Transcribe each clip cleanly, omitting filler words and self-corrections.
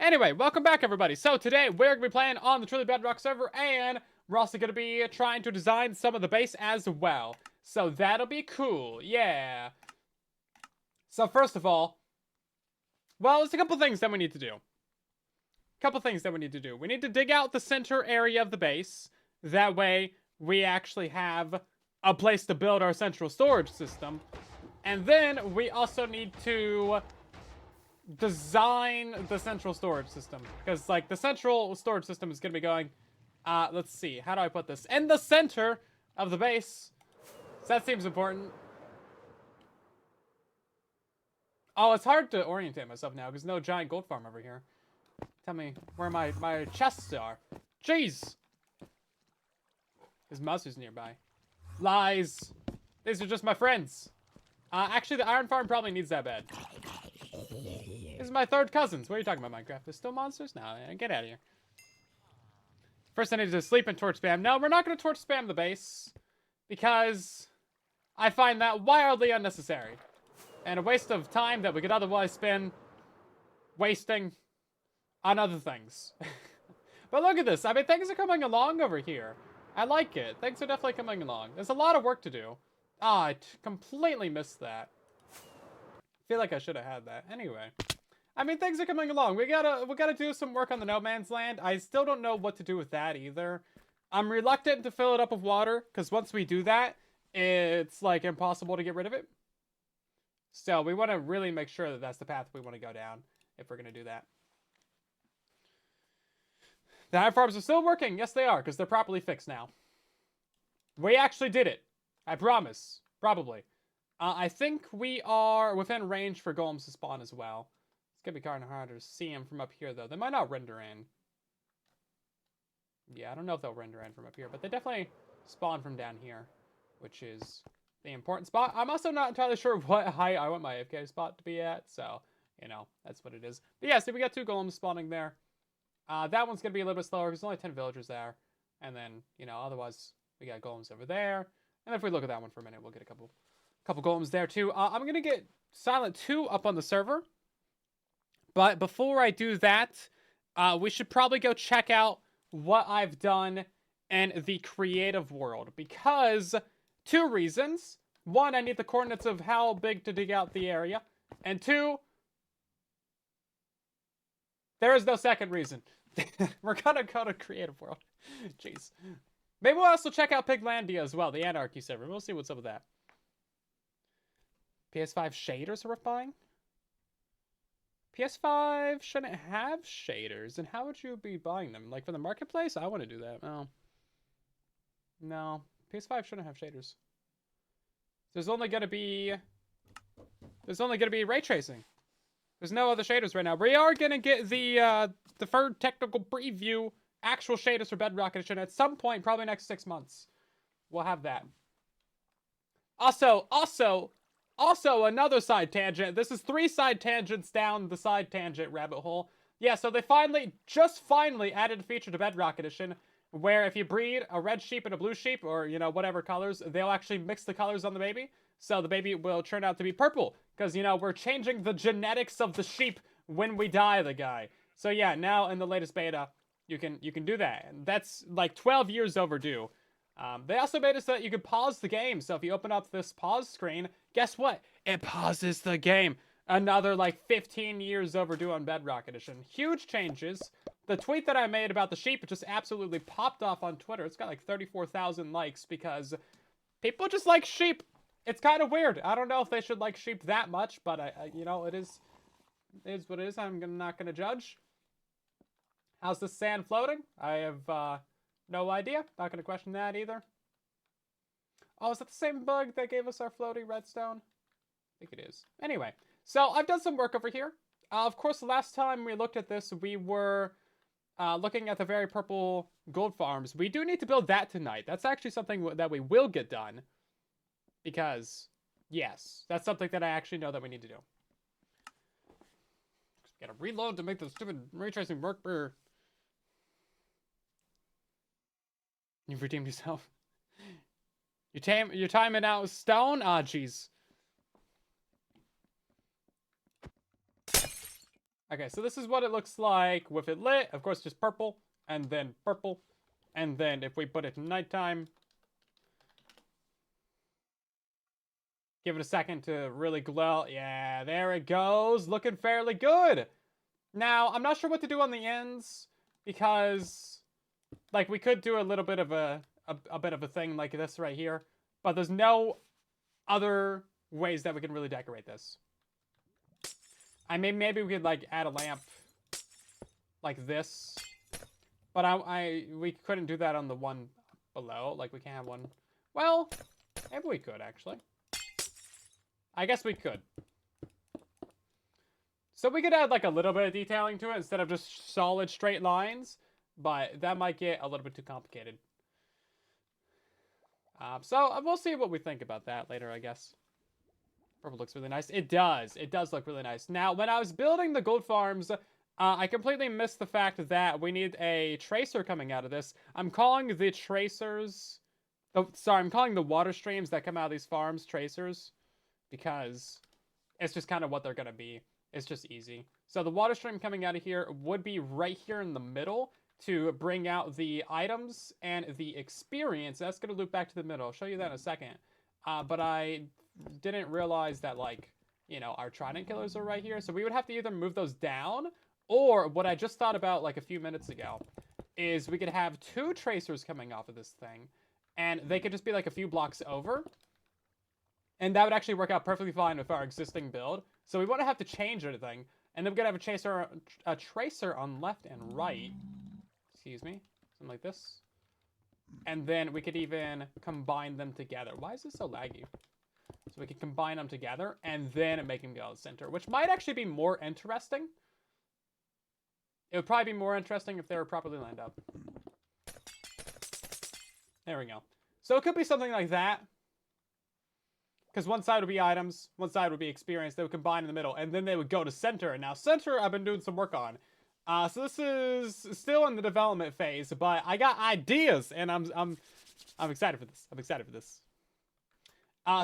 Anyway, welcome back, everybody. So today, we're going to be playing on the truly Bedrock server, and we're also going to be trying to design some of the base as well. So that'll be cool. Yeah. So first of all, well, there's a couple things that we need to do. We need to dig out the center area of the base. That way, we actually have a place to build our central storage system. And then, we also need to design the central storage system. Because, like, the central storage system is going to be going, let's see, how do I put this? In the center of the base. So that seems important. Oh, it's hard to orientate myself now because no giant gold farm over here. Tell me where my chests are. Jeez! His mouse is nearby. Lies! These are just my friends. Actually, the iron farm probably needs that bed. This is my third cousins. What are you talking about, Minecraft? There's still monsters? No, get out of here. First, I need to sleep and torch spam. No, we're not going to torch spam the base. Because I find that wildly unnecessary. And a waste of time that we could otherwise spend wasting on other things. But look at this. I mean, things are coming along over here. I like it. Things are definitely coming along. There's a lot of work to do. Ah, I completely missed that. I feel like I should have had that. Anyway. I mean, things are coming along. We gotta do some work on the no man's land. I still don't know what to do with that either. I'm reluctant to fill it up with water, because once we do that, it's, like, impossible to get rid of it. So, we want to really make sure that that's the path we want to go down, if we're going to do that. The hive farms are still working. Yes, they are, because they're properly fixed now. We actually did it. I promise. Probably. I think we are within range for golems to spawn as well. It's going to be kind of harder to see them from up here, though. They might not render in. Yeah, I don't know if they'll render in from up here, but they definitely spawn from down here, which is the important spot. I'm also not entirely sure what height I want my AFK spot to be at, so, you know, that's what it is. But yeah, so we got 2 golems spawning there. That one's going to be a little bit slower because there's only 10 villagers there. And then, you know, otherwise we got golems over there. And if we look at that one for a minute, we'll get a couple golems there too. I'm going to get Silent 2 up on the server. But before I do that, we should probably go check out what I've done in the creative world. Because 2 reasons. 1, I need the coordinates of how big to dig out the area. And 2, there is no second reason. We're gonna go to creative world. Jeez. Maybe we'll also check out Piglandia as well, the Anarchy server. We'll see what's up with that. PS5 shaders are worth buying? PS5 shouldn't have shaders, and how would you be buying them? Like, for the marketplace? I want to do that. Oh. No. PS5 shouldn't have shaders. There's only gonna be ray tracing. There's no other shaders right now. We are gonna get the deferred technical preview actual shaders for Bedrock Edition at some point, probably next 6 months. We'll have that. Also, another side tangent. This is 3 side tangents down the side tangent rabbit hole. Yeah, so they just finally added a feature to Bedrock Edition where if you breed a red sheep and a blue sheep, or, you know, whatever colors, they'll actually mix the colors on the baby. So the baby will turn out to be purple. Because, you know, we're changing the genetics of the sheep when we die the guy. So yeah, now in the latest beta, you can do that. And that's like 12 years overdue. They also made it so that you could pause the game. So if you open up this pause screen, guess what? It pauses the game. Another like 15 years overdue on Bedrock Edition. Huge changes. The tweet that I made about the sheep just absolutely popped off on Twitter. It's got like 34,000 likes because people just like sheep. It's kind of weird. I don't know if they should like sheep that much, but you know, it is what it is. I'm not gonna judge. How's the sand floating? I have no idea. Not gonna question that either. Oh, is that the same bug that gave us our floaty redstone? I think it is. Anyway, so I've done some work over here. Of course, the last time we looked at this, we were looking at the very purple gold farms. We do need to build that tonight. That's actually something that we will get done. Because, yes, that's something that I actually know that we need to do. Gotta reload to make the stupid ray tracing work. You've redeemed yourself. You're timing out stone? Ah, jeez. Okay, so this is what it looks like with it lit. Of course, just purple, and then purple. And then if we put it nighttime, give it a second to really glow. Yeah, there it goes. Looking fairly good. Now, I'm not sure what to do on the ends because, like, we could do a little bit of a bit of a thing like this right here, but there's no other ways that we can really decorate this. I mean, maybe we could, like, add a lamp like this, but we couldn't do that on the one below. Like, we can't have one. Well, maybe we could, actually. I guess we could. So we could add like a little bit of detailing to it instead of just solid straight lines, but that might get a little bit too complicated. So we'll see what we think about that later, I guess. Purple looks really nice. It does. It does look really nice. Now, when I was building the gold farms, I completely missed the fact that we need a tracer coming out of this. I'm calling the tracers... Oh, sorry, I'm calling the water streams that come out of these farms tracers because it's just kind of what they're going to be. It's just easy. So the water stream coming out of here would be right here in the middle to bring out the items and the experience. That's going to loop back to the middle. I'll show you that in a second. But I didn't realize that, like, you know, our trident killers are right here. So we would have to either move those down, or what I just thought about like a few minutes ago is we could have 2 tracers coming off of this thing, and they could just be like a few blocks over. And that would actually work out perfectly fine with our existing build. So we wouldn't have to change anything. And then we're going to have a tracer on left and right. Excuse me. Something like this. And then we could even combine them together. Why is this so laggy? So we could combine them together and then make them go to the center, which might actually be more interesting. It would probably be more interesting if they were properly lined up. There we go. So it could be something like that. Because one side would be items, one side would be experience. They would combine in the middle, and then they would go to center. And now center, I've been doing some work on. So this is still in the development phase, but I got ideas, and I'm excited for this. I'm excited for this.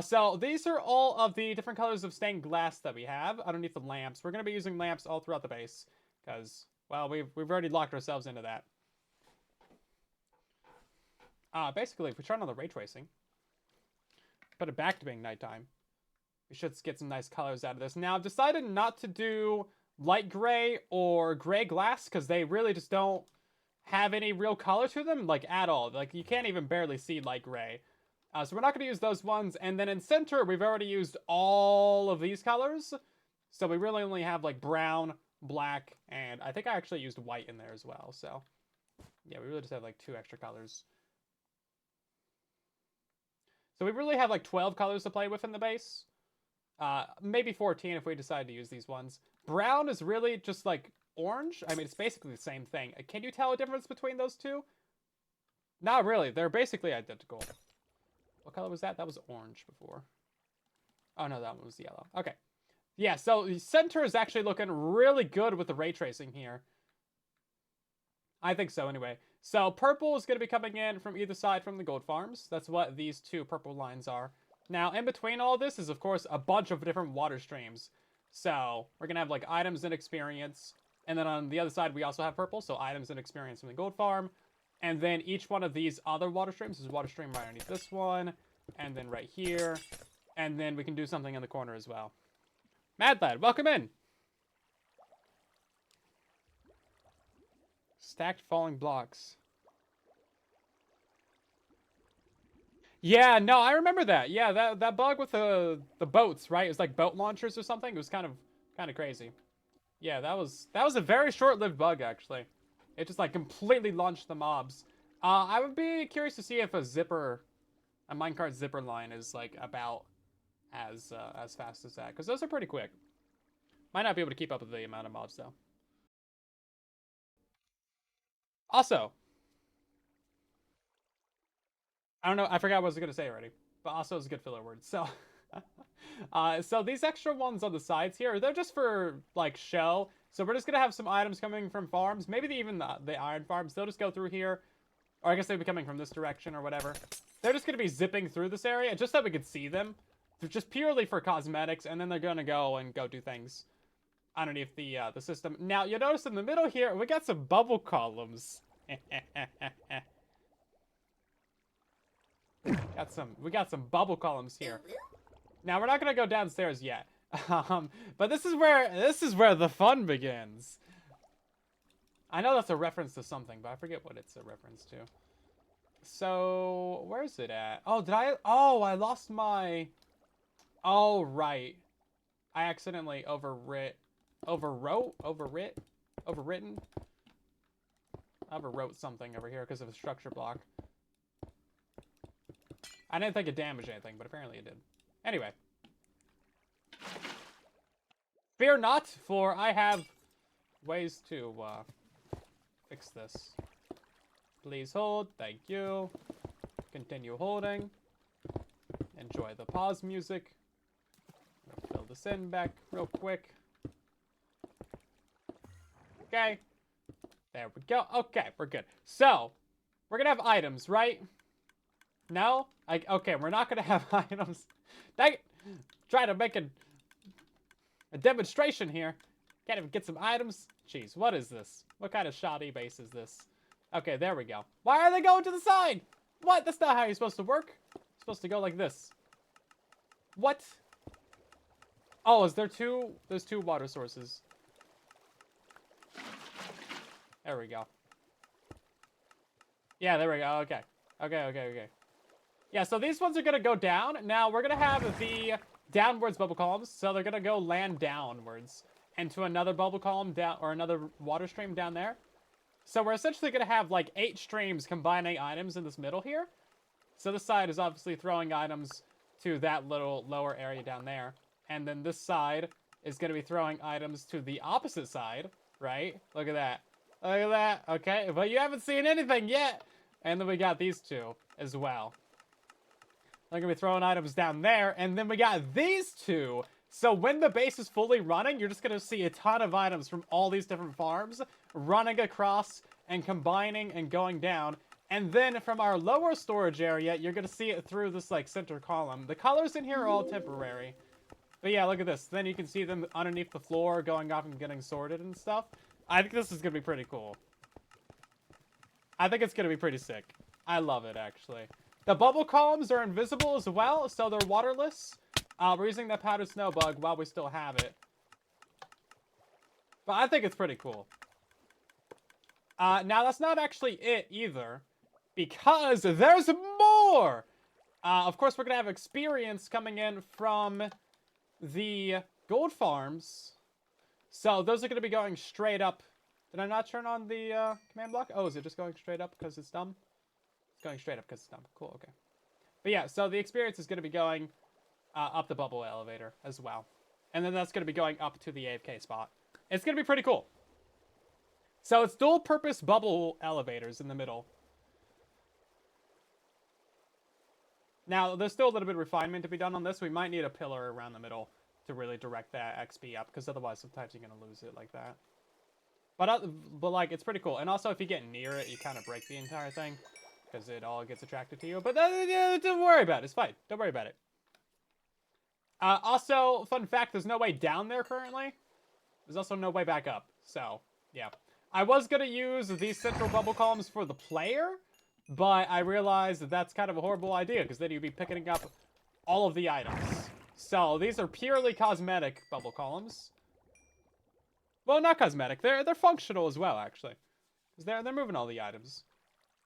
So these are all of the different colors of stained glass that we have underneath the lamps. We're going to be using lamps all throughout the base, because, well, we've already locked ourselves into that. Basically, if we turn on the ray tracing, put it back to being nighttime, we should get some nice colors out of this. Now, I've decided not to do light gray or gray glass because they really just don't have any real color to them, like, at all. Like, you can't even barely see light gray. So we're not going to use those ones. And then in center, we've already used all of these colors. So we really only have, like, brown, black, and I think I actually used white in there as well. So, yeah, we really just have, like, 2 extra colors. So we really have like 12 colors to play with in the base. Maybe 14 if we decide to use these ones. Brown is really just like orange. I mean, it's basically the same thing. Can you tell a difference between those two? Not really. They're basically identical. What color was that? That was orange before. Oh, no, that one was yellow. Okay. Yeah, so the center is actually looking really good with the ray tracing here. I think so, anyway. So purple is going to be coming in from either side from the gold farms. That's what these 2 purple lines are. Now, in between all this is, of course, a bunch of different water streams. So we're going to have, like, items and experience. And then on the other side, we also have purple. So items and experience from the gold farm. And then each one of these other water streams is water stream right underneath this one. And then right here. And then we can do something in the corner as well. Mad Lad, welcome in. Stacked falling blocks. Yeah, no, I remember that. Yeah, that bug with the boats, right? It was like boat launchers or something. It was kind of crazy. Yeah, that was a very short-lived bug, actually. It just like completely launched the mobs. I would be curious to see if a minecart zipper line is like about as fast as that, because those are pretty quick. Might not be able to keep up with the amount of mobs though. Also, I don't know, I forgot what I was going to say already, but also is a good filler word. So, so these extra ones on the sides here, they're just for, like, show. So we're just going to have some items coming from farms, maybe even the iron farms. They'll just go through here, or I guess they'd be coming from this direction or whatever. They're just going to be zipping through this area, just so we could see them. They're just purely for cosmetics, and then they're going to go do things. underneath the system. Now, you'll notice in the middle here, we got some bubble columns. We got some bubble columns here. Now, we're not going to go downstairs yet. But this is where the fun begins. I know that's a reference to something, but I forget what it's a reference to. So, where's it at? Oh, I lost my... Oh, right. I accidentally overwritten. I overwrote something over here because of a structure block. I didn't think it damaged anything, but apparently it did. Anyway. Fear not, for I have ways to fix this. Please hold. Thank you. Continue holding. Enjoy the pause music. I'm gonna fill this in back real quick. Okay. There we go. Okay, we're good. So, we're gonna have items, right? No? Okay, we're not gonna have items. Dang it. Try to make a demonstration here. Can't even get some items. Jeez, what is this? What kind of shoddy base is this? Okay, there we go. Why are they going to the side? What? That's not how you're supposed to work. You're supposed to go like this. What? Oh, is there two? There's two water sources. There we go. Yeah, there we go. Okay. Okay. Yeah, so these ones are going to go down. Now, we're going to have the downwards bubble columns. So they're going to go land downwards into another bubble column down, or another water stream down there. So we're essentially going to have like 8 streams combining items in this middle here. So this side is obviously throwing items to that little lower area down there. And then this side is going to be throwing items to the opposite side, right? Look at that. Look at that. Okay, but you haven't seen anything yet. And then we got these two as well. They're going to be throwing items down there. And then we got these two. So when the base is fully running, you're just going to see a ton of items from all these different farms running across and combining and going down. And then from our lower storage area, you're going to see it through this like center column. The colors in here are all temporary. But yeah, look at this. Then you can see them underneath the floor going off and getting sorted and stuff. I think this is going to be pretty cool. I think it's going to be pretty sick. I love it, actually. The bubble columns are invisible as well, so they're waterless. We're using that powdered snow bug while we still have it. But I think it's pretty cool. Now, that's not actually it either, because there's more! Of course, we're going to have experience coming in from the gold farms. So those are going to be going straight up. Did I not turn on the command block? Oh, is it just going straight up because it's dumb? It's going straight up because it's dumb. Cool, okay. But yeah, so the experience is going to be going up the bubble elevator as well. And then that's going to be going up to the AFK spot. It's going to be pretty cool. So it's dual-purpose bubble elevators in the middle. Now, there's still a little bit of refinement to be done on this. We might need a pillar around the middle to really direct that XP up, because otherwise sometimes you're going to lose it like that. But like, it's pretty cool. And also, if you get near it, you kind of break the entire thing, because it all gets attracted to you. But don't worry about it. It's fine. Don't worry about it. Also, fun fact, there's no way down there currently. There's also no way back up. So, yeah. I was going to use these central bubble columns for the player, but I realized that that's kind of a horrible idea, because then you'd be picking up all of the items. So, these are purely cosmetic bubble columns. Well, not cosmetic. They're functional as well, actually. Because they're moving all the items.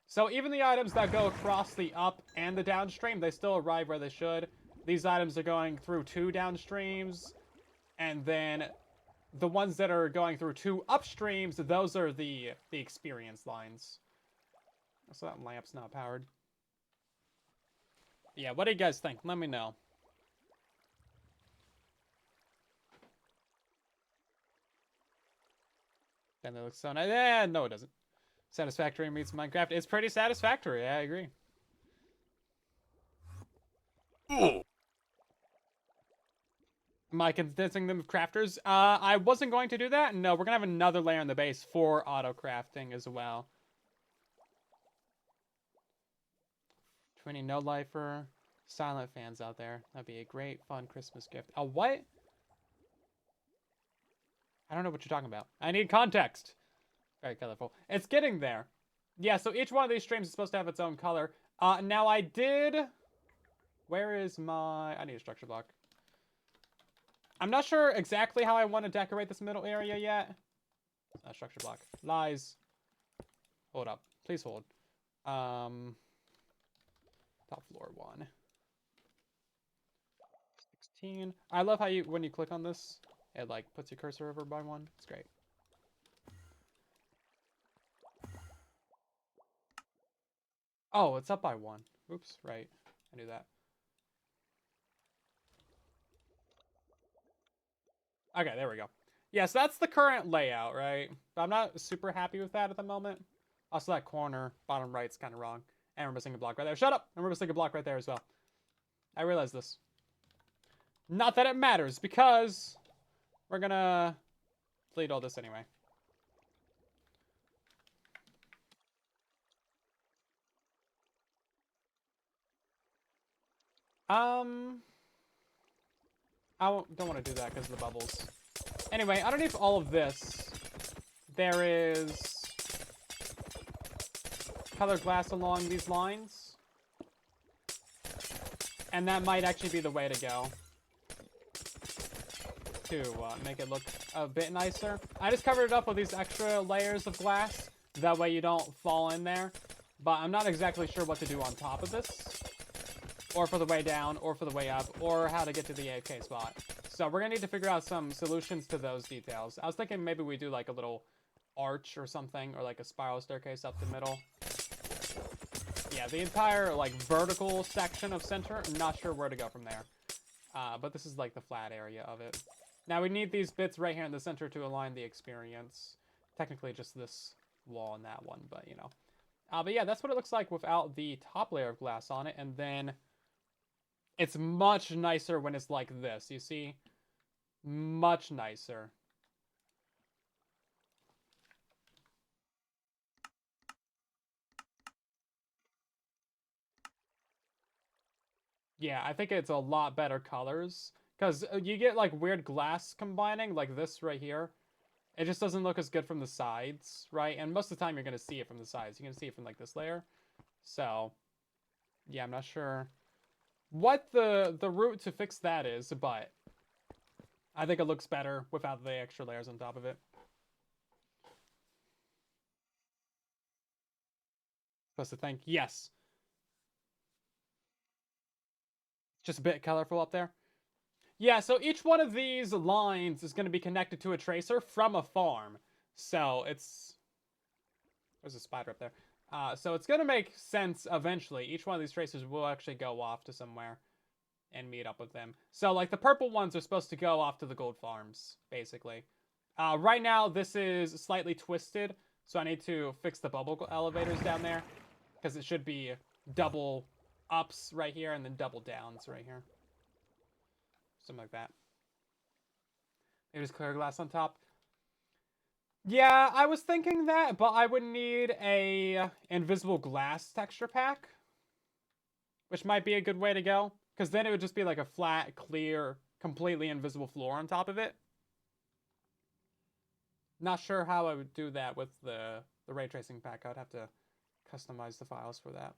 So, even the items that go across the up and the downstream, they still arrive where they should. These items are going through 2 downstreams, and then the ones that are going through 2 upstreams, those are the experience lines. So that lamp's not powered. Yeah, what do you guys think? Let me know. And it looks so nice. No, it doesn't. Satisfactory meets Minecraft. It's pretty satisfactory. I agree. Am I condensing them with crafters? I wasn't going to do that. No, we're going to have another layer in the base for auto-crafting as well. 20 no-lifer, silent fans out there. That'd be a great, fun Christmas gift. A what? I don't know what you're talking about. I need context. Very colorful. It's getting there. Yeah, so each one of these streams is supposed to have its own color. Now I did... Where is my... I need a structure block. I'm not sure exactly how I want to decorate this middle area yet. Structure block. Lies. Hold up. Please hold. Top floor 1. 16. I love how you, when you click on this, it like puts your cursor over by 1. It's great. Oh, it's up by 1. Oops, right. I knew that. Okay, there we go. Yeah, so that's the current layout, right? But I'm not super happy with that at the moment. Also, that corner, bottom right's kind of wrong. And we're missing a block right there. Shut up! And we're missing a block right there as well. I realize this. Not that it matters, because we're gonna delete all this anyway. Don't want to do that because of the bubbles. Anyway, underneath all of this, there is colored glass along these lines. And that might actually be the way to go. To make it look a bit nicer. I just covered it up with these extra layers of glass. That way you don't fall in there. But I'm not exactly sure what to do on top of this. Or for the way down, or for the way up, or how to get to the AFK spot. So we're gonna need to figure out some solutions to those details. I was thinking maybe we do like a little arch or something, or like a spiral staircase up the middle. Yeah, the entire like vertical section of center, I'm not sure where to go from there. But this is like the flat area of it. Now we need these bits right here in the center to align the experience. Technically just this wall and that one, but you know. But yeah, that's what it looks like without the top layer of glass on it, and then it's much nicer when it's like this, you see? Much nicer. Yeah, I think it's a lot better colors. Because you get like weird glass combining, like this right here. It just doesn't look as good from the sides, right? And most of the time you're going to see it from the sides. You're going to see it from like this layer. So, yeah, I'm not sure what the route to fix that is, but I think it looks better without the extra layers on top of it. Supposed to think, yes. Just a bit colorful up there. Yeah, so each one of these lines is going to be connected to a tracer from a farm. So it's... There's a spider up there. So it's going to make sense eventually. Each one of these tracers will actually go off to somewhere and meet up with them. So, like, the purple ones are supposed to go off to the gold farms, basically. Right now, this is slightly twisted, so I need to fix the bubble elevators down there, because it should be double ups right here and then double downs right here. Something like that. Maybe just clear glass on top. Yeah, I was thinking that, but I would need a invisible glass texture pack, which might be a good way to go, because then it would just be like a flat, clear, completely invisible floor on top of it. Not sure how I would do that with the ray tracing pack. I'd have to customize the files for that.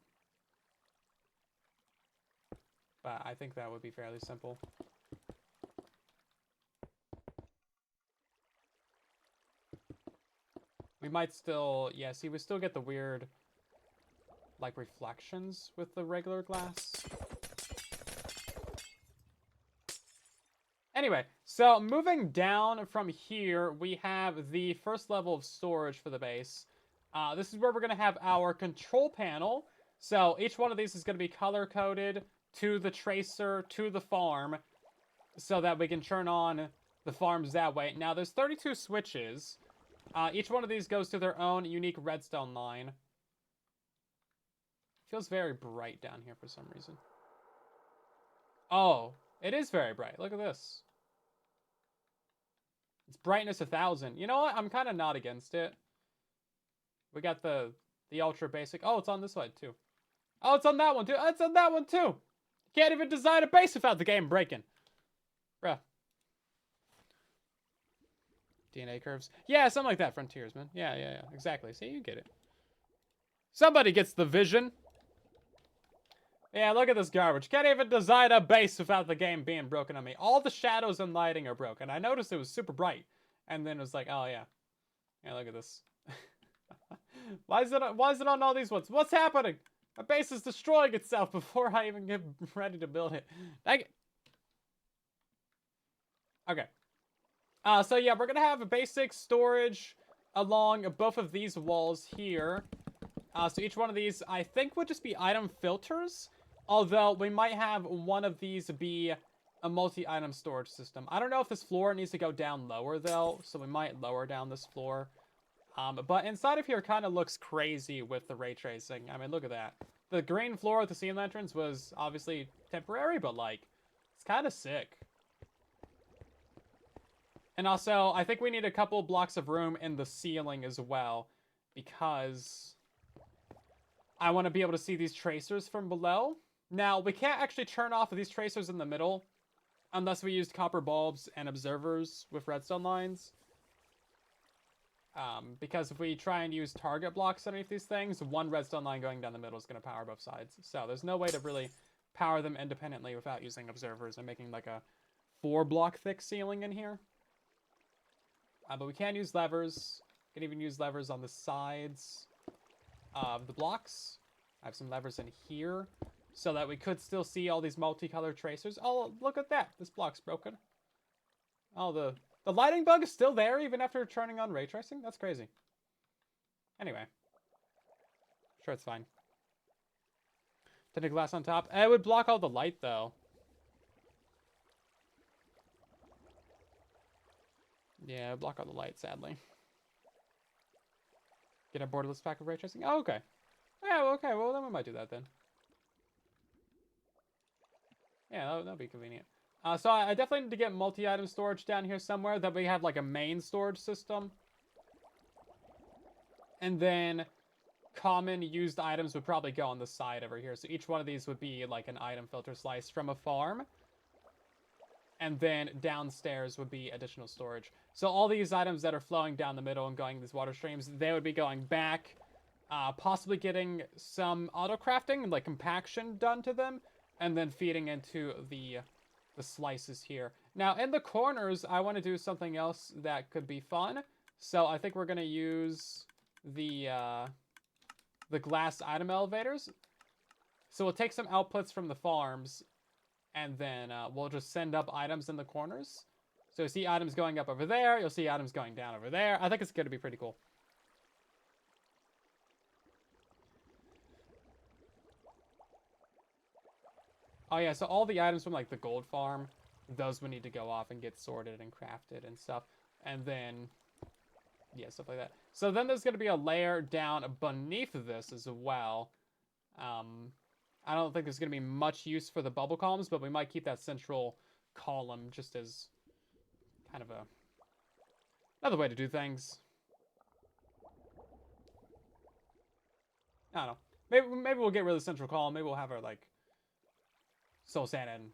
But I think that would be fairly simple. We might still, yeah, see, we still get the weird, like, reflections with the regular glass. Anyway, so moving down from here, we have the first level of storage for the base. This is where we're going to have our control panel. So each one of these is going to be color-coded to the tracer, to the farm, so that we can turn on the farms that way. Now, there's 32 switches. Each one of these goes to their own unique redstone line. Feels very bright down here for some reason. Oh, it is very bright. Look at this. It's brightness 1000. You know what? I'm kind of not against it. We got the ultra basic. Oh, it's on this side too. Oh, it's on that one too. Oh, it's on that one too. Can't even design a base without the game breaking. Bruh. DNA curves. Yeah, something like that, frontiersman. Yeah, exactly. See, you get it. Somebody gets the vision. Yeah, look at this garbage. Can't even design a base without the game being broken on me. All the shadows and lighting are broken. I noticed it was super bright. And then it was like, oh yeah. Yeah, look at this. Why is it on all these ones? What's happening? My base is destroying itself before I even get ready to build it. Dang it. Okay. So yeah, we're gonna have a basic storage along both of these walls here. So each one of these, I think, would just be item filters. Although, we might have one of these be a multi-item storage system. I don't know if this floor needs to go down lower, though. So we might lower down this floor. But inside of here kind of looks crazy with the ray tracing. I mean, look at that. The green floor with the ceiling entrance was obviously temporary, but, like, it's kind of sick. And also, I think we need a couple blocks of room in the ceiling as well. Because I want to be able to see these tracers from below. Now, we can't actually turn off these tracers in the middle unless we used copper bulbs and observers with redstone lines. Because if we try and use target blocks underneath these things, one redstone line going down the middle is going to power both sides. So there's no way to really power them independently without using observers and making like a 4-block thick ceiling in here. But we can use levers. We can even use levers on the sides of the blocks. I have some levers in here so that we could still see all these multicolored tracers. Oh, look at that. This block's broken. Oh, the lighting bug is still there even after turning on ray tracing? That's crazy. Anyway. Sure, it's fine. Tinted glass on top. It would block all the light, though. Yeah, block all the light, sadly. Get a borderless pack of ray tracing? Oh, okay. Yeah, okay, well, then we might do that, then. Yeah, that'll be convenient. So I definitely need to get multi-item storage down here somewhere, that we have, like, a main storage system. And then common used items would probably go on the side over here. So each one of these would be, like, an item filter slice from a farm. And then downstairs would be additional storage. So all these items that are flowing down the middle and going these water streams, they would be going back, possibly getting some auto-crafting and, like, compaction done to them, and then feeding into the slices here. Now, in the corners, I want to do something else that could be fun. So I think we're going to use the glass item elevators. So we'll take some outputs from the farms, and then we'll just send up items in the corners. So you see items going up over there. You'll see items going down over there. I think it's going to be pretty cool. Oh, yeah, so all the items from, like, the gold farm, those would need to go off and get sorted and crafted and stuff. And then, yeah, stuff like that. So then there's going to be a layer down beneath this as well. I don't think there's going to be much use for the bubble columns, but we might keep that central column just as kind of another way to do things. I don't know. Maybe we'll get rid of the central column. Maybe we'll have our, like, soul sand and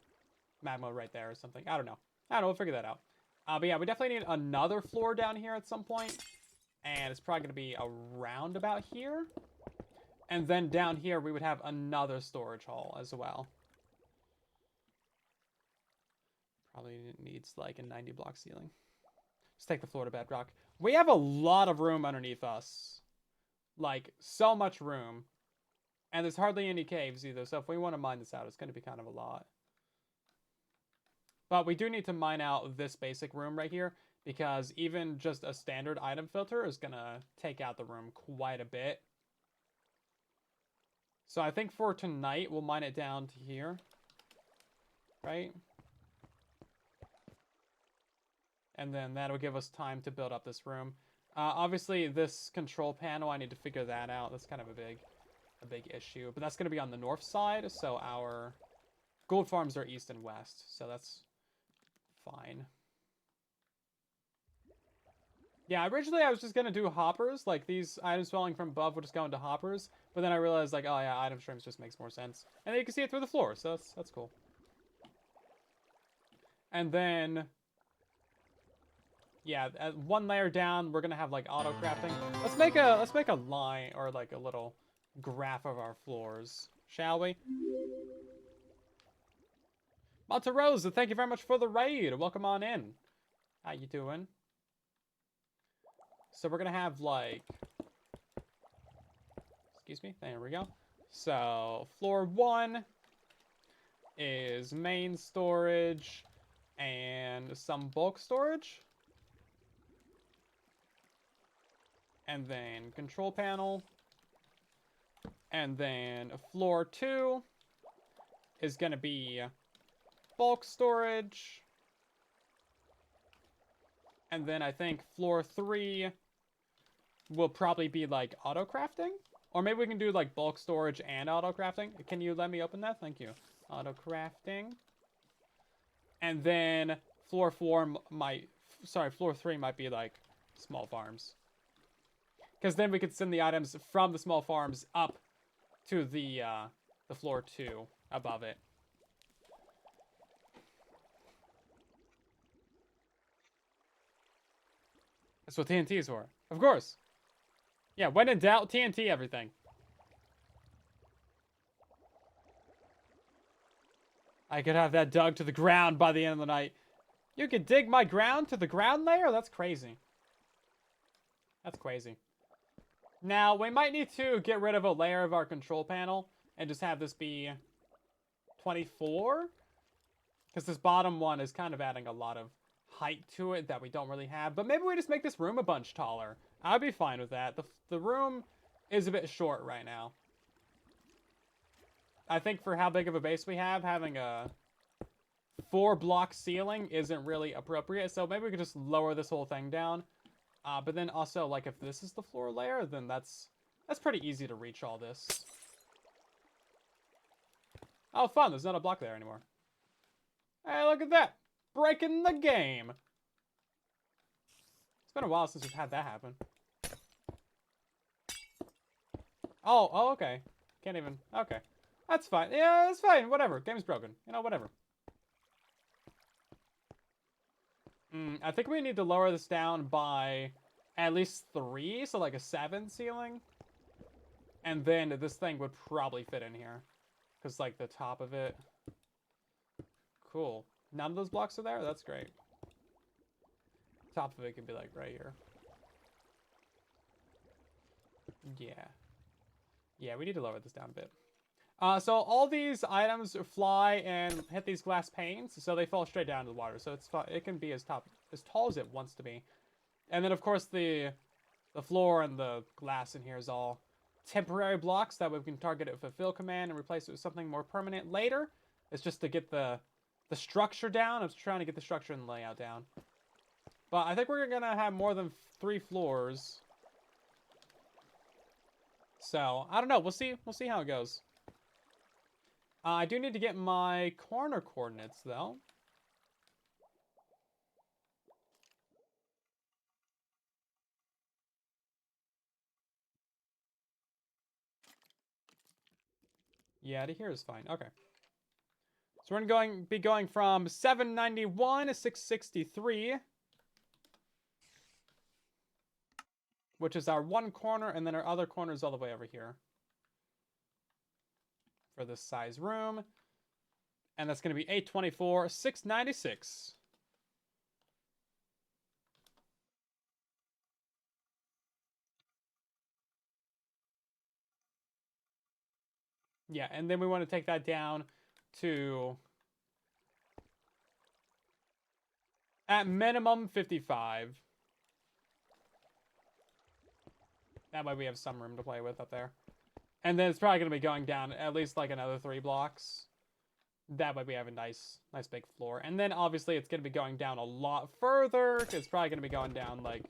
magma right there or something. I don't know. We'll figure that out. But yeah, we definitely need another floor down here at some point. And it's probably going to be around about here. And then down here, we would have another storage hall as well. Probably needs like a 90-block ceiling. Just take the floor to bedrock. We have a lot of room underneath us. Like, so much room. And there's hardly any caves either. So if we want to mine this out, it's going to be kind of a lot. But we do need to mine out this basic room right here, because even just a standard item filter is going to take out the room quite a bit. So I think for tonight, we'll mine it down to here. Right? And then that'll give us time to build up this room. Obviously, this control panel, I need to figure that out. That's kind of a big issue. But that's going to be on the north side, so our gold farms are east and west. So that's fine. Yeah, originally I was just going to do hoppers. Like, these items falling from above would just go into hoppers. But then I realized, like, oh yeah, item streams just makes more sense. And then you can see it through the floor, so that's cool. And then, Yeah, one layer down, we're gonna have like auto crafting. Let's make a line or like a little graph of our floors, shall we? Monte Rosa, thank you very much for the raid. Welcome on in. How you doing? So we're gonna have like, excuse me, there we go. So floor 1 is main storage and some bulk storage. And then control panel. And then floor 2 is gonna be bulk storage. And then I think floor 3 will probably be like auto crafting. Or maybe we can do like bulk storage and auto crafting. Can you let me open that? Thank you. Auto crafting. And then floor 4 floor 3 might be like small farms. Because then we could send the items from the small farms up to the floor 2 above it. That's what TNT is for. Of course. Yeah, when in doubt, TNT everything. I could have that dug to the ground by the end of the night. You could dig my ground to the ground layer? That's crazy. That's crazy. Now, we might need to get rid of a layer of our control panel and just have this be 24. Because this bottom one is kind of adding a lot of height to it that we don't really have. But maybe we just make this room a bunch taller. I'd be fine with that. The room is a bit short right now. I think for how big of a base we have, having a 4-block ceiling isn't really appropriate. So maybe we could just lower this whole thing down. But then also, like, if this is the floor layer, then that's pretty easy to reach all this. Oh, fun. There's not a block there anymore. Hey, look at that. Breaking the game. It's been a while since we've had that happen. Oh, okay. Can't even. Okay. That's fine. Yeah, that's fine. Whatever. Game's broken. You know, whatever. I think we need to lower this down by at least 3, so like a 7 ceiling. And then this thing would probably fit in here. Because, like, the top of it. Cool. None of those blocks are there? That's great. Top of it could be, like, right here. Yeah. Yeah, we need to lower this down a bit. So all these items fly and hit these glass panes, so they fall straight down to the water. So it can be as tall as it wants to be. And then, of course, the floor and the glass in here is all temporary blocks that we can target it with a fill command and replace it with something more permanent later. It's just to get the structure down. I was trying to get the structure and the layout down. But I think we're going to have more than 3 floors. So, I don't know. We'll see how it goes. I do need to get my corner coordinates, though. Yeah, to here is fine. Okay. So we're going to be going from 791 to 663. Which is our one corner, and then our other corner is all the way over here. For this size room. And that's going to be 824, 696. Yeah, and then we want to take that down to, at minimum, 55. That way we have some room to play with up there. And then it's probably going to be going down at least like another 3 blocks. That way we have a nice big floor. And then obviously it's going to be going down a lot further. It's probably going to be going down like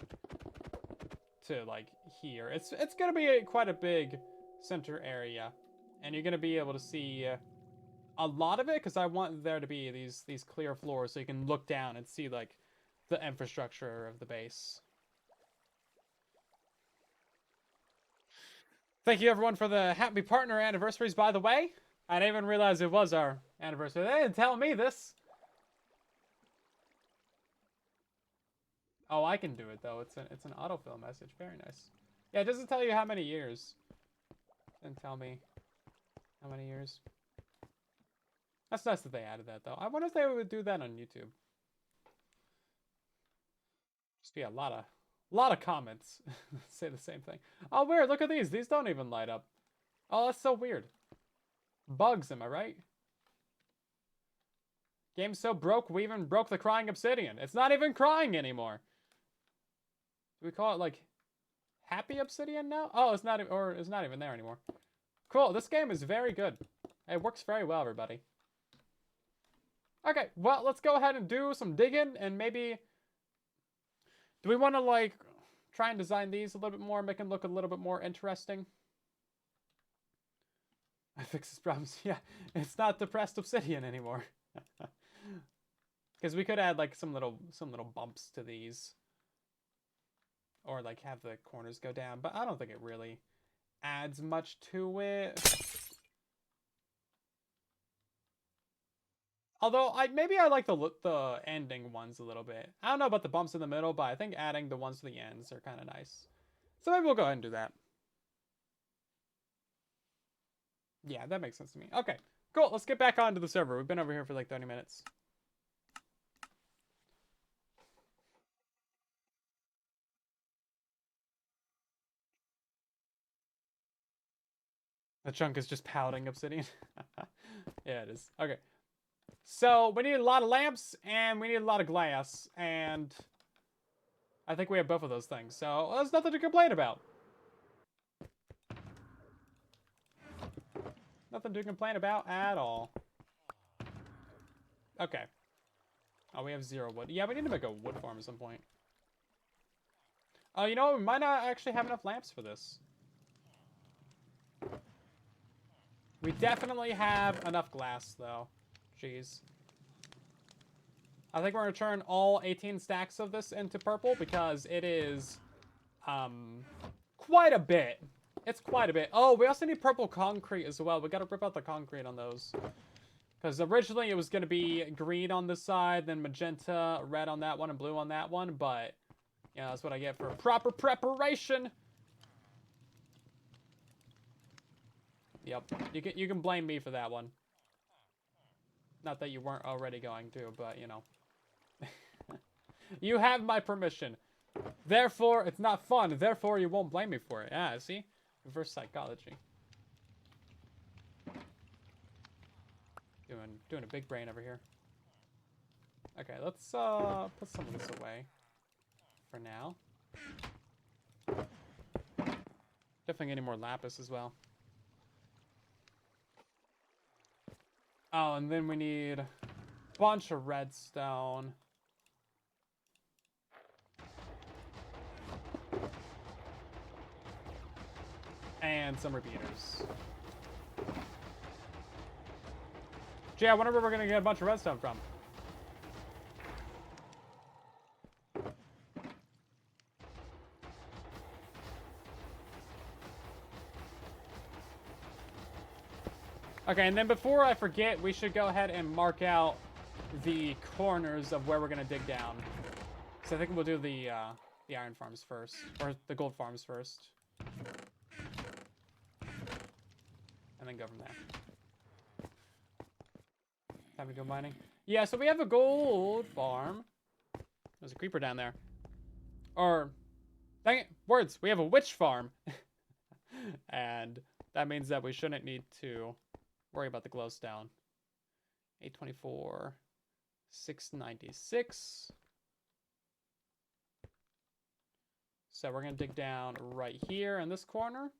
to like here. It's going to be quite a big center area. And you're going to be able to see a lot of it because I want there to be these clear floors so you can look down and see like the infrastructure of the base. Thank you, everyone, for the happy partner anniversaries, by the way. I didn't even realize it was our anniversary. They didn't tell me this. Oh, I can do it though. It's an autofill message. Very nice. Yeah, it doesn't tell you how many years. It doesn't tell me how many years. That's nice that they added that though. I wonder if they would do that on YouTube. Just be a lot of comments say the same thing. Oh, weird. Look at these. These don't even light up. Oh, that's so weird. Bugs, am I right? Game's so broke, we even broke the crying obsidian. It's not even crying anymore. Do we call it like happy obsidian now? Oh, it's not, or it's not even there anymore. Cool. This game is very good. It works very well, everybody. Okay, well, let's go ahead and do some digging and maybe. Do we want to like try and design these a little bit more, make them look a little bit more interesting? I fix his problems. Yeah, it's not depressed obsidian anymore. Because we could add like some little bumps to these, or like have the corners go down, but I don't think it really adds much to it. Although maybe I like the ending ones a little bit. I don't know about the bumps in the middle, but I think adding the ones to the ends are kind of nice. So maybe we'll go ahead and do that. Yeah, that makes sense to me. Okay, cool. Let's get back onto the server. We've been over here for like 30 minutes. The chunk is just pouting obsidian. Yeah, it is. Okay. So we need a lot of lamps and we need a lot of glass, and I think we have both of those things. So there's nothing to complain about. Nothing to complain about at all. Okay. Oh, we have 0 wood. Yeah, we need to make a wood farm at some point. Oh, you know, we might not actually have enough lamps for this. We definitely have enough glass, though. Jeez. I think we're going to turn all 18 stacks of this into purple because it is quite a bit. It's quite a bit. Oh, we also need purple concrete as well. We got to rip out the concrete on those. Because originally it was going to be green on this side, then magenta, red on that one, and blue on that one. But, yeah, that's what I get for proper preparation. Yep. You can blame me for that one. Not that you weren't already going to, but, you know. You have my permission. Therefore, it's not fun. Therefore, you won't blame me for it. Yeah, see? Reverse psychology. Doing a big brain over here. Okay, let's put some of this away for now. Definitely getting more lapis as well. Oh, and then we need a bunch of redstone. And some repeaters. Gee, I wonder where we're gonna get a bunch of redstone from. Okay, and then before I forget, we should go ahead and mark out the corners of where we're gonna dig down. So I think we'll do the iron farms first, or the gold farms first. And then go from there. Time to go mining. Yeah, so we have a gold farm. There's a creeper down there. Or, dang it, words. We have a witch farm. And that means that we shouldn't need to worry about the glowstone. 824, 696. So we're going to dig down right here in this corner.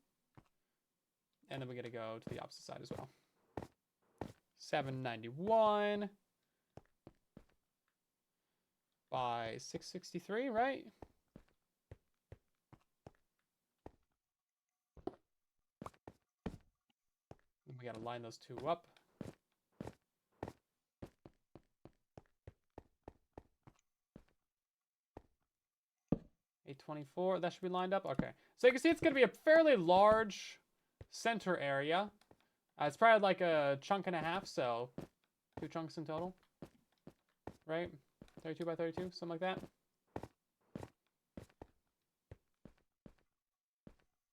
And then we're going to go to the opposite side as well. 791 by 663, right? We got to line those two up. $824, that should be lined up. Okay, so you can see it's going to be a fairly large center area. It's probably like a chunk and a half, so 2 chunks in total, right? 32 by 32, something like that.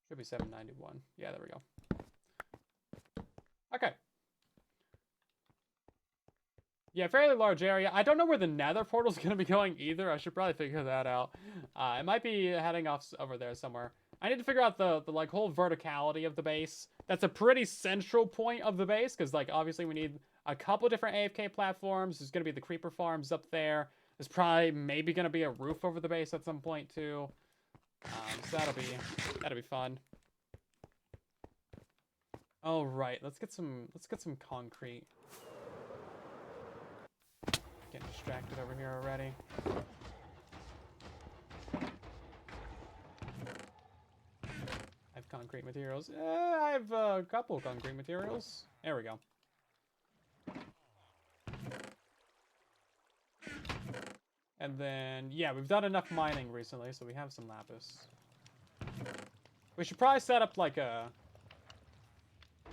Should be 791. Yeah, there we go. Okay. Yeah, fairly large area. I don't know where the nether portal's going to be going either. I should probably figure that out. It might be heading off over there somewhere. I need to figure out the like whole verticality of the base. That's a pretty central point of the base because like obviously we need a couple different AFK platforms. There's going to be the creeper farms up there. There's probably maybe going to be a roof over the base at some point too. So that'll be fun. All right, let's get some concrete. Getting distracted over here already. I have concrete materials. I have a couple concrete materials. There we go. And then, yeah, we've done enough mining recently, so we have some lapis. We should probably set up like a,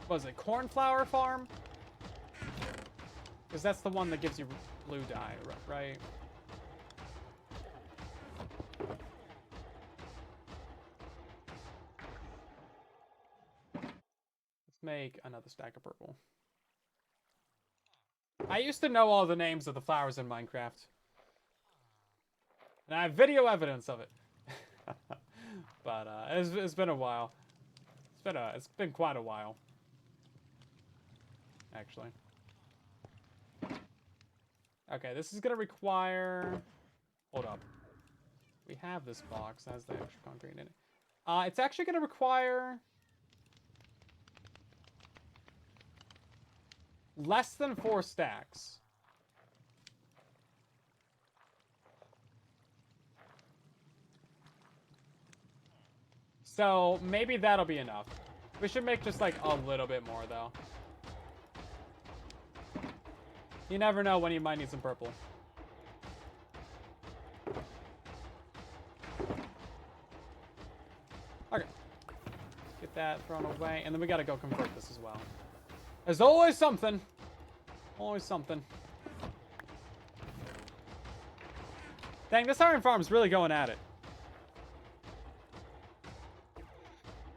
what is it, cornflower farm? Because that's the one that gives you blue dye, right? Let's make another stack of purple. I used to know all the names of the flowers in Minecraft. And I have video evidence of it. But it's been a while. It's been quite a while. Actually. Okay, this is gonna require... Hold up. We have this box. That has the extra concrete in it. It's actually gonna require... less than 4 stacks. So, maybe that'll be enough. We should make just, like, a little bit more, though. You never know when you might need some purple. Okay. Get that thrown away. And then we gotta go convert this as well. There's always something. Always something. Dang, this iron farm's really going at it.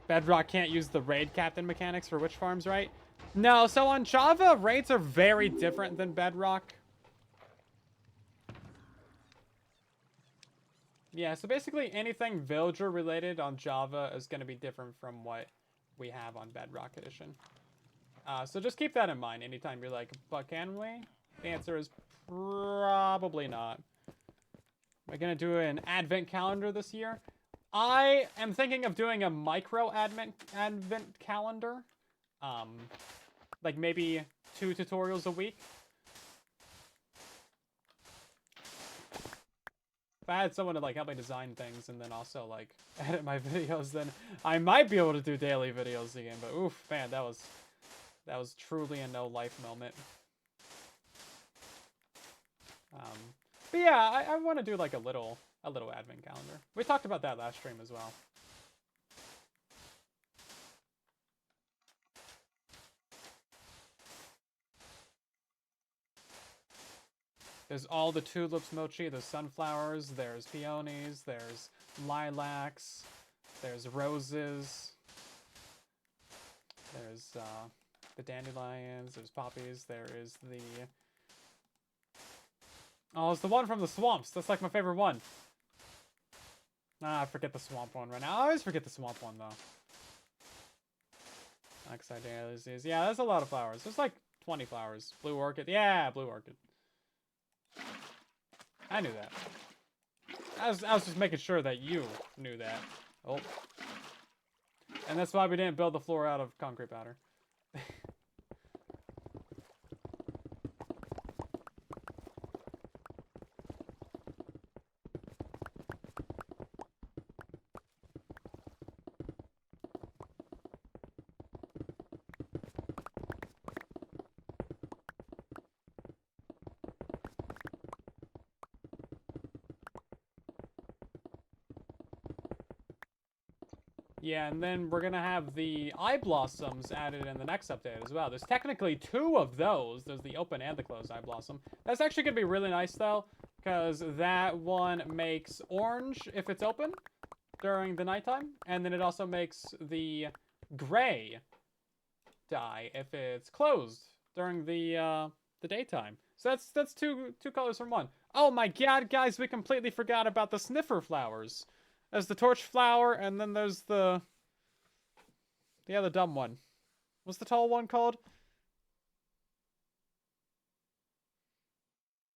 Bedrock can't use the raid captain mechanics for witch farms, right? No, so on Java, raids are very different than Bedrock. Yeah, so basically anything villager related on Java is going to be different from what we have on Bedrock Edition. So just keep that in mind anytime you're like, but can we? The answer is probably not. We're going to do an advent calendar this year. I am thinking of doing a micro advent calendar. Like maybe 2 tutorials a week. If I had someone to like help me design things and then also like edit my videos, then I might be able to do daily videos again. But oof, man, that was truly a no life moment. But yeah, I want to do like a little advent calendar. We talked about that last stream as well. There's all the tulips, mochi, there's sunflowers, there's peonies, there's lilacs, there's roses, there's the dandelions, there's poppies, there is the... Oh, it's the one from the swamps. That's like my favorite one. I forget the swamp one right now. I always forget the swamp one, though. Oxidales. Yeah, there's a lot of flowers. There's like 20 flowers. Blue orchid. Yeah, blue orchid. I knew that. I was just making sure that you knew that. Oh. And that's why we didn't build the floor out of concrete powder. Yeah, and then we're gonna have the eye blossoms added in the next update as well. There's technically 2 of those. There's the open and the closed eye blossom. That's actually gonna be really nice though, because that one makes orange if it's open, during the nighttime, and then it also makes the gray dye if it's closed during the daytime. So that's two colors from one. Oh my god, guys, we completely forgot about the sniffer flowers. There's the torch flower, and then there's the other dumb one. What's the tall one called?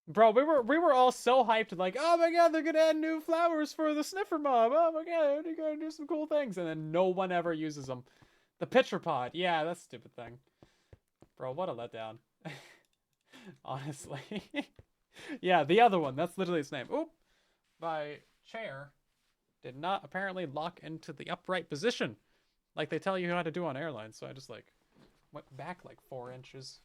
Bro, we were all so hyped, like, oh my god, they're gonna add new flowers for the sniffer mob. Oh my god, they're gonna do some cool things, and then no one ever uses them. The pitcher pod, yeah, that's a stupid thing. Bro, what a letdown. Honestly. Yeah, the other one, that's literally its name. Oop, my chair did not apparently lock into the upright position, like they tell you how to do on airlines. So I just like went back like 4 inches.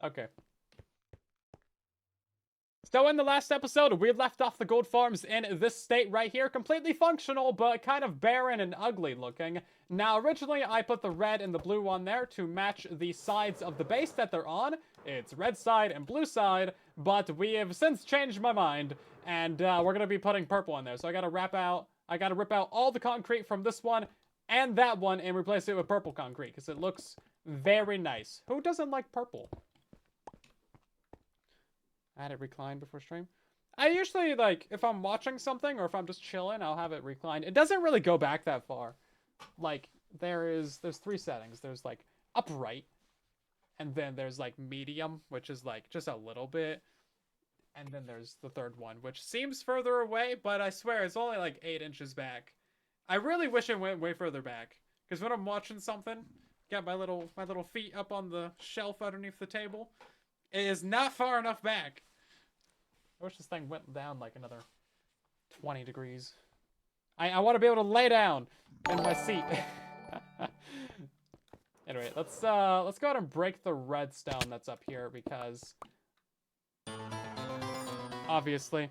Okay. So in the last episode, we left off the gold farms in this state right here, completely functional, but kind of barren and ugly looking. Now, originally, I put the red and the blue on there to match the sides of the base that they're on. It's red side and blue side, but we have since changed my mind, and we're gonna be putting purple in there. So I gotta rip out all the concrete from this one and that one and replace it with purple concrete, because it looks very nice. Who doesn't like purple? I had it reclined before stream. I usually, like, if I'm watching something or if I'm just chilling, I'll have it reclined. It doesn't really go back that far. Like, there's 3 settings. There's, like, upright. And then there's, like, medium, which is, like, just a little bit. And then there's the third one, which seems further away, but I swear it's only, like, 8 inches back. I really wish it went way further back. Because when I'm watching something, got my little feet up on the shelf underneath the table, it is not far enough back. I wish this thing went down like another 20 degrees. I want to be able to lay down in my seat. Anyway, let's go ahead and break the redstone that's up here, because obviously.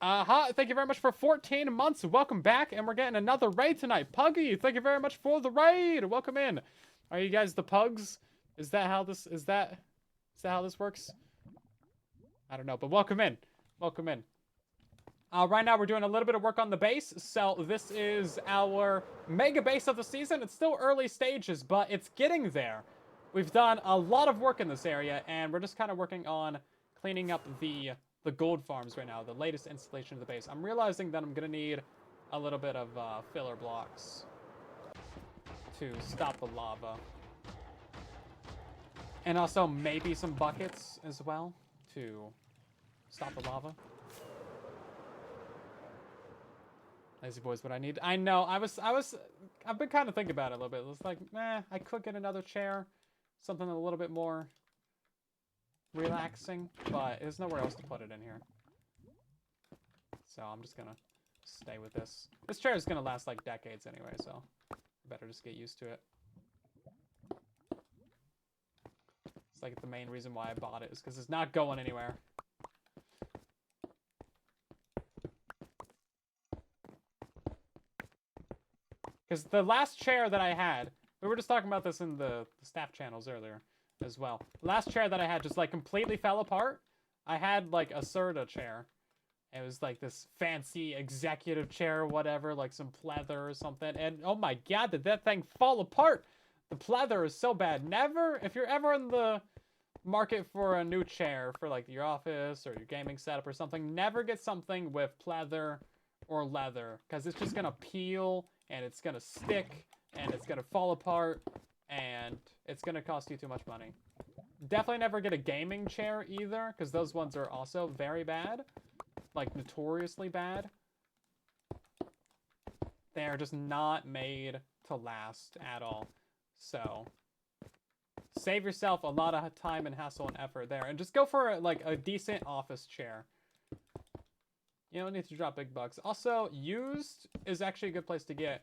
Thank you very much for 14 months. Welcome back, and we're getting another raid tonight. Puggy, thank you very much for the raid. Welcome in. Are you guys the pugs? Is that how this how this works? I don't know, but welcome in. Welcome in. Right now we're doing a little bit of work on the base. So this is our mega base of the season. It's still early stages, but it's getting there. We've done a lot of work in this area, and we're just kind of working on cleaning up the gold farms right now, the latest installation of the base. I'm realizing that I'm going to need a little bit of filler blocks to stop the lava. And also maybe some buckets as well to stop the lava. Lazy boy's what I need. I know. I've been kind of thinking about it a little bit. It's like, I could get another chair, something a little bit more relaxing, but there's nowhere else to put it in here. So I'm just gonna stay with this. This chair is gonna last like decades anyway, so I better just get used to it. It's like the main reason why I bought it is because it's not going anywhere. Because the last chair that I had, we were just talking about this in the staff channels earlier as well. The last chair that I had just like completely fell apart. I had like a Serta chair. It was like this fancy executive chair or whatever, like some pleather or something. And oh my god, did that thing fall apart? The pleather is so bad. Never, if you're ever in the market for a new chair for like your office or your gaming setup or something, never get something with pleather or leather, because it's just gonna peel and it's gonna stick and it's gonna fall apart and it's gonna cost you too much money. Definitely never get a gaming chair either, because those ones are also very bad, like notoriously bad. They're just not made to last at all. So save yourself a lot of time and hassle and effort there, and just go for like a decent office chair. You don't need to drop big bucks. Also, used is actually a good place to get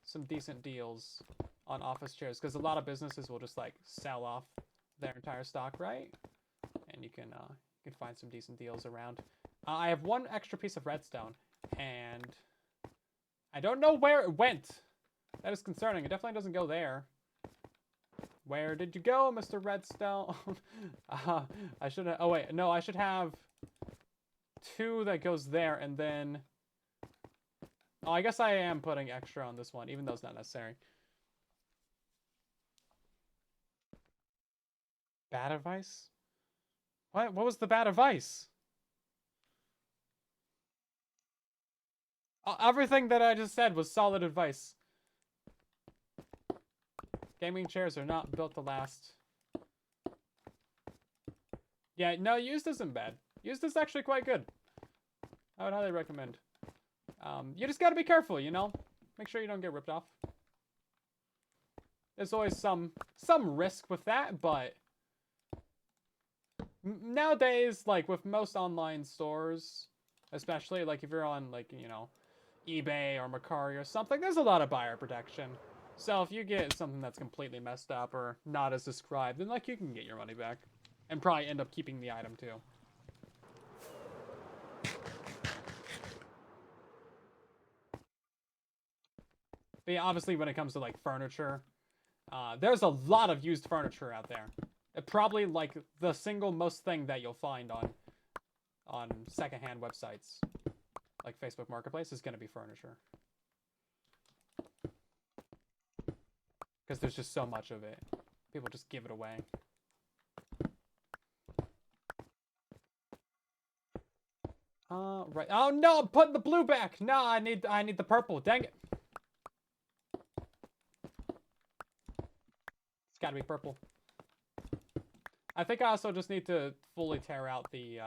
some decent deals on office chairs, because a lot of businesses will just like sell off their entire stock, right? And you can find some decent deals around. I have one extra piece of redstone, and I don't know where it went. That is concerning. It definitely doesn't go there. Where did you go, Mr. Redstone? I should have... Oh, wait. No, I should have 2 that goes there, and then... Oh, I guess I am putting extra on this one, even though it's not necessary. Bad advice? What? What was the bad advice? Everything that I just said was solid advice. Gaming chairs are not built to last. Yeah, no, used isn't bad. Used is actually quite good. I would highly recommend. You just gotta be careful, you know? Make sure you don't get ripped off. There's always some risk with that, but... Nowadays, like, with most online stores, especially, like, if you're on, like, you know, eBay or Mercari or something, there's a lot of buyer protection. So if you get something that's completely messed up or not as described, then, like, you can get your money back. And probably end up keeping the item, too. But yeah, obviously, when it comes to, like, furniture, there's a lot of used furniture out there. Probably, like, the single most thing that you'll find on secondhand websites, like Facebook Marketplace, is going to be furniture. Because there's just so much of it. People just give it away. Right. Oh no, I'm putting the blue back. No, I need the purple. Dang it. It's gotta be purple. I think I also just need to fully tear out the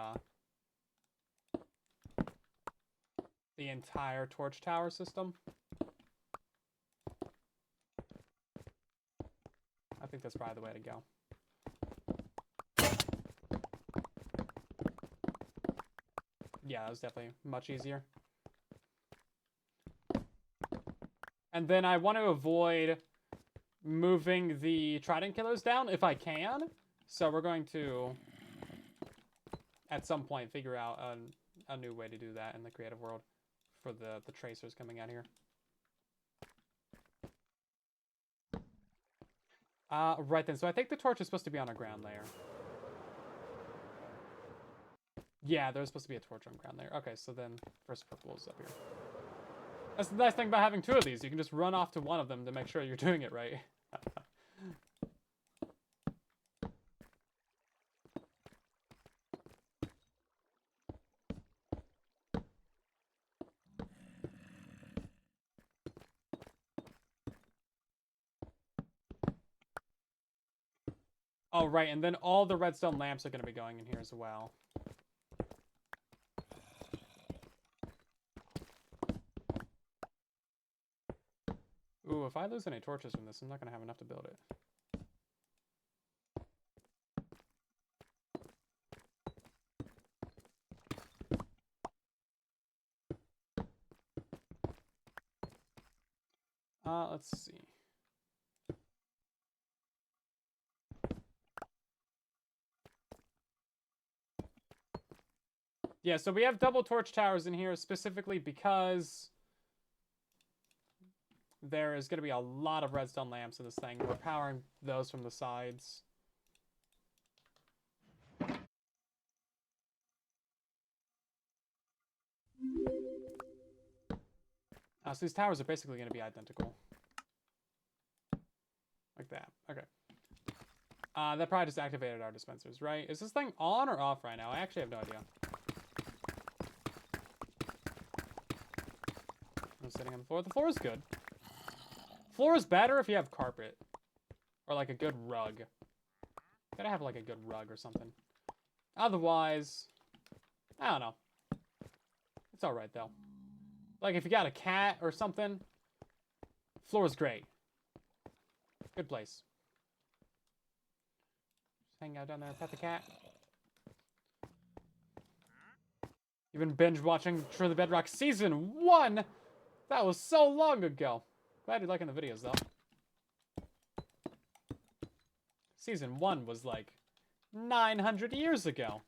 entire torch tower system. I think that's probably the way to go. Yeah, that was definitely much easier. And then I want to avoid moving the trident killers down if I can. So we're going to, at some point, figure out a new way to do that in the creative world for the tracers coming out here. Right then. So I think the torch is supposed to be on a ground layer. Yeah, there's supposed to be a torch on ground layer. Okay, so then first purple is up here. That's the nice thing about having 2 of these. You can just run off to one of them to make sure you're doing it right. Oh, right, and then all the redstone lamps are going to be going in here as well. Ooh, if I lose any torches from this, I'm not going to have enough to build it. Let's see. Yeah, so we have double torch towers in here specifically because there is going to be a lot of redstone lamps in this thing. We're powering those from the sides. So these towers are basically going to be identical. Like that. Okay. That probably just activated our dispensers, right? Is this thing on or off right now? I actually have no idea. I'm sitting on the floor. The floor is good. Floor is better if you have carpet. Or like a good rug. Gotta have like a good rug or something. Otherwise, I don't know. It's alright though. Like if you got a cat or something, floor is great. Good place. Just hang out down there and pet the cat. You've been binge watching True the Bedrock Season 1! That was so long ago. Glad you're liking the videos though. Season 1 was like 900 years ago.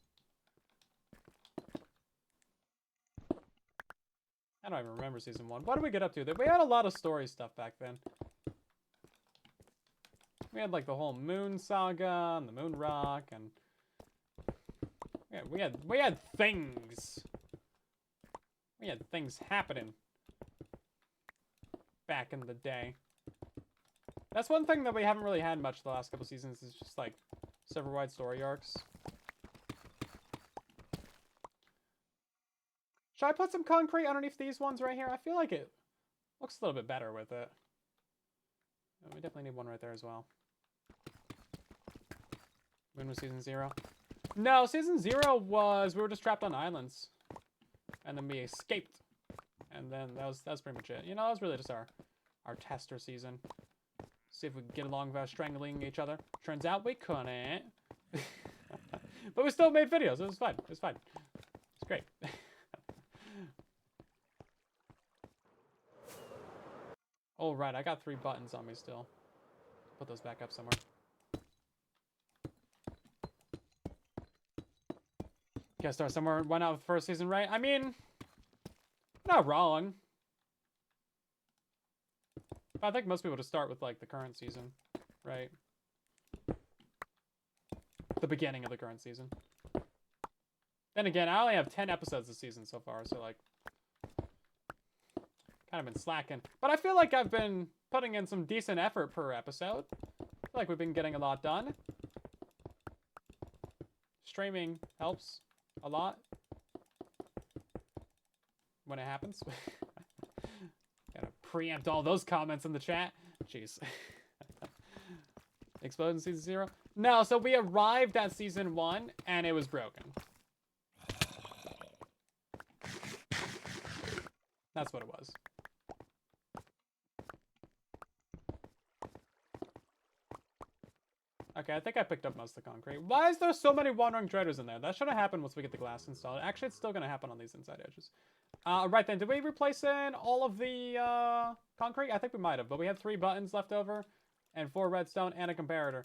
I don't even remember Season 1. What did we get up to? We had a lot of story stuff back then. We had like the whole moon saga and the moon rock, and we had things. We had things happening back in the day. That's one thing that we haven't really had much the last couple seasons, is just like server-wide story arcs. Should I put some concrete underneath these ones right here? I feel like it looks a little bit better with it. We definitely need one right there as well. When was season 0? No, season 0 was we were just trapped on islands, and then we escaped, and then that was pretty much it. You know, that was really just our tester season. See if we could get along without strangling each other. Turns out we couldn't, but we still made videos. It was fun. It was fun. It's great. Oh right, I got 3 buttons on me still. Put those back up somewhere. Gotta start somewhere. Why not with the first season, right? I mean, not wrong. But I think most people just start with like the current season, right? The beginning of the current season. Then again, I only have 10 episodes this season so far, so like, kind of been slacking. But I feel like I've been putting in some decent effort per episode. I feel like we've been getting a lot done. Streaming helps a lot when it happens. Gotta preempt all those comments in the chat. Jeez. Explosion season 0? No, so we arrived at season 1 and it was broken. That's what it was. Okay, I think I picked up most of the concrete. Why is there so many wandering dreaders in there? That shouldn't happen once we get the glass installed. Actually, it's still going to happen on these inside edges. Right then, did we replace in all of the concrete? I think we might have, but we had 3 buttons left over and 4 redstone and a comparator.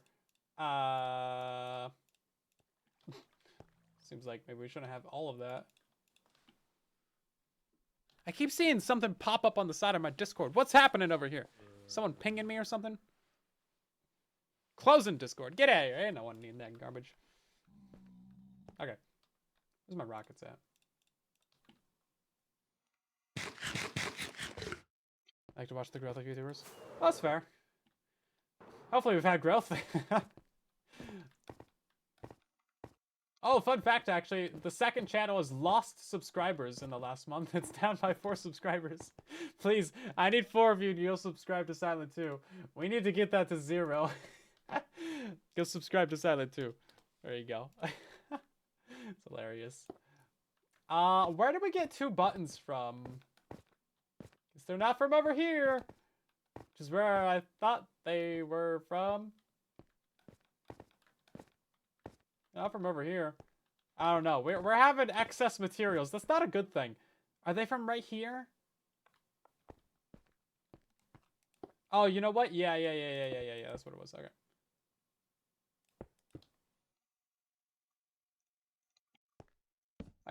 Seems like maybe we shouldn't have all of that. I keep seeing something pop up on the side of my Discord. What's happening over here? Someone pinging me or something? Closing Discord. Get out of here. Ain't no one needing that garbage. Okay. Where's my rockets at? I like to watch the growth of YouTubers. Well, that's fair. Hopefully we've had growth. Oh, fun fact, actually. The second channel has lost subscribers in the last month. It's down by 4 subscribers. Please, I need 4 of you and you'll subscribe to Silent 2. We need to get that to 0. Go subscribe to Silent 2. There you go. It's hilarious. Where did we get 2 buttons from? Because they're not from over here. Which is where I thought they were from. Not from over here. I don't know. We're having excess materials. That's not a good thing. Are they from right here? Oh, you know what? Yeah. That's what it was. Okay.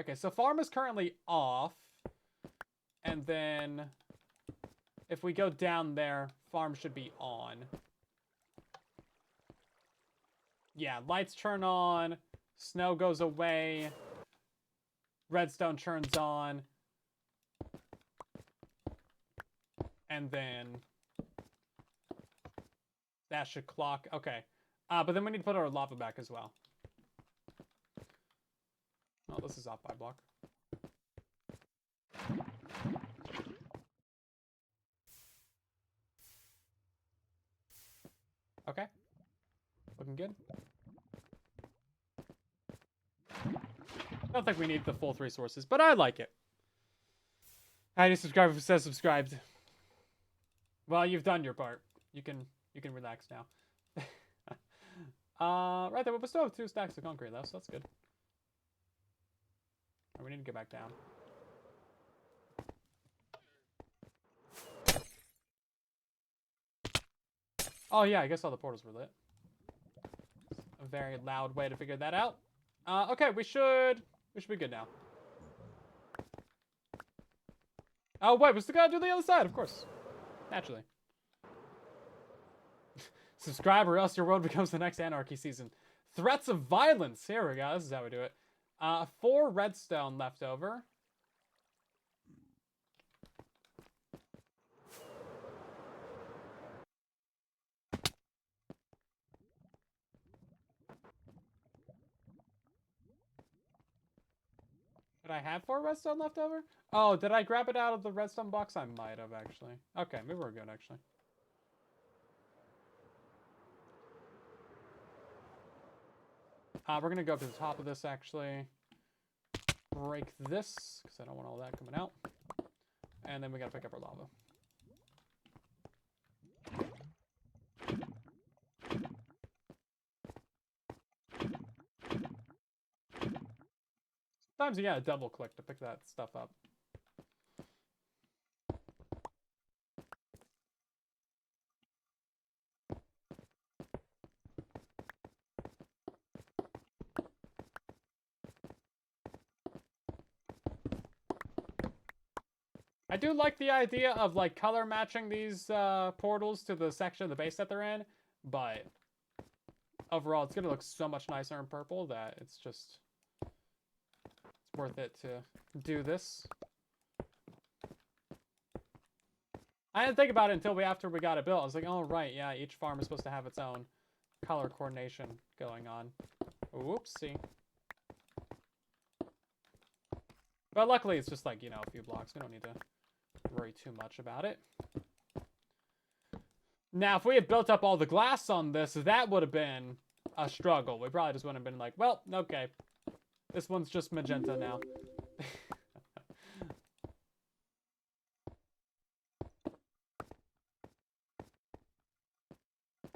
Okay, so farm is currently off. And then if we go down there, farm should be on. Yeah, lights turn on, snow goes away, redstone turns on, and then that should clock. Okay, but then we need to put our lava back as well. Oh, this is off by a block. Okay, looking good. I don't think we need the full 3 sources, but I like it. Any subscriber who says subscribed. Well, you've done your part. You can relax now. Right there, we still have 2 stacks of concrete left, so that's good. We need to get back down. Oh yeah, I guess all the portals were lit. A very loud way to figure that out. Okay, we should be good now. Oh wait, we still gotta do the other side, of course. Naturally. Subscribe or else your world becomes the next Anarchy season. Threats of violence. Here we go. This is how we do it. 4 redstone left over. Did I have 4 redstone left over? Oh, did I grab it out of the redstone box? I might have, actually. Okay, maybe we're good, actually. We're going to go up to the top of this, actually. Break this, because I don't want all that coming out. And then we got to pick up our lava. Sometimes you gotta double click to pick that stuff up. I do like the idea of like color matching these portals to the section of the base that they're in, but overall it's gonna look so much nicer in purple that it's worth it to do this. I didn't think about it until after we got it built. I was like, oh right, yeah, each farm is supposed to have its own color coordination going on. Whoopsie. But luckily it's just like, you know, a few blocks. We don't need to worry too much about it. Now, if we had built up all the glass on this, that would have been a struggle. We probably just wouldn't have been like, well, okay. This one's just magenta now.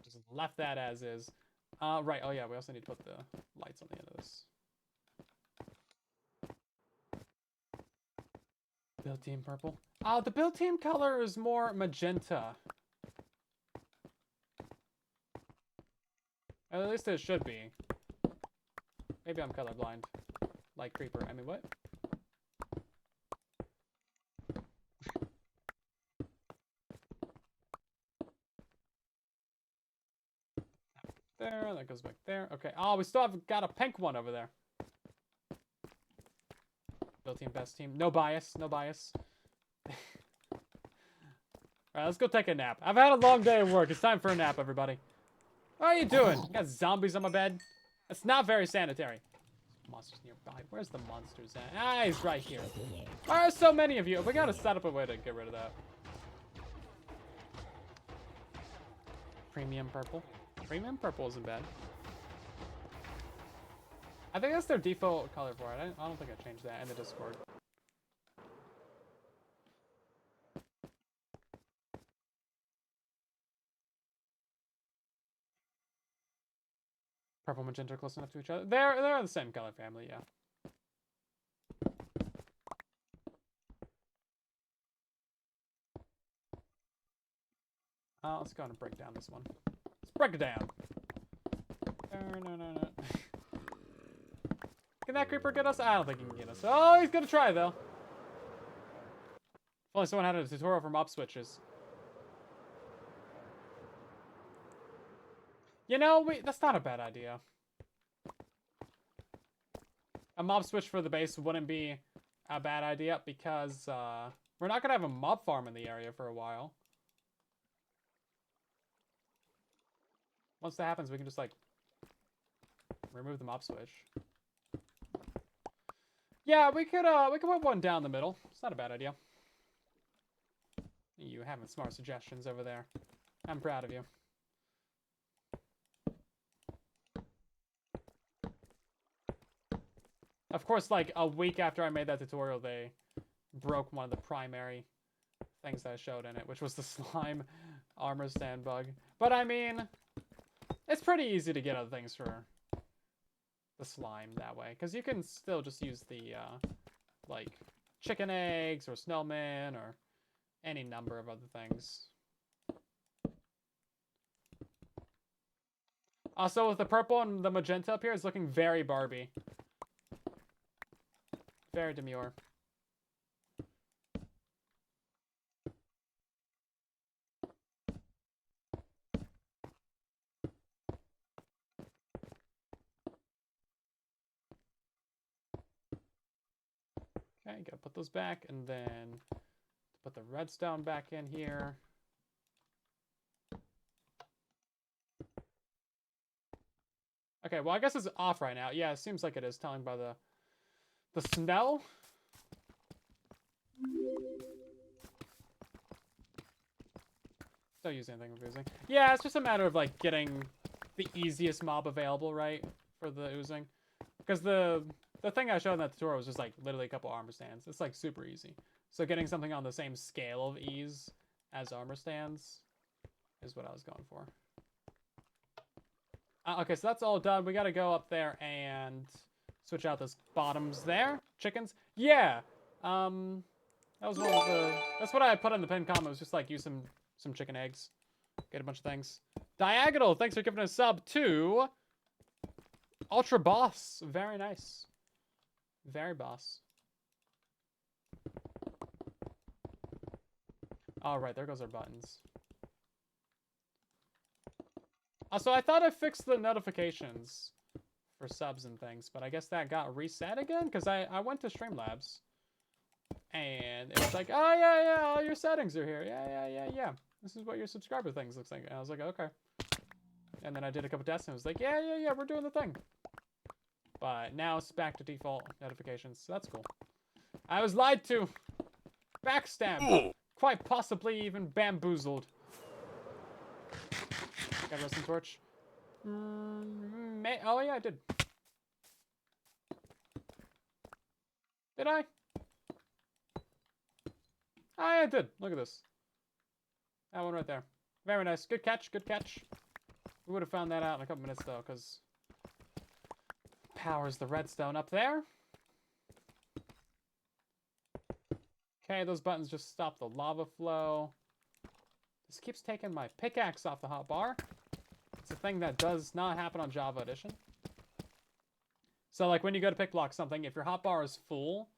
Just left that as is. Right, oh yeah, we also need to put the lights on the end of this. Build team purple. The build team color is more magenta. At least it should be. Maybe I'm colorblind. Like Creeper. I mean, what? There, that goes back there. Okay. Oh, we still have got a pink one over there. Build team, best team. No bias, no bias. Alright, let's go take a nap. I've had a long day of work. It's time for a nap, everybody. What are you doing? You got zombies on my bed? That's not very sanitary. Monsters nearby. Where's the monsters at? Ah, he's right here. Why are so many of you? We gotta set up a way to get rid of that. Premium purple. Premium purple isn't bad. I think that's their default color for it. I don't think I changed that in the Discord. Purple, magenta are close enough to each other. They're the same color family, yeah. Let's go ahead and break down this one. Let's break it down. No. Can that creeper get us? I don't think he can get us. Oh, he's gonna try though. If only someone had a tutorial for mob switches. You know, that's not a bad idea. A mob switch for the base wouldn't be a bad idea because we're not gonna have a mob farm in the area for a while. Once that happens, we can just like remove the mob switch. Yeah, we could put one down the middle. It's not a bad idea. You having smart suggestions over there. I'm proud of you. Of course, like a week after I made that tutorial, they broke one of the primary things that I showed in it, which was the slime armor stand bug. But I mean, it's pretty easy to get other things for the slime that way, because you can still just use the like chicken eggs or snowmen or any number of other things. Also, with the purple and the magenta up here, it's looking very Barbie. Very demure. those back, and then put the redstone back in here. Okay, well, I guess it's off right now. Yeah, it seems like it is, telling by the snow. Don't use anything confusing. Yeah, it's just a matter of, like, getting the easiest mob available, right, for the oozing. Because the thing I showed in that tutorial was just, like, literally a couple armor stands. It's, like, super easy. So getting something on the same scale of ease as armor stands is what I was going for. Okay, so that's all done. We gotta go up there and switch out those bottoms there. Chickens. Yeah. That was one of the... That's what I put in the pinned comment. It was just, like, use some chicken eggs. Get a bunch of things. Diagonal, thanks for giving a sub to Ultra Boss. Very nice. Very boss. Alright, there goes our buttons. Also, I thought I fixed the notifications for subs and things, but I guess that got reset again? Because I went to Streamlabs. And it was like, oh, yeah, all your settings are here. Yeah. This is what your subscriber things looks like. And I was like, okay. And then I did a couple tests and it was like, yeah, we're doing the thing. But now it's back to default notifications, so that's cool. I was lied to. Backstabbed. Quite possibly even bamboozled. Got a roasting torch. Oh, yeah, I did. Did I? Oh, yeah, I did. Look at this. That one right there. Very nice. Good catch, good catch. We would have found that out in a couple minutes, though, because powers the redstone up there. Okay, those buttons just stop the lava flow. This keeps taking my pickaxe off the hotbar. It's a thing that does not happen on Java Edition. So, like, when you go to pick block something, if your hotbar is full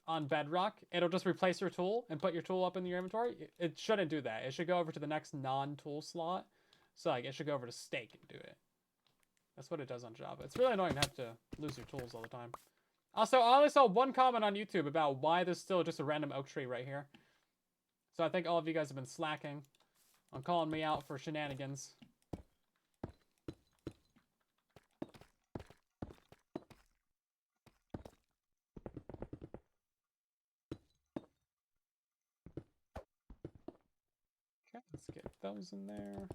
on Bedrock, it'll just replace your tool and put your tool up in your inventory. It shouldn't do that. It should go over to the next non-tool slot. So, like, it should go over to stake and do it. That's what it does on Java. It's really annoying to have to lose your tools all the time. Also, I only saw one comment on YouTube about why there's still just a random oak tree right here. So I think all of you guys have been slacking on calling me out for shenanigans. Okay, let's get those in there.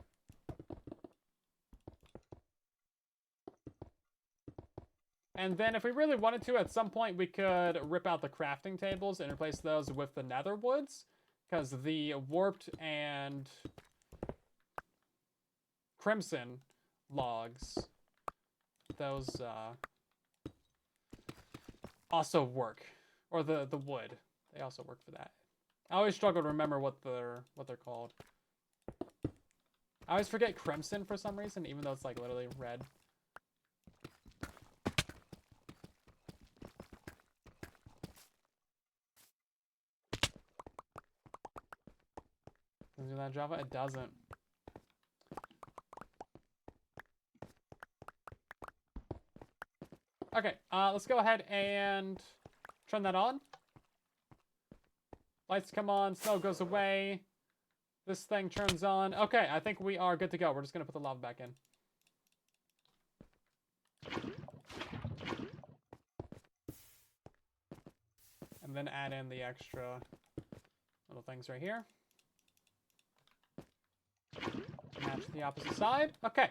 And then if we really wanted to, at some point, we could rip out the crafting tables and replace those with the nether woods. Because the warped and crimson logs, those also work. Or the wood, they also work for that. I always struggle to remember what they're called. I always forget crimson for some reason, even though it's like literally red. Doesn't do that in Java? It doesn't. Okay, let's go ahead and turn that on. Lights come on, snow goes away. This thing turns on. Okay, I think we are good to go. We're just gonna put the lava back in. And then add in the extra little things right here. Match the opposite side. Okay.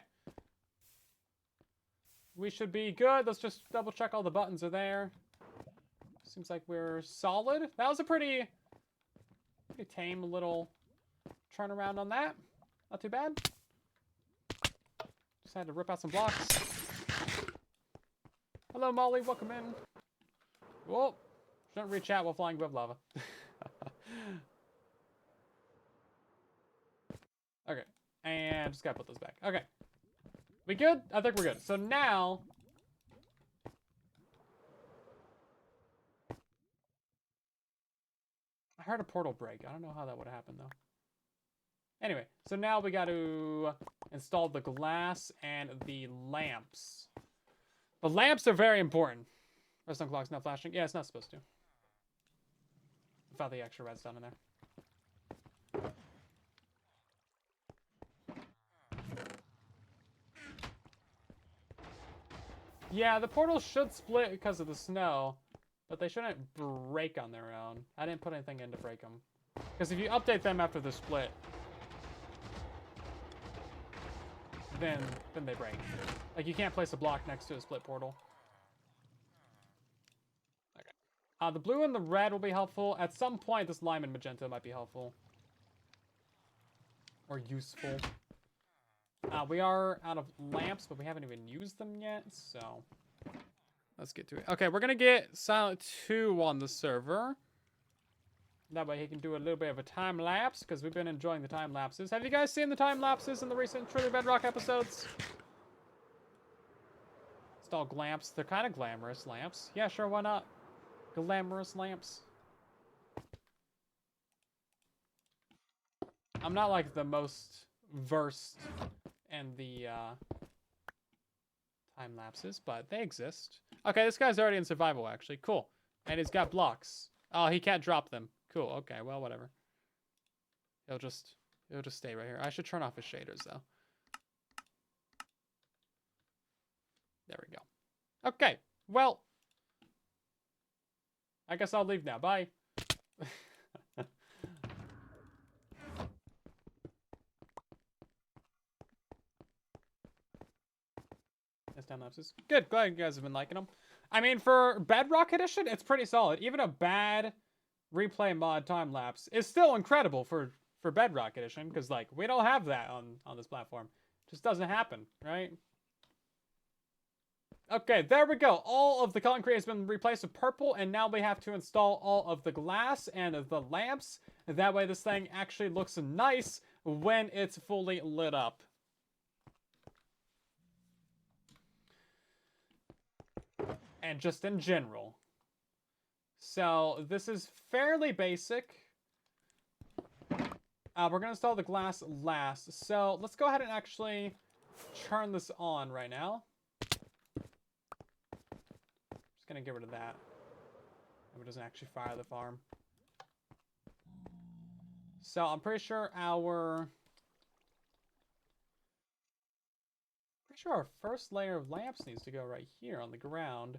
We should be good. Let's just double check all the buttons are there. Seems like we're solid. That was a pretty tame little turnaround on that. Not too bad. Just had to rip out some blocks. Hello, Molly. Welcome in. Whoa. Shouldn't reach out while flying above lava. Okay. And just gotta put those back. Okay. We good? I think we're good. So now... I heard a portal break. I don't know how that would happen, though. Anyway, so now we got to install the glass and the lamps. The lamps are very important. Redstone clock's not flashing. Yeah, it's not supposed to. without the extra redstone in there. Yeah, the portals should split because of the snow, but they shouldn't break on their own. I didn't put anything in to break them. Because if you update them after the split, then they break. Like, you can't place a block next to a split portal. Okay. The blue and the red will be helpful. At some point, this lime and magenta might be helpful. Or useful. We are out of lamps, but we haven't even used them yet, so let's get to it. Okay, we're gonna get Silent 2 on the server. That way he can do a little bit of a time lapse, because we've been enjoying the time lapses. Have you guys seen the time lapses in the recent Truly Bedrock episodes? Install lamps. They're kind of glamorous lamps. Yeah, sure, why not? Glamorous lamps. I'm not like the most versed in the time lapses, but they exist. Okay, this guy's already in survival, actually. Cool. And he's got blocks. Oh, he can't drop them. Cool. Okay, well, whatever. He'll just stay right here. I should turn off his shaders, though. There we go. Okay, well, I guess I'll leave now. Bye. Time lapses. Good. Glad you guys have been liking them. I mean, for Bedrock Edition, it's pretty solid. Even a bad replay mod time lapse is still incredible for Bedrock Edition, because like we don't have that on this platform. It just doesn't happen, right? Okay, there we go. All of the concrete has been replaced with purple, and now we have to install all of the glass and the lamps. That way this thing actually looks nice when it's fully lit up. And just in general. So this is fairly basic. We're going to install the glass last. So let's go ahead and actually turn this on right now. Just going to get rid of that. If it doesn't actually fire the farm. So I'm pretty sure our first layer of lamps needs to go right here on the ground.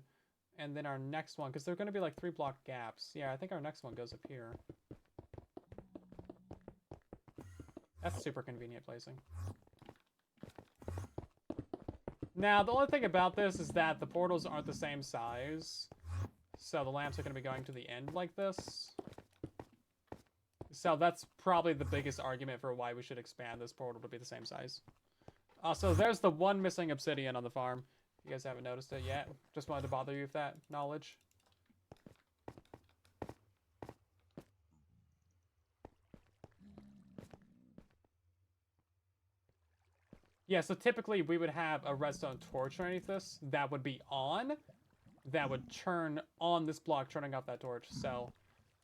And then our next one, because they're going to be like 3 block gaps. Yeah, I think our next one goes up here. That's super convenient placing. Now, the only thing about this is that the portals aren't the same size. So the lamps are going to be going to the end like this. So that's probably the biggest argument for why we should expand this portal to be the same size. So there's the one missing obsidian on the farm. You guys haven't noticed it yet. Just wanted to bother you with that knowledge. Yeah, so typically we would have a redstone torch underneath this that would be on. That would turn on this block, turning off that torch. So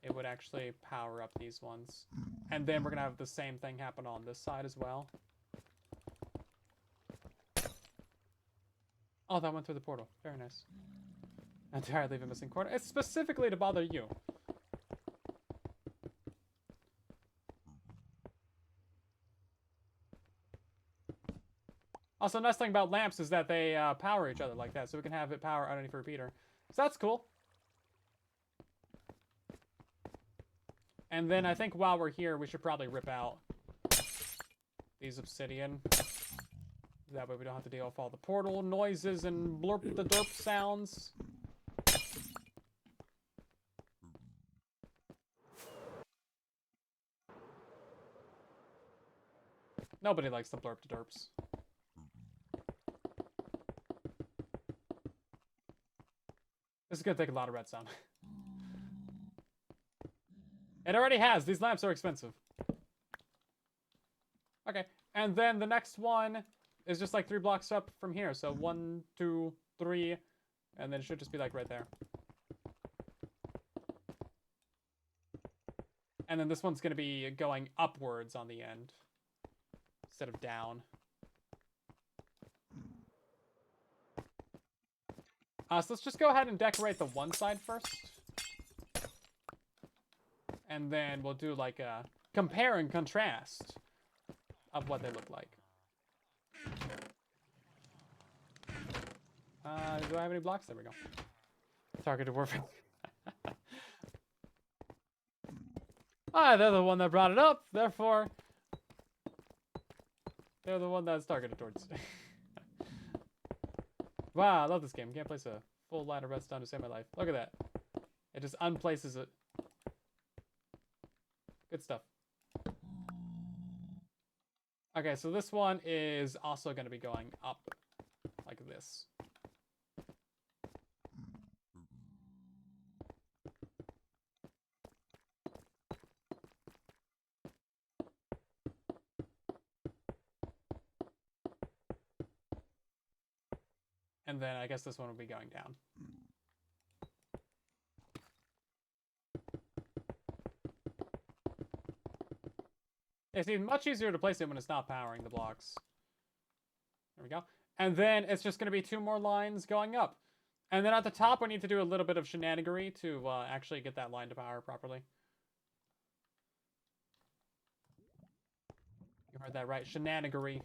it would actually power up these ones. And then we're going to have the same thing happen on this side as well. Oh, that went through the portal. Very nice. And dare I leave a missing quarter? It's specifically to bother you. Also, nice thing about lamps is that they power each other like that, so we can have it power underneath a repeater. So that's cool. And then I think while we're here, we should probably rip out these obsidian. That way we don't have to deal with all the portal noises and blurp the derp sounds. Nobody likes the blurp the derps. This is gonna take a lot of redstone. It already has. These lamps are expensive. Okay, and then the next one is just like 3 blocks up from here. So 1, 2, 3, and then it should just be like right there. And then this one's gonna be going upwards on the end instead of down. So let's just go ahead and decorate the one side first. And then we'll do like a compare and contrast of what they look like. Do I have any blocks? There we go. Targeted warfare. They're the one that brought it up, therefore they're the one that's targeted towards. Wow, I love this game. Can't place a full line of redstone to save my life. Look at that. It just unplaces it. Good stuff. Okay, so this one is also going to be going up like this. And then I guess this one will be going down. It's much easier to place it when it's not powering the blocks. There we go. And then it's just going to be 2 more lines going up. And then at the top, we need to do a little bit of shenanigery to actually get that line to power properly. You heard that right. Shenanigery.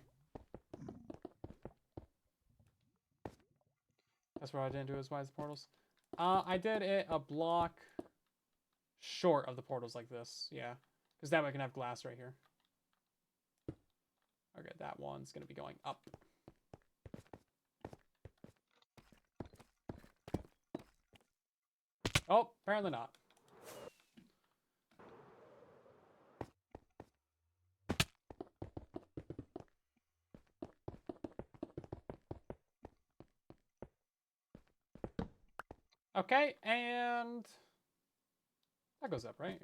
That's what I didn't do as wide as the portals. I did it a block short of the portals like this. Yeah. Because that way I can have glass right here. Okay, that one's going to be going up. Oh, apparently not. Okay, and that goes up, right?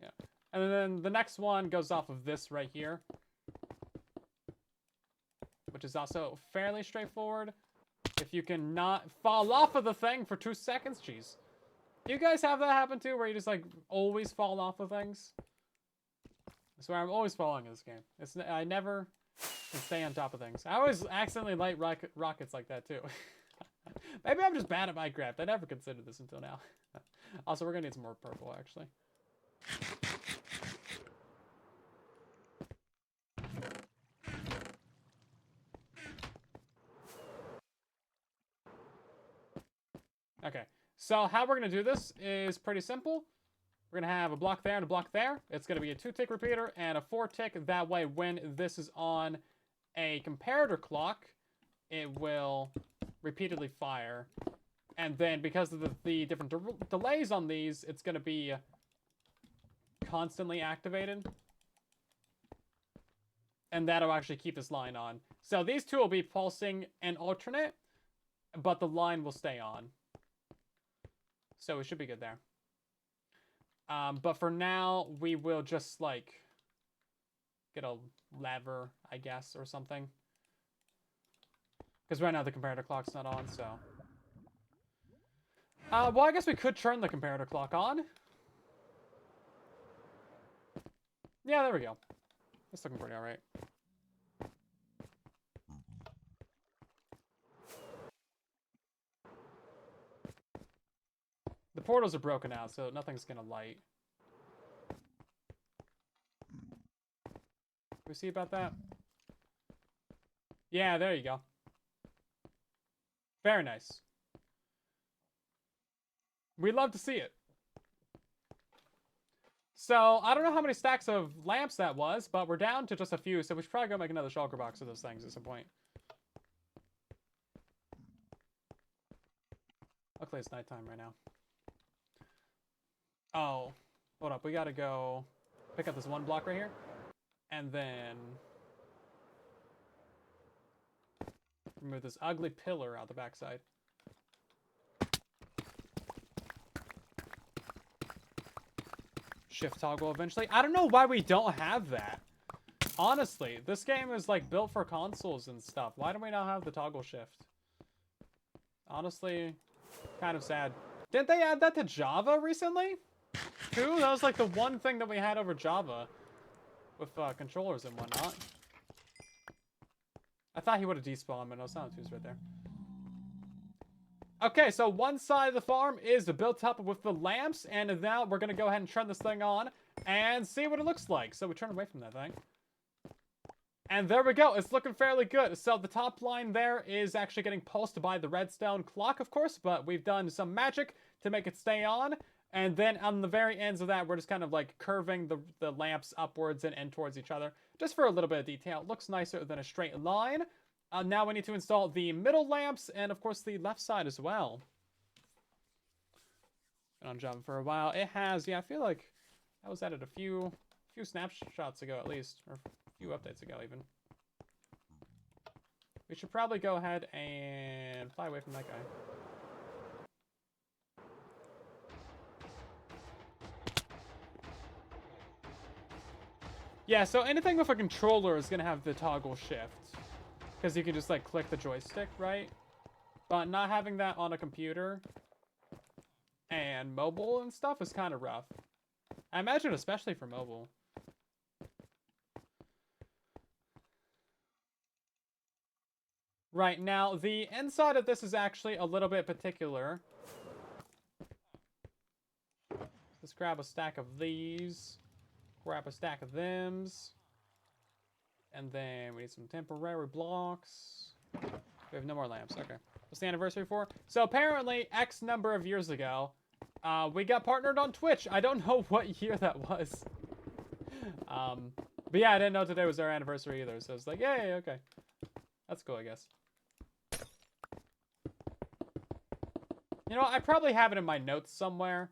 Yeah. And then the next one goes off of this right here, which is also fairly straightforward. If you can not fall off of the thing for 2 seconds, jeez. Do you guys have that happen too, where you just like always fall off of things? I swear I'm always falling in this game. I never can stay on top of things. I always accidentally light rockets like that too. Maybe I'm just bad at Minecraft. I never considered this until now. Also, we're gonna need some more purple, actually. Okay, so how we're gonna do this is pretty simple. We're gonna have a block there and a block there. It's gonna be a 2-tick repeater and a 4-tick. That way, when this is on a comparator clock, it will repeatedly fire. And then because of the different delays on these, it's going to be constantly activated. And that'll actually keep this line on. So these two will be pulsing and alternate, but the line will stay on. So it should be good there. But for now, we will just like get a lever, I guess, or something. Because right now the comparator clock's not on, so... well, I guess we could turn the comparator clock on. Yeah, there we go. That's looking pretty alright. The portals are broken out, so nothing's gonna light. We see about that? Yeah, there you go. Very nice. We'd love to see it. So, I don't know how many stacks of lamps that was, but we're down to just a few, so we should probably go make another shulker box of those things at some point. Luckily, it's nighttime right now. Oh, hold up. We gotta go pick up this one block right here. And then remove this ugly pillar out the backside. Shift toggle eventually. I don't know why we don't have that. Honestly, this game is like built for consoles and stuff. Why don't we not have the toggle shift? Honestly, kind of sad. Didn't they add that to Java recently? Too? That was like the one thing that we had over Java with controllers and whatnot. I thought he would have despawned, but no, Silent 2's right there. Okay, so one side of the farm is built up with the lamps, and now we're gonna go ahead and turn this thing on and see what it looks like. So we turn away from that thing. And there we go. It's looking fairly good. So the top line there is actually getting pulsed by the redstone clock, of course, but we've done some magic to make it stay on. And then on the very ends of that, we're just kind of like curving the lamps upwards and towards each other, just for a little bit of detail. It looks nicer than a straight line. Now we need to install the middle lamps and, of course, the left side as well. Been on Java for a while. It has, yeah, I feel like that was added a few snapshots ago at least, or a few updates ago even. We should probably go ahead and fly away from that guy. Yeah, so anything with a controller is gonna have the toggle shift, because you can just like click the joystick, right? But not having that on a computer and mobile and stuff is kind of rough. I imagine especially for mobile. Right, now the inside of this is actually a little bit particular. Let's grab a stack of these. Grab a stack of thems. And then we need some temporary blocks. We have no more lamps. Okay. What's the anniversary for? So apparently, X number of years ago, we got partnered on Twitch. I don't know what year that was. But yeah, I didn't know today was our anniversary either. So it's like, yay, okay. That's cool, I guess. You know, I probably have it in my notes somewhere.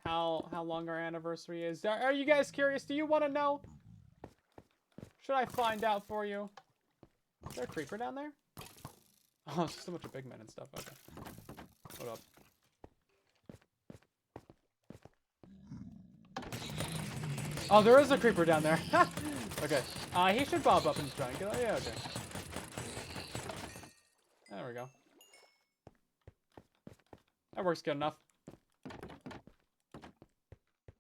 How long our anniversary is. Are you guys curious? Do you want to know? Should I find out for you? Is there a creeper down there? Oh, it's just a bunch of big men and stuff. Okay. What up? Oh, there is a creeper down there. Okay. He should bob up and try and get. Oh, yeah, okay. There we go. That works good enough.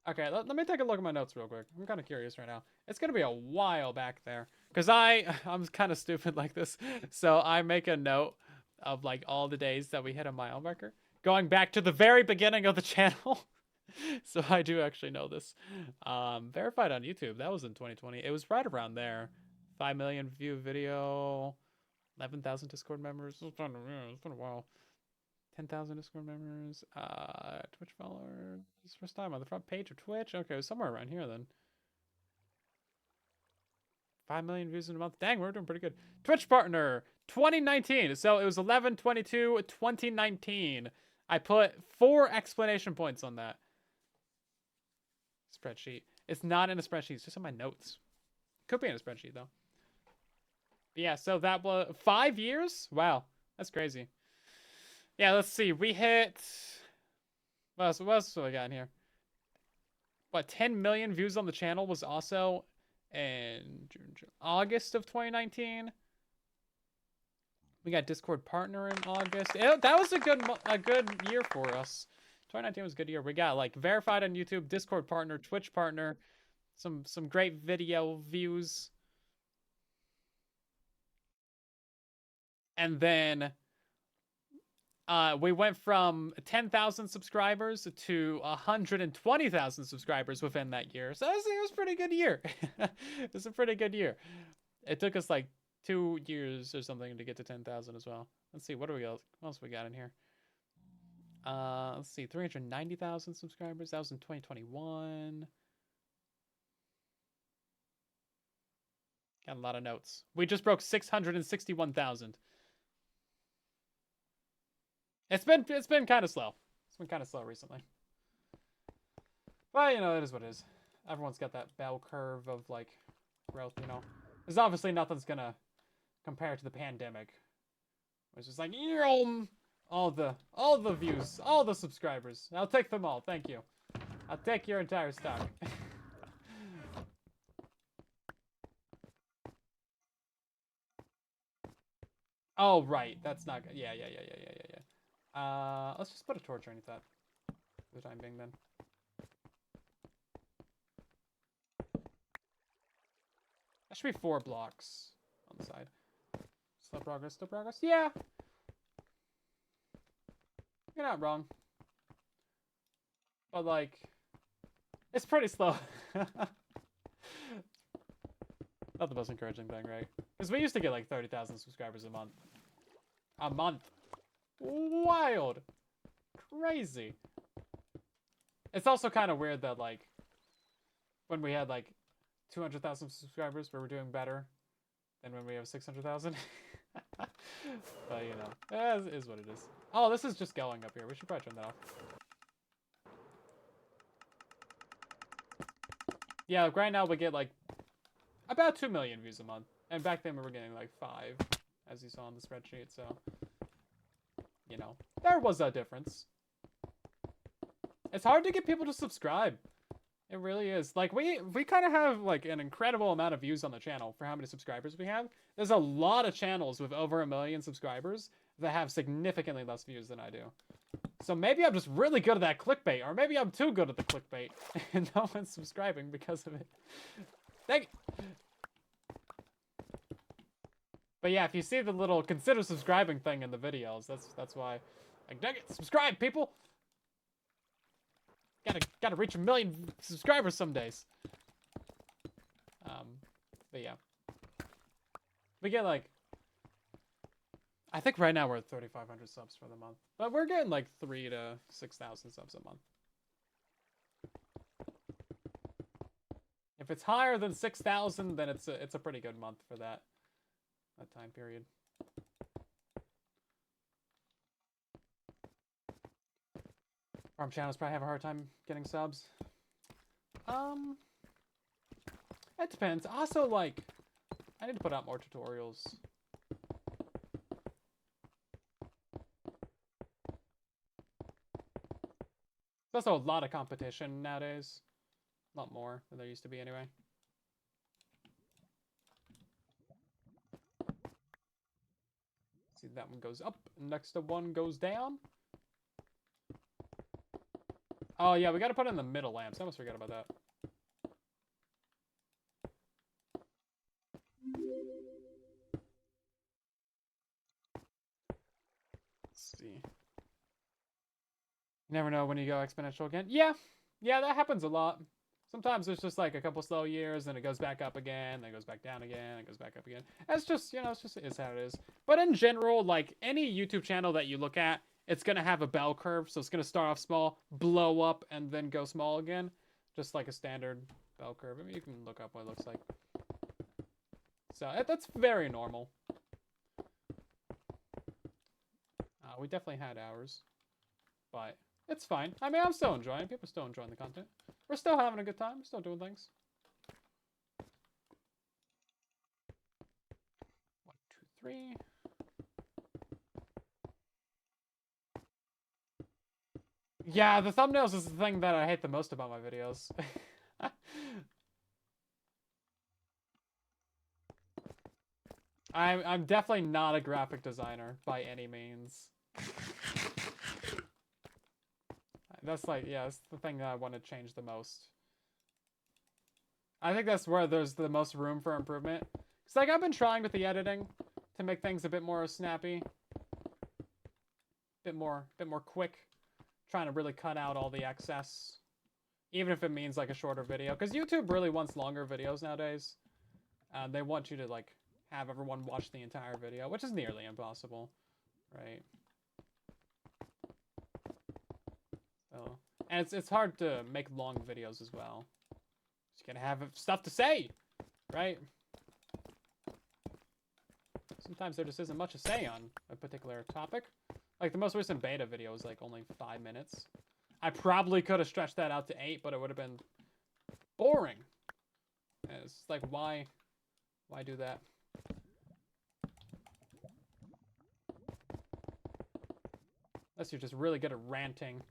Okay, let me take a look at my notes real quick. I'm kind of curious right now. It's going to be a while back there. Because I'm kind of stupid like this. So I make a note of like all the days that we hit a mile marker. Going back to the very beginning of the channel. So I do actually know this. Verified on YouTube. That was in 2020. It was right around there. 5 million view video. 11,000 Discord members. It's been a while. 10,000 Discord members. Twitch followers. First time on the front page of Twitch. Okay, somewhere around here then. 5 million views in a month. Dang, we're doing pretty good. Twitch partner 2019. So it was 11/22/2019. I put 4 explanation points on that spreadsheet. It's not in a spreadsheet. It's just in my notes. Could be in a spreadsheet though. But yeah, so that was 5 years. Wow, that's crazy. Yeah, let's see. We hit. What else do I got in here? What, 10 million views on the channel was also in August of 2019. We got Discord partner in August. That was a good year for us. 2019 was a good year. We got like verified on YouTube, Discord partner, Twitch partner, some great video views. And then we went from 10,000 subscribers to 120,000 subscribers within that year. So it was a pretty good year. It was a pretty good year. It took us like 2 years or something to get to 10,000 as well. Let's see, what else we got in here? Let's see, 390,000 subscribers. That was in 2021. Got a lot of notes. We just broke 661,000. It's been kind of slow. It's been kind of slow recently. But, you know, it is what it is. Everyone's got that bell curve of, like, growth, you know. There's obviously nothing's gonna compare to the pandemic. It's just like, all the views, all the subscribers. I'll take them all, thank you. I'll take your entire stock. Oh, right. That's not good. Yeah. Let's just put a torch underneath that for the time being then. That should be 4 blocks on the side. Slow progress, slow progress. Yeah. You're not wrong. But, like, it's pretty slow. Not the most encouraging thing, right? Because we used to get, like, 30,000 subscribers a month. A month. Wild. Crazy. It's also kind of weird that, like, when we had, like, 200,000 subscribers, we were doing better than when we have 600,000. But, you know, it is what it is. Oh, this is just going up here. We should probably turn that off. Yeah, like right now we get, like, about 2 million views a month. And back then we were getting, like, 5, as you saw on the spreadsheet, so... You know, there was a difference. It's hard to get people to subscribe. It really is. Like, we kind of have, like, an incredible amount of views on the channel for how many subscribers we have. There's a lot of channels with over 1 million subscribers that have significantly less views than I do. So maybe I'm just really good at that clickbait, or maybe I'm too good at the clickbait, and no one's subscribing because of it. Thank you. But yeah, if you see the little consider subscribing thing in the videos, that's why. Like, dang it, subscribe, people! Gotta reach 1 million subscribers some days. But yeah. We get, like... I think right now we're at 3,500 subs for the month. But we're getting, like, 3,000 to 6,000 subs a month. If it's higher than 6,000, then it's a pretty good month for that time period. Farm channels probably have a hard time getting subs. It depends. Also, like, I need to put out more tutorials. There's also a lot of competition nowadays. A lot more than there used to be anyway. See, that one goes up. Next one goes down. Oh, yeah, we gotta put in the middle lamps. I almost forgot about that. Let's see. You never know when you go exponential again. Yeah, that happens a lot. Sometimes there's just like a couple slow years, and it goes back up again, then it goes back down again, it goes back up again. That's just, you know, it's how it is. But in general, like, any YouTube channel that you look at, it's going to have a bell curve, so it's going to start off small, blow up, and then go small again. Just like a standard bell curve. I mean, you can look up what it looks like. So, that's very normal. We definitely had ours. But it's fine. I mean, I'm still enjoying it. People are still enjoying the content. We're still having a good time. We're still doing things. 1, 2, 3. Yeah, the thumbnails is the thing that I hate the most about my videos. I'm definitely not a graphic designer by any means. That's like, yeah, that's the thing that I want to change the most. I think that's where there's the most room for improvement. Because, like, I've been trying with the editing to make things a bit more snappy. Bit more quick. Trying to really cut out all the excess. Even if it means, like, a shorter video. Because YouTube really wants longer videos nowadays. They want you to, like, have everyone watch the entire video, which is nearly impossible, right? So, and it's hard to make long videos as well. You gotta have stuff to say, right? Sometimes there just isn't much to say on a particular topic. Like, the most recent beta video was, like, only 5 minutes. I probably could have stretched that out to 8, but it would have been boring. And it's like, why do that? Unless you're just really good at ranting,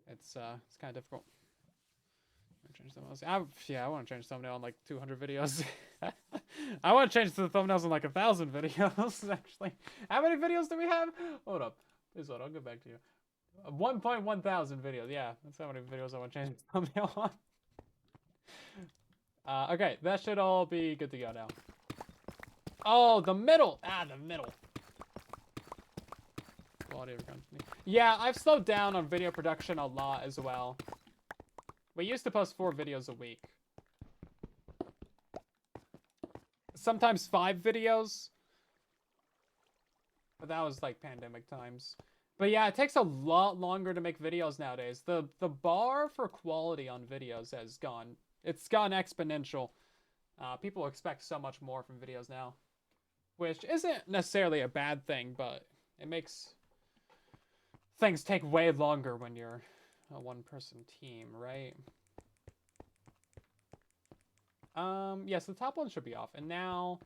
it's kind of difficult. Change thumbnails. Yeah, I want to change thumbnail on like 200 videos. I want to change the thumbnails on like 1,000 videos. Actually, how many videos do we have? Hold up, please hold. I'll get back to you. 1.1 thousand videos. Yeah, that's how many videos I want to change the thumbnail on. Okay, that should all be good to go now. Oh, the middle. The middle. quality of content. Yeah, I've slowed down on video production a lot as well. We used to post 4 videos a week. Sometimes 5 videos. But that was like pandemic times. But yeah, it takes a lot longer to make videos nowadays. The bar for quality on videos has gone. It's gone exponential. People expect so much more from videos now. Which isn't necessarily a bad thing, but it makes things take way longer when you're a one-person team, right? Yes, the top one should be off. And now,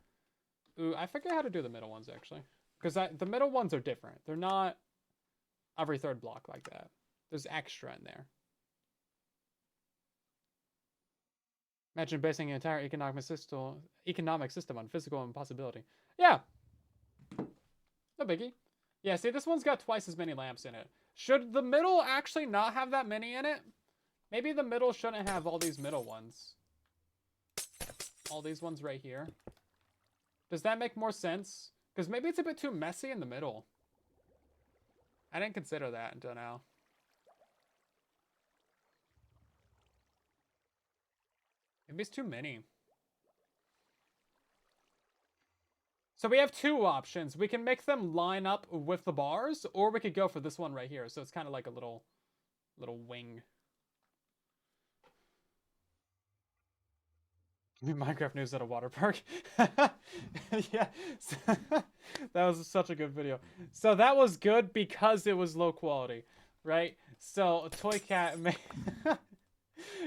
ooh, I figured out how to do the middle ones, actually. Because the middle ones are different. They're not every third block like that. There's extra in there. Imagine basing an entire economic system on physical impossibility. Yeah. No biggie. Yeah, see, this one's got twice as many lamps in it. Should the middle actually not have that many in it? Maybe the middle shouldn't have all these middle ones. All these ones right here. Does that make more sense? Because maybe it's a bit too messy in the middle. I didn't consider that until now. Maybe it's too many. So we have 2 options. We can make them line up with the bars, or we could go for this one right here. So it's kind of like a little wing. Minecraft news at a water park. Yeah, that was such a good video. So that was good because it was low quality, right? So Toy Cat,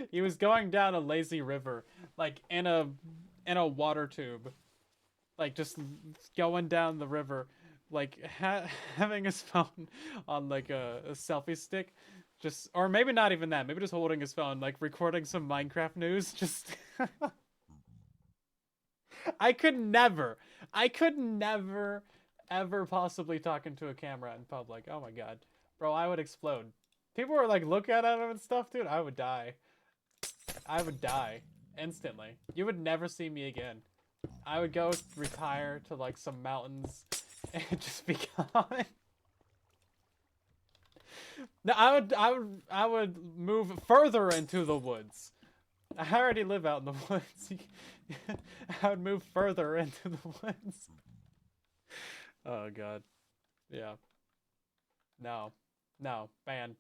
he was going down a lazy river, like in a water tube, like just going down the river, like having his phone on like a selfie stick, just, or maybe not even that, maybe just holding his phone, like recording some Minecraft news, just. I could never, ever possibly talk into a camera in public. Oh my god. Bro, I would explode. People were like looking at him and stuff, dude. I would die. I would die. Instantly. You would never see me again. I would go retire to like some mountains and just be gone. No, I would move further into the woods. I already live out in the woods. I would move further into the woods. Oh god. Yeah. No. No. Ban.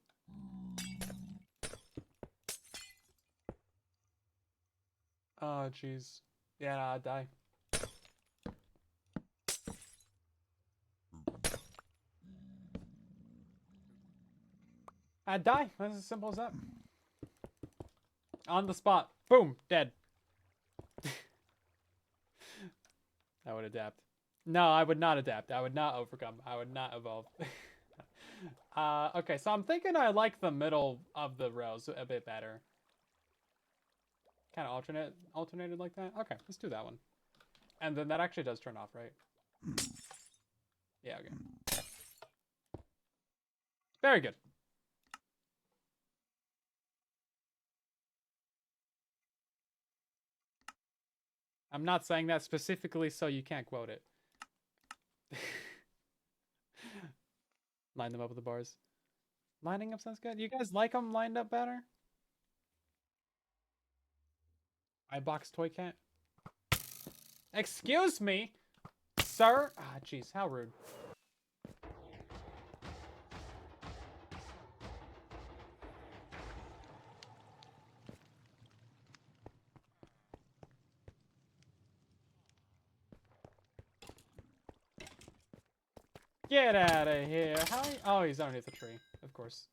Oh jeez. Yeah, nah, I'd die. I'd die. That's as simple as that. On the spot. Boom. Dead. I would adapt. No, I would not adapt. I would not overcome. I would not evolve. Okay, so I'm thinking I like the middle of the rows a bit better. Kind of alternated like that? Okay, let's do that one. And then that actually does turn off, right? Yeah, okay. Very good. I'm not saying that specifically so you can't quote it. Line them up with the bars. Lining up sounds good. You guys like them lined up better? I box Toy Cat. Excuse me, sir. Ah, jeez, how rude. Get out of here. How? Oh, he's underneath the tree, of course.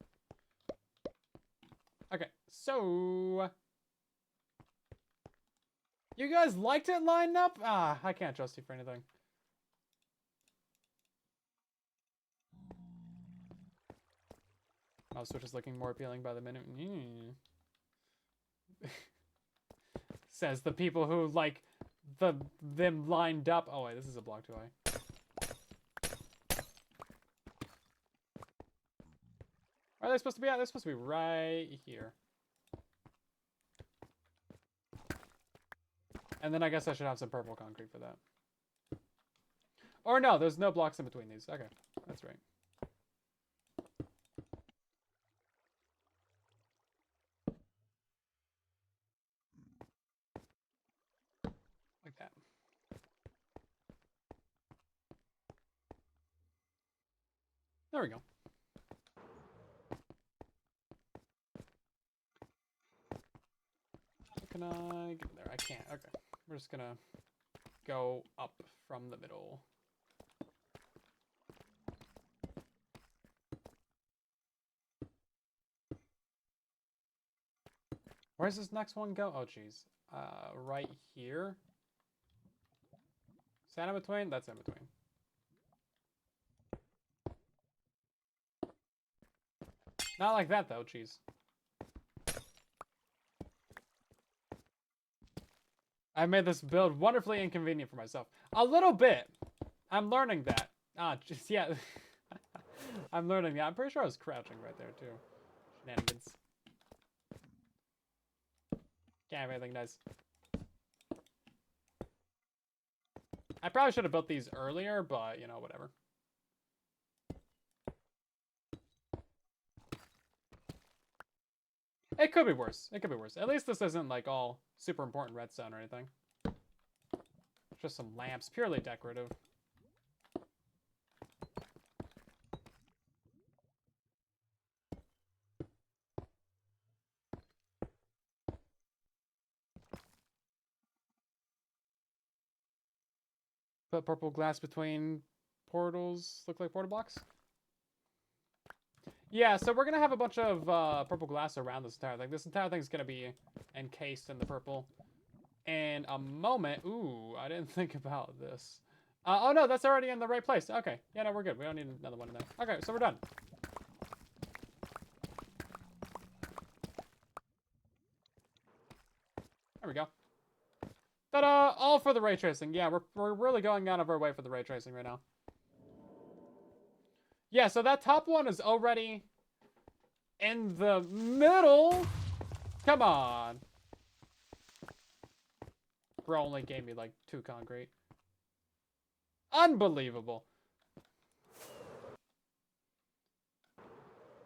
Okay, so you guys liked it lined up? Ah, I can't trust you for anything. Mouse switch is looking more appealing by the minute. Says the people who like them lined up. Oh wait, this is a block 2i. Where are they supposed to be at? They're supposed to be right here. And then I guess I should have some purple concrete for that. Or no, there's no blocks in between these. Okay, that's right. we go. Can I get there? I can't. Okay. We're just gonna go up from the middle. Where's this next one go? Oh, jeez. Right here. Is that in between? That's in between. Not like that, though. Jeez. I made this build wonderfully inconvenient for myself. A little bit. I'm learning that. Just, yeah. I'm learning that. I'm pretty sure I was crouching right there, too. Shenanigans. Can't have anything nice. I probably should have built these earlier, but, you know, whatever. It could be worse. It could be worse. At least this isn't, like, all super important redstone or anything. Just some lamps. Purely decorative. Put purple glass between portals. Look like portal blocks? Yeah, so we're going to have a bunch of purple glass around this entire thing. This entire thing is going to be encased in the purple. In a moment... Ooh, I didn't think about this. Oh, no, that's already in the right place. Okay. Yeah, no, we're good. We don't need another one in there. Okay, so we're done. There we go. Ta-da! All for the ray tracing. Yeah, we're really going out of our way for the ray tracing right now. Yeah, so that top one is already in the middle. Come on. Bro only gave me like 2 concrete. Unbelievable.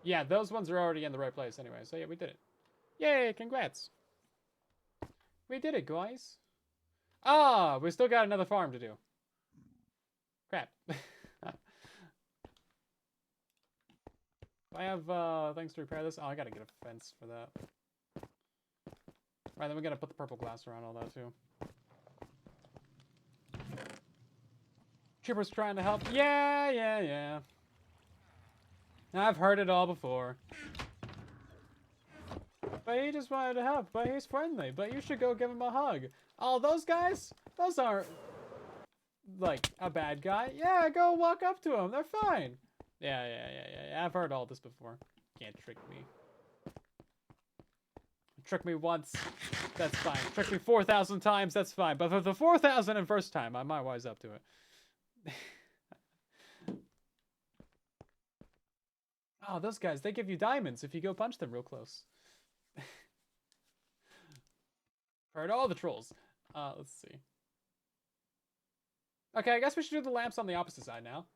Yeah, those ones are already in the right place anyway. So yeah, we did it. Yay, congrats. We did it, guys. Ah, we still got another farm to do. Crap. I have things to repair this. Oh, I gotta get a fence for that. Right, then we gotta put the purple glass around all that too. Trooper's trying to help. Yeah. I've heard it all before. But he just wanted to help, but he's friendly. But you should go give him a hug. Oh, those guys? Those aren't, like, a bad guy. Yeah, go walk up to them. They're fine. Yeah. I've heard all this before. Can't trick me. Trick me once, that's fine. Trick me 4,000 times, that's fine. But for the 4,001st time, I might wise up to it. Oh, those guys, they give you diamonds if you go punch them real close. Heard all the trolls. Let's see. Okay, I guess we should do the lamps on the opposite side now.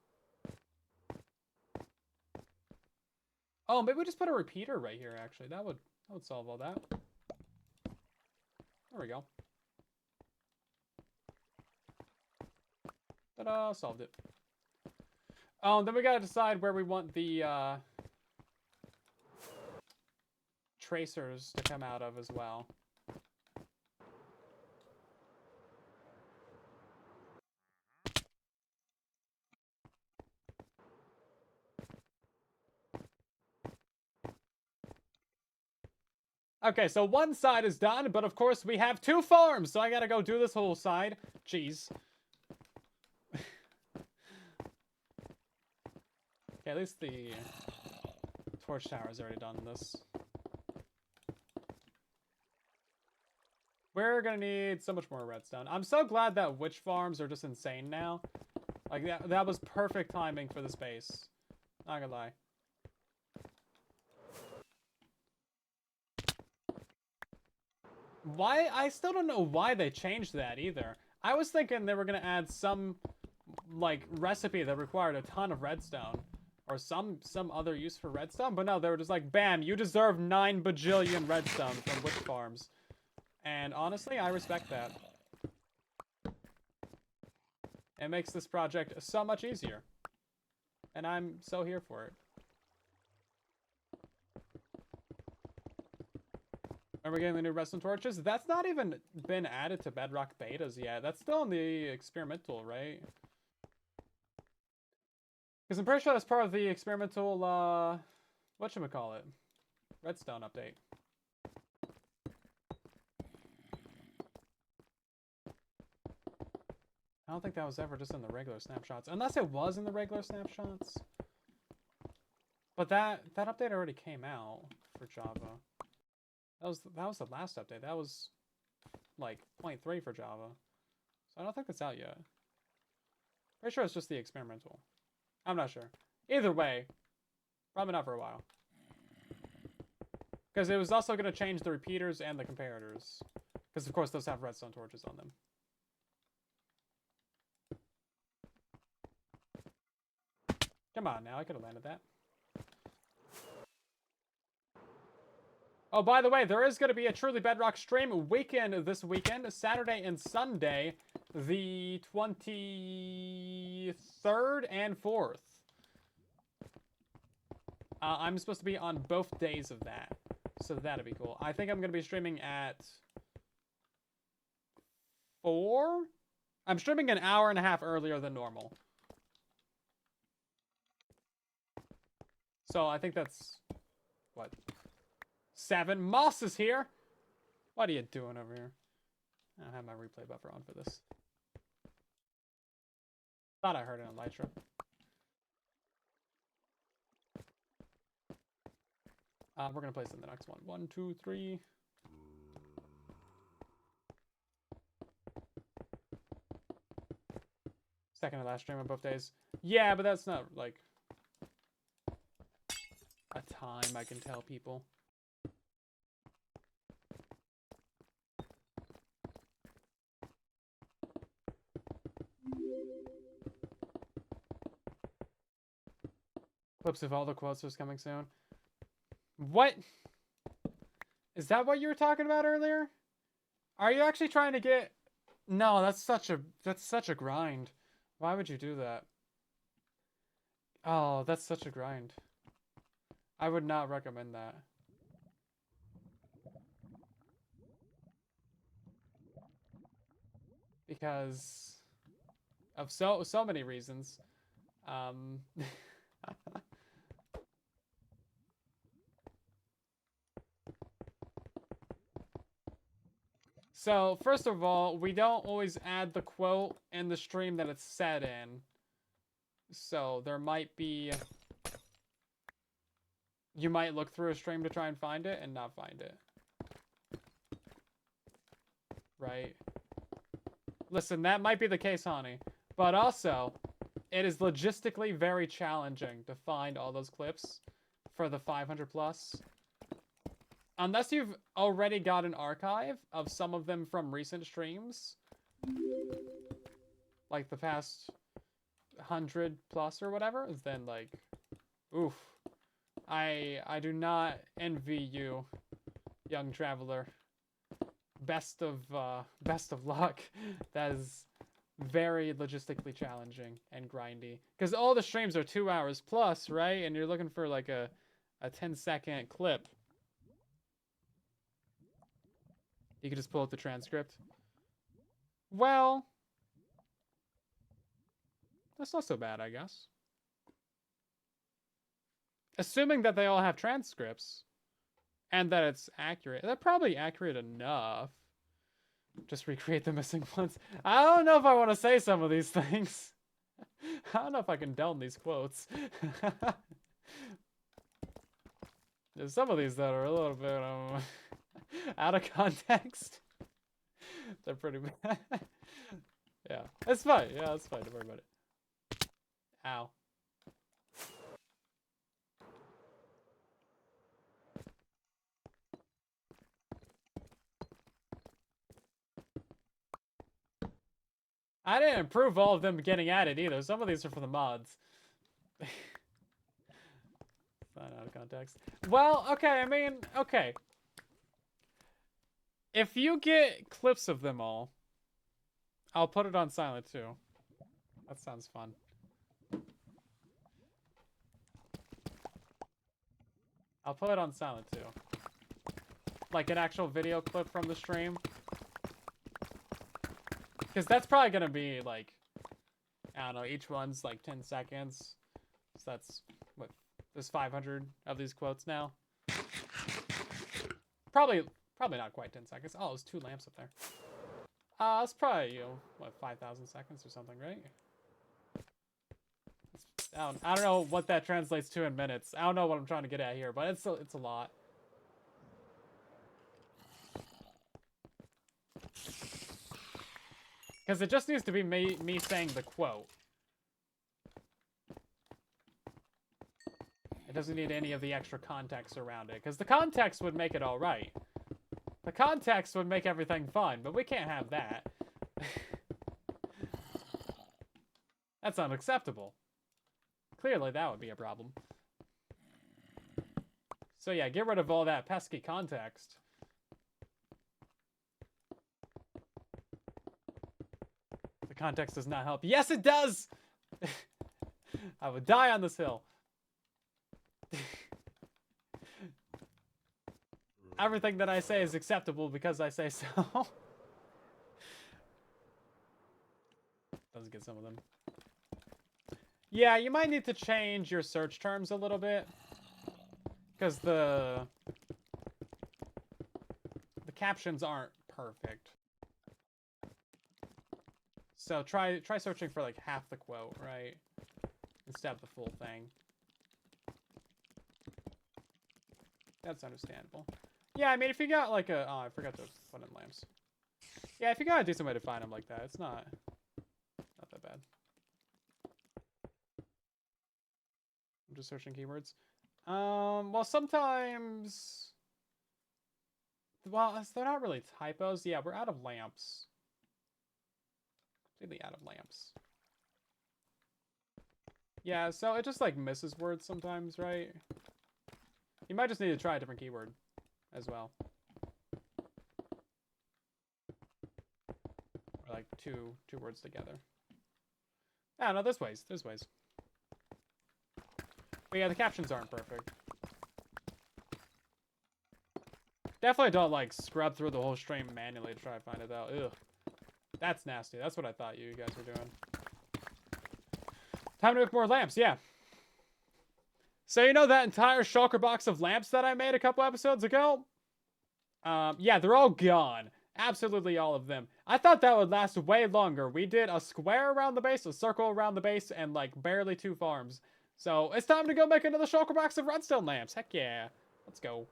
Oh, maybe we just put a repeater right here, actually. That would solve all that. There we go. Ta-da, solved it. Oh, then we gotta decide where we want the tracers to come out of as well. Okay, so one side is done, but of course we have 2 farms, so I gotta go do this whole side. Jeez. Okay, at least the torch tower is already done this. We're gonna need so much more redstone. I'm so glad that witch farms are just insane now. Like, that was perfect timing for this base. Not gonna lie. Why? I still don't know why they changed that either. I was thinking they were gonna add some, like, recipe that required a ton of redstone. Or some other use for redstone. But no, they were just like, bam, you deserve 9 bajillion redstone from witch farms. And honestly, I respect that. It makes this project so much easier. And I'm so here for it. Are we getting the new redstone torches? That's not even been added to Bedrock betas yet. That's still in the experimental, right? Because I'm pretty sure that's part of the experimental, whatchamacallit? Redstone update. I don't think that was ever just in the regular snapshots. Unless it was in the regular snapshots. But that update already came out for Java. That was the last update. That was like 0.3 for Java. So I don't think that's out yet. Pretty sure it's just the experimental. I'm not sure. Either way, probably not for a while. Because it was also going to change the repeaters and the comparators. Because of course those have redstone torches on them. Come on now, I could have landed that. Oh, by the way, there is going to be a Truly Bedrock stream weekend this weekend, Saturday and Sunday, the 23rd and 4th. I'm supposed to be on both days of that, so that'd be cool. I think I'm going to be streaming at 4? I'm streaming an hour and a half earlier than normal. So I think that's, what, 7? Moss is here! What are you doing over here? I don't have my replay buffer on for this. Thought I heard it on Lytra. We're gonna place in the next one. 1, 2, 3. Second to last stream on both days. Yeah, but that's not like a time I can tell people. Clips of all the quotes is coming soon. What? Is that what you were talking about earlier? Are you actually trying to get... No, that's such a grind. Why would you do that? Oh, that's such a grind. I would not recommend that. Because of so many reasons. So, first of all, we don't always add the quote in the stream that it's set in. So, there might be... You might look through a stream to try and find it and not find it. Right? Listen, that might be the case, honey. But also, it is logistically very challenging to find all those clips for the 500 plus. Unless you've already got an archive of some of them from recent streams. Like the past 100 plus or whatever. Then like, oof. I do not envy you, young traveler. Best of luck. That is very logistically challenging and grindy. Because all the streams are 2 hours plus, right? And you're looking for like a 10-second clip. You can just pull up the transcript. Well, that's not so bad, I guess. Assuming that they all have transcripts and that it's accurate. They're probably accurate enough. Just recreate the missing ones. I don't know if I want to say some of these things. I don't know if I condone these quotes. There's some of these that are a little bit out of context. They're pretty bad. Yeah, it's fine. Yeah, it's fine. Don't worry about it. Ow. I didn't approve all of them getting added either. Some of these are for the mods. Not out of context. Well, okay, I mean, okay. If you get clips of them all, I'll put it on silent too. That sounds fun. I'll put it on silent too. Like an actual video clip from the stream. Because that's probably going to be like, I don't know, each one's like 10 seconds. So that's, what, there's 500 of these quotes now. Probably not quite 10 seconds. Oh, there's 2 lamps up there. It's probably, you know, what, 5,000 seconds or something, right? I don't know what that translates to in minutes. I don't know what I'm trying to get at here, but it's a lot. Because it just needs to be me saying the quote. It doesn't need any of the extra context around it. Because the context would make it alright. The context would make everything fun, but we can't have that. That's unacceptable. Clearly, that would be a problem. So yeah, get rid of all that pesky context. The context does not help. Yes, it does! I would die on this hill. Everything that I say is acceptable because I say so. Doesn't get some of them. Yeah, you might need to change your search terms a little bit. Because the captions aren't perfect. So try searching for like half the quote, right? Instead of the full thing. That's understandable. Yeah, I mean, if you got like a... Oh, I forgot to put in lamps. Yeah, if you got a decent way to find them like that, it's not that bad. I'm just searching keywords. Well, sometimes... Well, they're not really typos. Yeah, we're out of lamps. Completely out of lamps. Yeah, so it just, like, misses words sometimes, right? You might just need to try a different keyword as well. Or, like, two words together. Ah, no, there's ways. There's ways. But yeah, the captions aren't perfect. Definitely don't, like, scrub through the whole stream manually to try to find it out. Ugh. That's nasty. That's what I thought you guys were doing. Time to make more lamps, yeah. So you know that entire shulker box of lamps that I made a couple episodes ago? Yeah, they're all gone. Absolutely all of them. I thought that would last way longer. We did a square around the base, a circle around the base, and like barely 2 farms. So it's time to go make another shulker box of redstone lamps. Heck yeah. Let's go.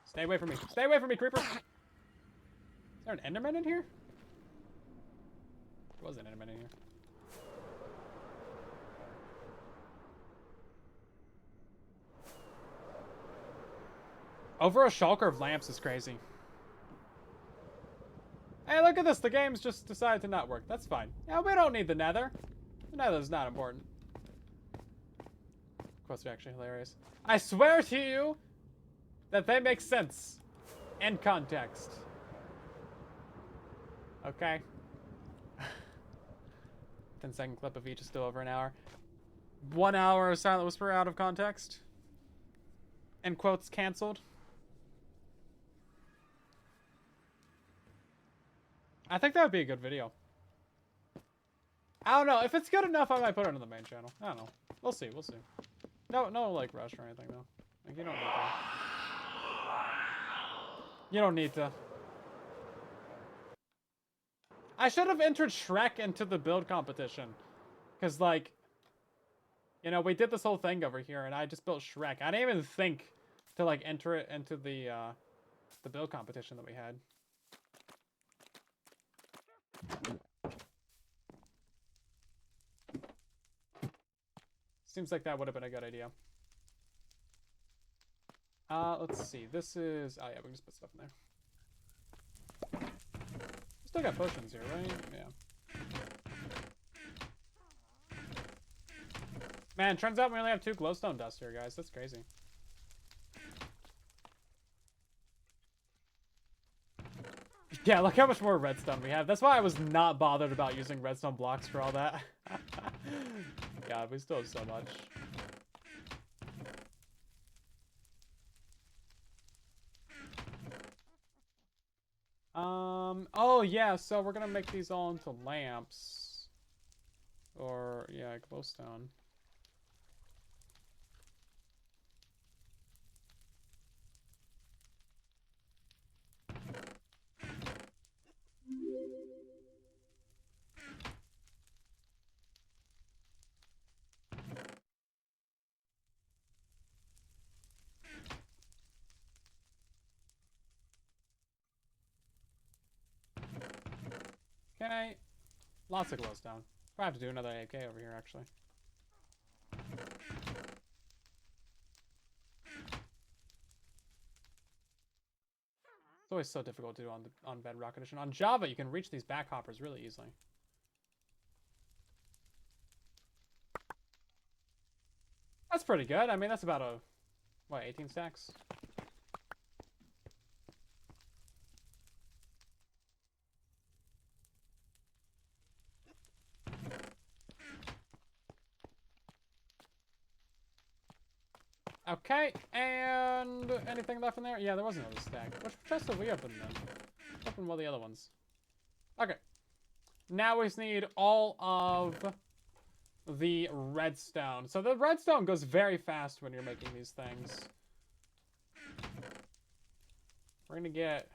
Stay away from me. Stay away from me, creeper. Is there an enderman in here? There was an enderman in here. Over a shulker of lamps is crazy. Hey, look at this. The game's just decided to not work. That's fine. Yeah, we don't need the nether. The nether's not important. Quotes are actually hilarious. I swear to you that they make sense in context. Okay. 10-second clip of each is still over an hour. 1 hour of Silent Whisper out of context. And quotes canceled. I think that would be a good video. I don't know. If it's good enough, I might put it on the main channel. I don't know. We'll see. We'll see. No, like, rush or anything, though. Like, you don't need to. You don't need to. I should have entered Shrek into the build competition. Because, like, you know, we did this whole thing over here, and I just built Shrek. I didn't even think to, like, enter it into the build competition that we had. Seems like that would have been a good idea. Let's see. This is... Oh, yeah, we can just put stuff in there. We still got potions here, right? Yeah. Man, turns out we only have 2 glowstone dust here, guys. That's crazy. Yeah, look how much more redstone we have. That's why I was not bothered about using redstone blocks for all that. God, we still have so much. Oh yeah, so we're gonna make these all into lamps. Or, yeah, glowstone. Okay. Lots of glowstone. I have to do another AK over here, actually. It's always so difficult to do on Bedrock Edition. On Java, you can reach these back hoppers really easily. That's pretty good. I mean, that's about a, what, 18 stacks? Okay, and anything left in there? Yeah, there was another stack. Which chest have we opened then? Open all the other ones. Okay. Now we just need all of the redstone. So the redstone goes very fast when you're making these things. We're gonna get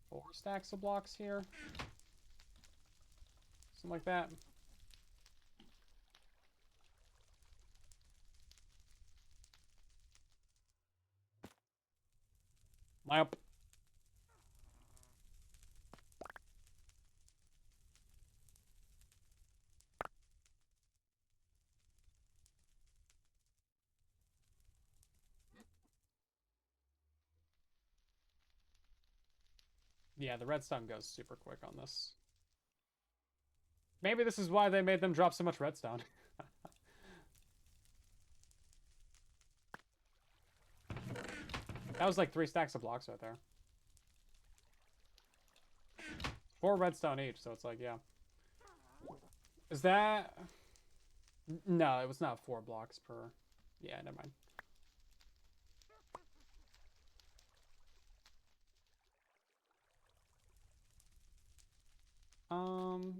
4 stacks of blocks here. Something like that. Lamp. Yeah, the redstone goes super quick on this. Maybe this is why they made them drop so much redstone. That was like 3 stacks of blocks right there. 4 redstone each, so it's like, yeah. Is that... No, it was not 4 blocks per... Yeah, never mind.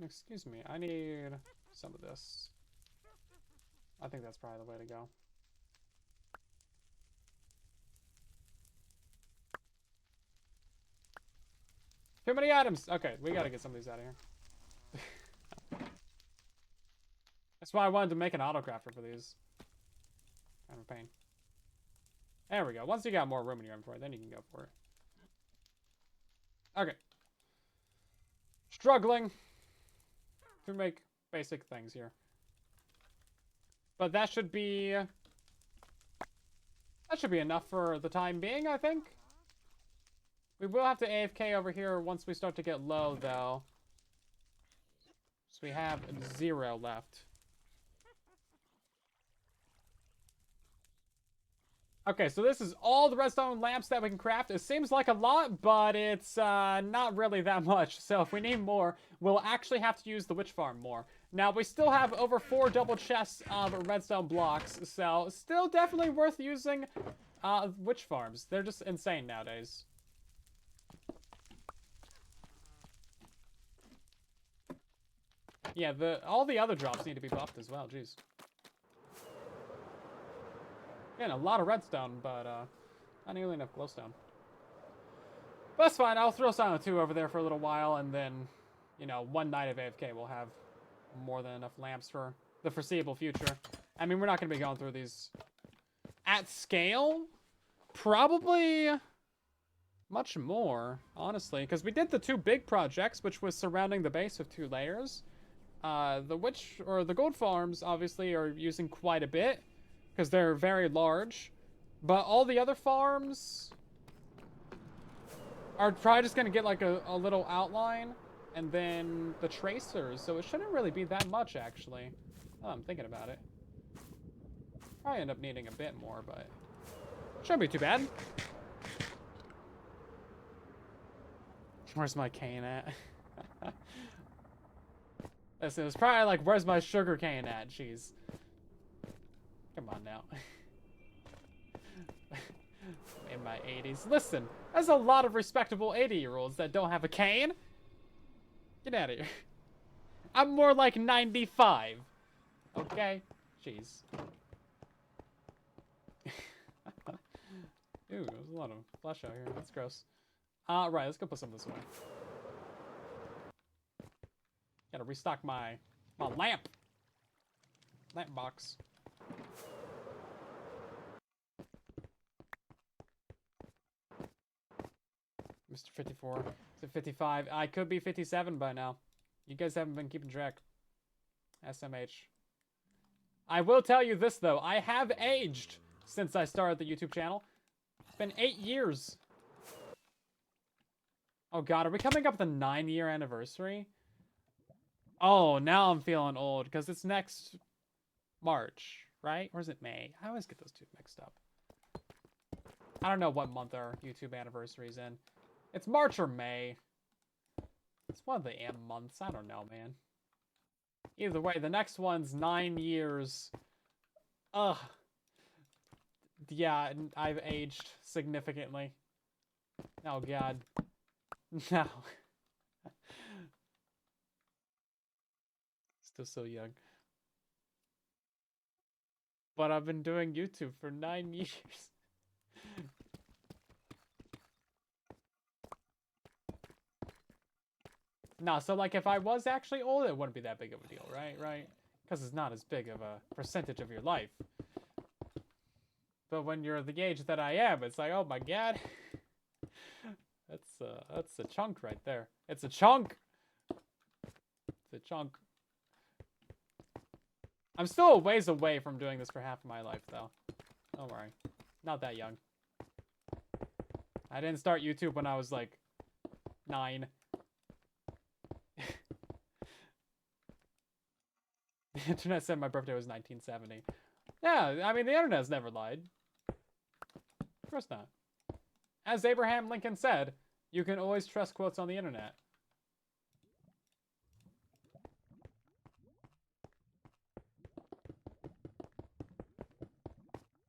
Excuse me. I need some of this. I think that's probably the way to go. Too many items! Okay, we gotta get some of these out of here. That's why I wanted to make an autocrafter for these. Kind of a pain. There we go. Once you got more room in your inventory, then you can go for it. Okay. Struggling to make basic things here. But that should be enough for the time being, I think. We will have to AFK over here once we start to get low, though. So we have 0 left. Okay, so this is all the redstone lamps that we can craft. It seems like a lot, but it's not really that much. So if we need more, we'll actually have to use the witch farm more. Now, we still have over 4 double chests of redstone blocks, so still definitely worth using witch farms. They're just insane nowadays. Yeah, all the other drops need to be buffed as well, jeez. Again, a lot of redstone, but not nearly enough glowstone. But that's fine. I'll throw Silent 2 over there for a little while, and then, you know, one night of AFK, we'll have more than enough lamps for the foreseeable future. I mean, we're not going to be going through these at scale. Probably much more, honestly, because we did the 2 big projects, which was surrounding the base with 2 layers. The gold farms, obviously, are using quite a bit, because they're very large. But all the other farms are probably just going to get like a little outline. And then the tracers. So it shouldn't really be that much, actually. Oh, I'm thinking about it. Probably end up needing a bit more, but shouldn't be too bad. Where's my cane at? Listen, it was probably like, where's my sugar cane at? Jeez. Come on now. In my 80s. Listen, there's a lot of respectable 80-year-olds that don't have a cane. Get out of here. I'm more like 95. Okay? Jeez. Ooh, there's a lot of flesh out here. That's gross. Right, let's go put some this way. Gotta restock my lamp box. Mr. 54. Is it 55? I could be 57 by now. You guys haven't been keeping track. SMH. I will tell you this, though. I have aged since I started the YouTube channel. It's been 8 years. Oh, God. Are we coming up with a 9-year anniversary? Oh, now I'm feeling old, because it's next March, right? Or is it May? I always get those two mixed up. I don't know what month our YouTube anniversary is in. It's March or May. It's one of the M months. I don't know, man. Either way, the next one's 9 years. Ugh. Yeah, I've aged significantly. Oh, God. No. Still so young. But I've been doing YouTube for 9 years. No, so like if I was actually old, it wouldn't be that big of a deal, right? Right? Because it's not as big of a percentage of your life. But when you're the age that I am, it's like, oh my God. That's a chunk right there. It's a chunk. It's a chunk. I'm still a ways away from doing this for half of my life, though. Don't worry. Not that young. I didn't start YouTube when I was like 9. The internet said my birthday was 1970. Yeah, I mean, the internet's never lied. Of course not. As Abraham Lincoln said, you can always trust quotes on the internet.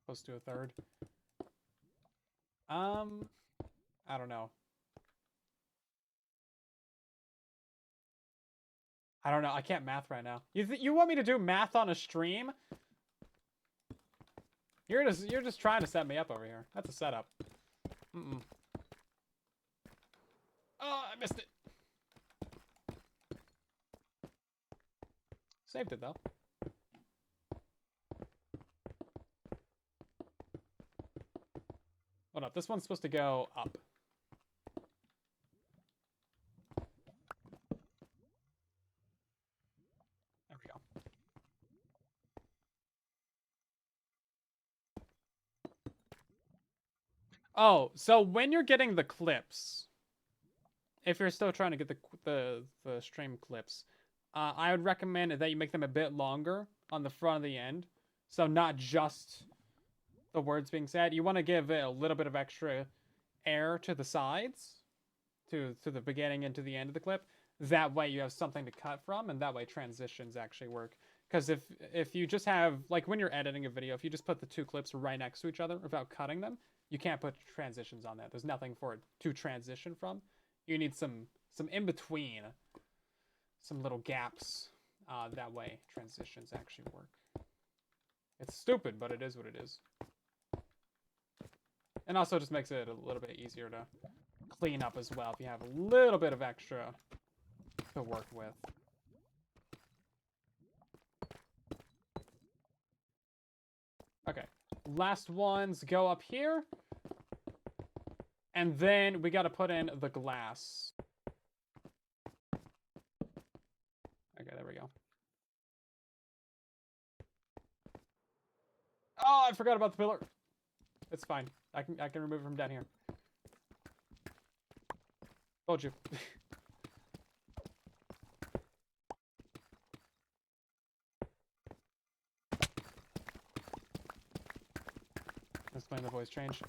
Close to a third. I don't know. I don't know. I can't math right now. You want me to do math on a stream? You're just trying to set me up over here. That's a setup. Mm-mm. Oh, I missed it. Saved it though. Hold up. This one's supposed to go up. There we go. Oh, so when you're getting the clips, if you're still trying to get the stream clips, I would recommend that you make them a bit longer on the front of the end. So not just the words being said. You want to give it a little bit of extra air to the sides, to the beginning and to the end of the clip. That way you have something to cut from, and that way transitions actually work. Because if you just have, like when you're editing a video, if you just put the two clips right next to each other without cutting them, you can't put transitions on that. There's nothing for it to transition from. You need some in between, some little gaps. That way transitions actually work. It's stupid, but it is what it is. And also just makes it a little bit easier to clean up as well if you have a little bit of extra to work with. Okay, last ones go up here. And then we got to put in the glass. Okay, there we go. Oh, I forgot about the pillar. It's fine. I can remove it from down here. Told you. Explain the voice change.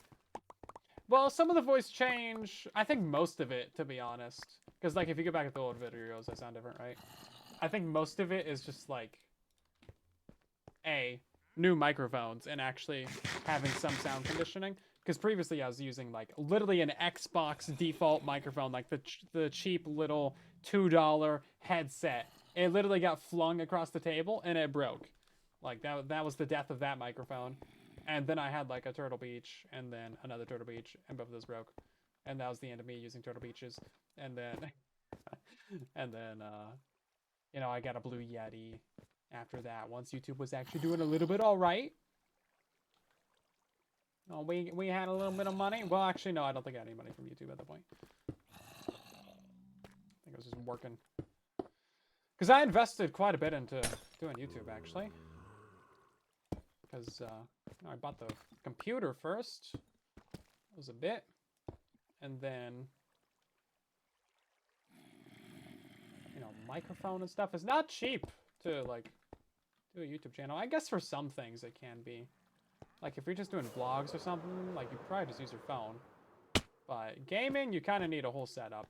Well, some of the voice change, I think most of it, to be honest. Because, like, if you go back at the old videos, they sound different, right? I think most of it is just like new microphones and actually having some sound conditioning. Because previously I was using like literally an Xbox default microphone, like the cheap little $2 headset. It literally got flung across the table and it broke. Like that was the death of that microphone. And then I had like a Turtle Beach and then another Turtle Beach and both of those broke. And that was the end of me using Turtle Beaches. And then you know, I got a Blue Yeti after that once YouTube was actually doing a little bit all right. Oh, we had a little bit of money. Well, actually, no, I don't think I had any money from YouTube at that point. I think I was just working. Because I invested quite a bit into doing YouTube, actually. Because you know, I bought the computer first. That was a bit. And then, you know, microphone and stuff is not cheap to, like, do a YouTube channel. I guess for some things it can be. Like, if you're just doing vlogs or something, like, you probably just use your phone. But gaming, you kind of need a whole setup.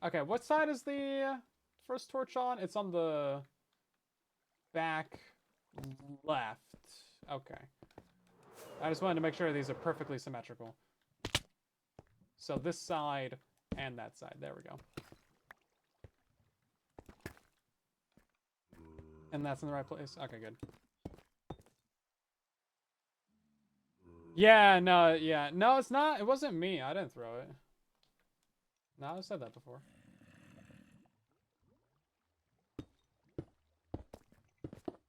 Okay, what side is the first torch on? It's on the back left. Okay. I just wanted to make sure these are perfectly symmetrical. So this side and that side. There we go. And that's in the right place? Okay, good. Yeah, no, yeah. No, it's not. It wasn't me. I didn't throw it. No, I've said that before.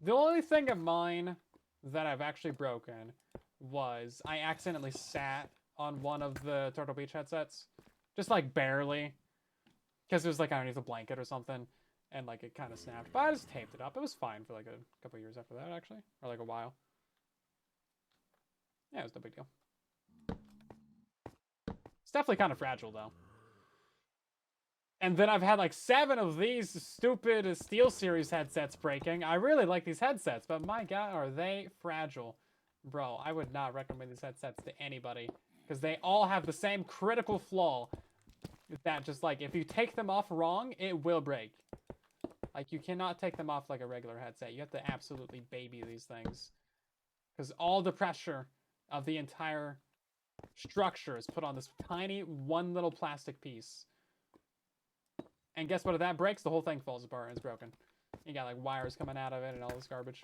The only thing of mine that I've actually broken was I accidentally sat on one of the Turtle Beach headsets. Just like barely. Because it was like underneath a blanket or something. And like it kind of snapped. But I just taped it up. It was fine for like a couple years after that, actually. Or like a while. Yeah, it was no big deal. It's definitely kind of fragile though. And then I've had like 7 of these stupid SteelSeries headsets breaking. I really like these headsets, but my god, are they fragile. Bro, I would not recommend these headsets to anybody. Because they all have the same critical flaw. That just like, if you take them off wrong, it will break. Like, you cannot take them off like a regular headset. You have to absolutely baby these things. Because all the pressure of the entire structure is put on this tiny one little plastic piece. And guess what? If that breaks, the whole thing falls apart and it's broken. You got like wires coming out of it and all this garbage.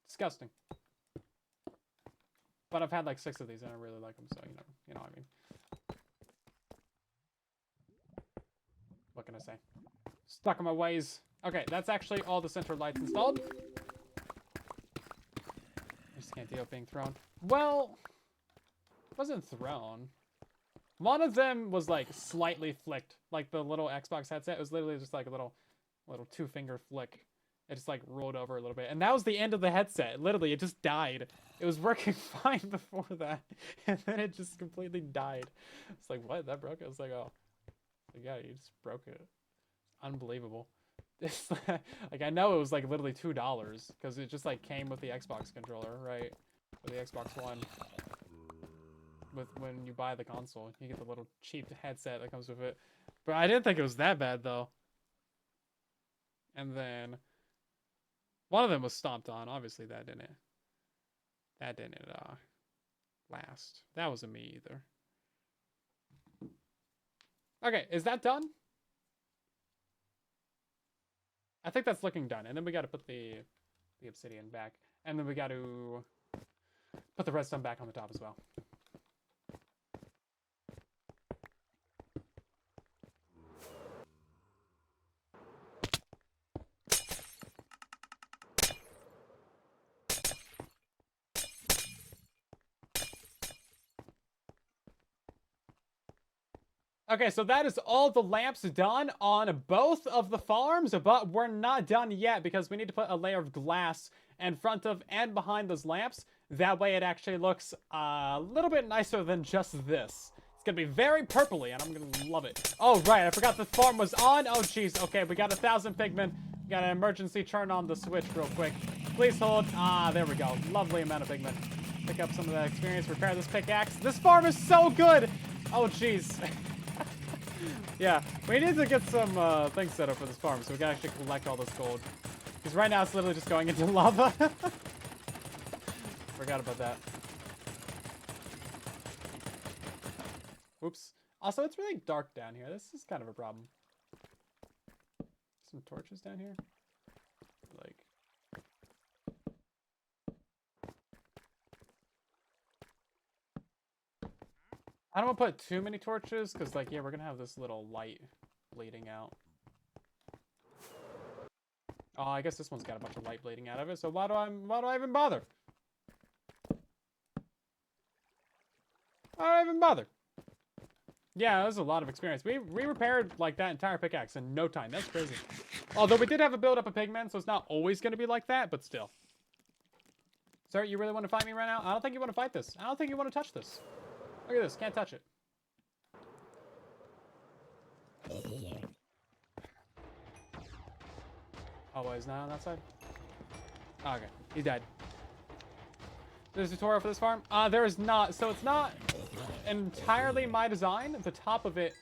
Disgusting. But I've had like 6 of these and I really like them, so you know what I mean. What can I say? Stuck in my ways. Okay, that's actually all the center lights installed. I just can't deal with being thrown. Well, it wasn't thrown. One of them was like slightly flicked. Like the little Xbox headset was literally just like a little 2-finger flick. It just like rolled over a little bit. And that was the end of the headset. Literally, it just died. It was working fine before that. And then it just completely died. It's like, what? That broke? I was like, oh. Yeah, you just broke it. Unbelievable. It's like, I know it was like literally $2 because it just like came with the Xbox controller, right? With the Xbox One. When you buy the console, you get the little cheap headset that comes with it. But I didn't think it was that bad though. And then one of them was stomped on. Obviously that didn't last. That wasn't me either. Okay, is that done? I think that's looking done. And then we got to put the obsidian back. And then we got to put the redstone back on the top as well. Okay, so that is all the lamps done on both of the farms, but we're not done yet because we need to put a layer of glass in front of and behind those lamps. That way it actually looks a little bit nicer than just this. It's gonna be very purpley and I'm gonna love it. Oh, right, I forgot the farm was on. Oh, jeez. Okay, we got 1,000 pigmen. We got an emergency turn on the switch real quick. Please hold. Ah, there we go. Lovely amount of pigmen. Pick up some of that experience. Repair this pickaxe. This farm is so good. Oh, jeez. Yeah, we need to get some things set up for this farm so we can actually collect all this gold. Because right now it's literally just going into lava. Forgot about that. Oops. Also, it's really dark down here. This is kind of a problem. Some torches down here. Like... I don't want to put too many torches, because, like, yeah, we're going to have this little light bleeding out. Oh, I guess this one's got a bunch of light bleeding out of it, so why do I even bother? Why do I even bother? Yeah, that was a lot of experience. We repaired, like, that entire pickaxe in no time. That's crazy. Although we did have a build-up of pigmen, so it's not always going to be like that, but still. Sir, you really want to fight me right now? I don't think you want to fight this. I don't think you want to touch this. Look at this. Can't touch it. Oh, wait, he's not on that side? Oh, okay. He's dead. There's a tutorial for this farm? There is not. So it's not entirely my design. The top of it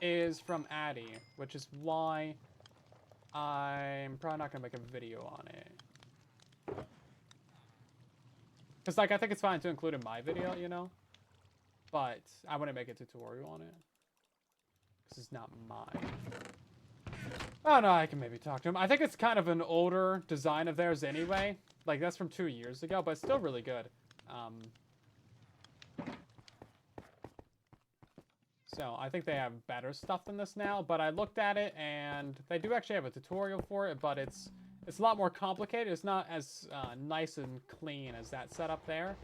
is from Addy, which is why I'm probably not going to make a video on it. Because, like, I think it's fine to include in my video, you know? But I wouldn't make a tutorial on it. Because it's not mine. Oh, no, I can maybe talk to him. I think it's kind of an older design of theirs anyway. Like, that's from 2 years ago, but it's still really good. So, I think they have better stuff than this now, but I looked at it, and they do actually have a tutorial for it, but it's a lot more complicated. It's not as nice and clean as that setup there.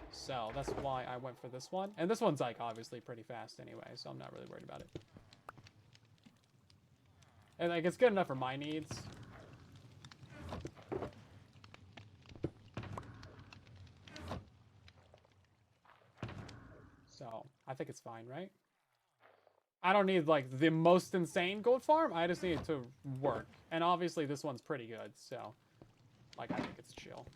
So, that's why I went for this one. And this one's, like, obviously pretty fast anyway, so I'm not really worried about it. And, like, it's good enough for my needs. So, I think it's fine, right? I don't need, like, the most insane gold farm. I just need it to work. And obviously, this one's pretty good, so, like, I think it's chill.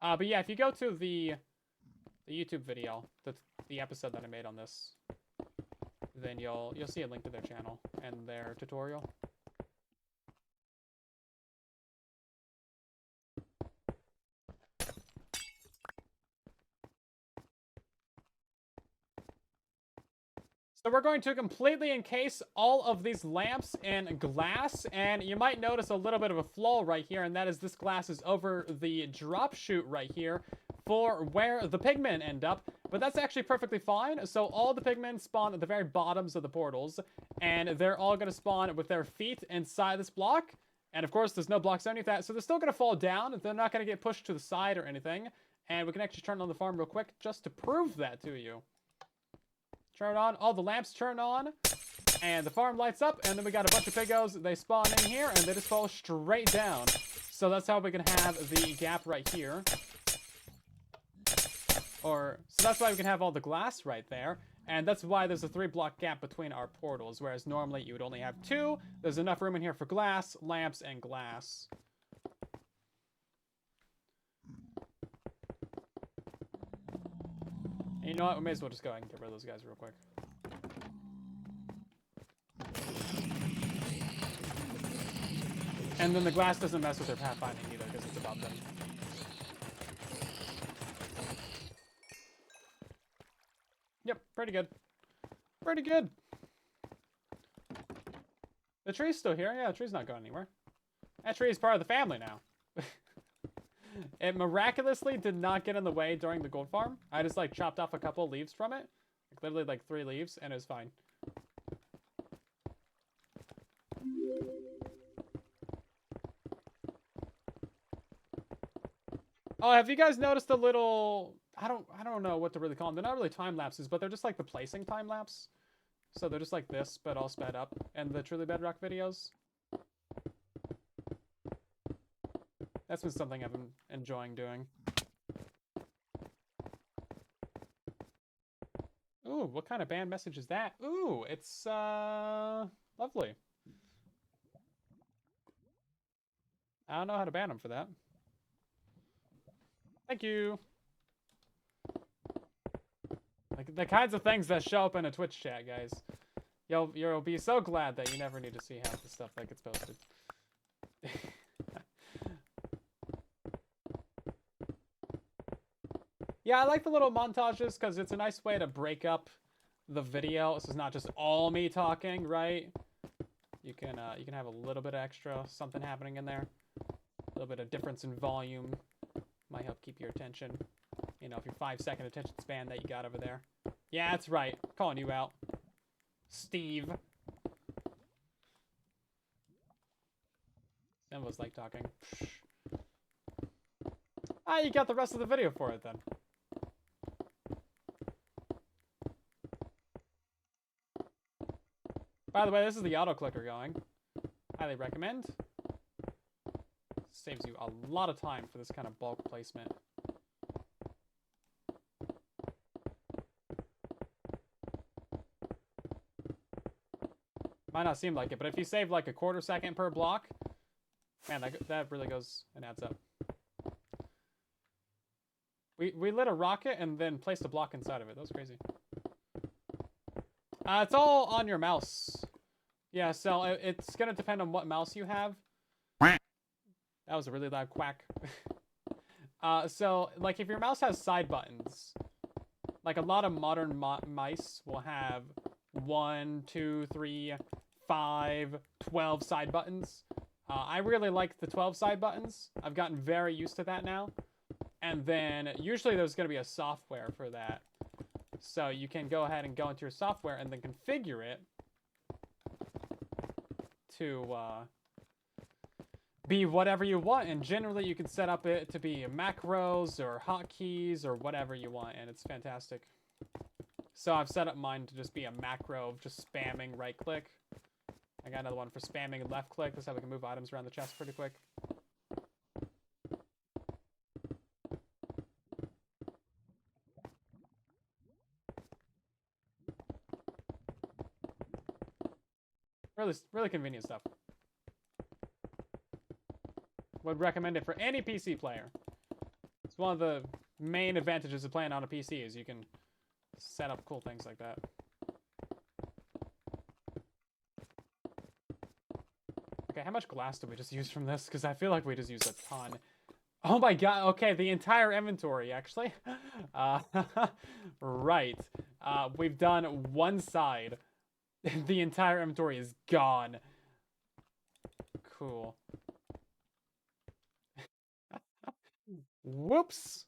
But yeah, if you go to the YouTube video, the episode that I made on this, then you'll see a link to their channel and their tutorial. So we're going to completely encase all of these lamps in glass, and you might notice a little bit of a flaw right here, and that is this glass is over the drop chute right here for where the pigmen end up, but that's actually perfectly fine. So all the pigmen spawn at the very bottoms of the portals, and they're all going to spawn with their feet inside this block, and of course there's no blocks underneath that, so they're still going to fall down. They're not going to get pushed to the side or anything, and we can actually turn on the farm real quick just to prove that to you. Turn on, all the lamps turn on, and the farm lights up, and then we got a bunch of piggos. They spawn in here, and they just fall straight down. So that's how we can have the gap right here. So that's why we can have all the glass right there, and that's why there's a 3-block gap between our portals, whereas normally you would only have 2. There's enough room in here for glass, lamps, and glass. And you know what? We may as well just go ahead and get rid of those guys real quick. And then the glass doesn't mess with their pathfinding either because it's above them. Yep, pretty good. Pretty good. The tree's still here. Yeah, the tree's not going anywhere. That tree is part of the family now. It miraculously did not get in the way during the gold farm. I just, like, chopped off a couple leaves from it. Like, literally, like, 3 leaves, and it was fine. Oh, have you guys noticed the little... I don't know what to really call them. They're not really time lapses, but they're just like the placing time lapse. So they're just like this, but all sped up. And the Truly Bedrock videos. That's been something I've been enjoying doing. Ooh, what kind of banned message is that? Ooh, it's, lovely. I don't know how to ban them for that. Thank you. Like, the kinds of things that show up in a Twitch chat, guys. You'll be so glad that you never need to see half the stuff that gets posted. Yeah, I like the little montages because it's a nice way to break up the video. This is not just all me talking, right? You can have a little bit of extra something happening in there. A little bit of difference in volume might help keep your attention. You know, if your 5-second attention span that you got over there. Yeah, that's right. Calling you out, Steve. None of us like talking. Ah, you got the rest of the video for it then. By the way, this is the auto clicker going. Highly recommend. Saves you a lot of time for this kind of bulk placement. Might not seem like it, but if you save like a 1/4 second per block, man, that really goes and adds up. We lit a rocket and then placed a block inside of it. That was crazy. It's all on your mouse. Yeah, so it's gonna depend on what mouse you have. That was a really loud quack. So, like, if your mouse has side buttons, like a lot of modern mice will have 1, 2, 3, 5, 12 side buttons. I really like the 12 side buttons. I've gotten very used to that now. And then, usually there's going to be a software for that. So you can go ahead and go into your software and then configure it to be whatever you want. And generally you can set up it to be macros or hotkeys or whatever you want, and it's fantastic. So I've set up mine to just be a macro of just spamming right click. I got another one for spamming left click. That's how we can move items around the chest pretty quick. Really convenient stuff. Would recommend it for any PC player. It's one of the main advantages of playing on a PC is you can set up cool things like that. Okay, how much glass did we just use from this? Because I feel like we just used a ton. Oh my god, okay, the entire inventory, actually. Right. We've done one side. The entire inventory is gone. Cool. Whoops.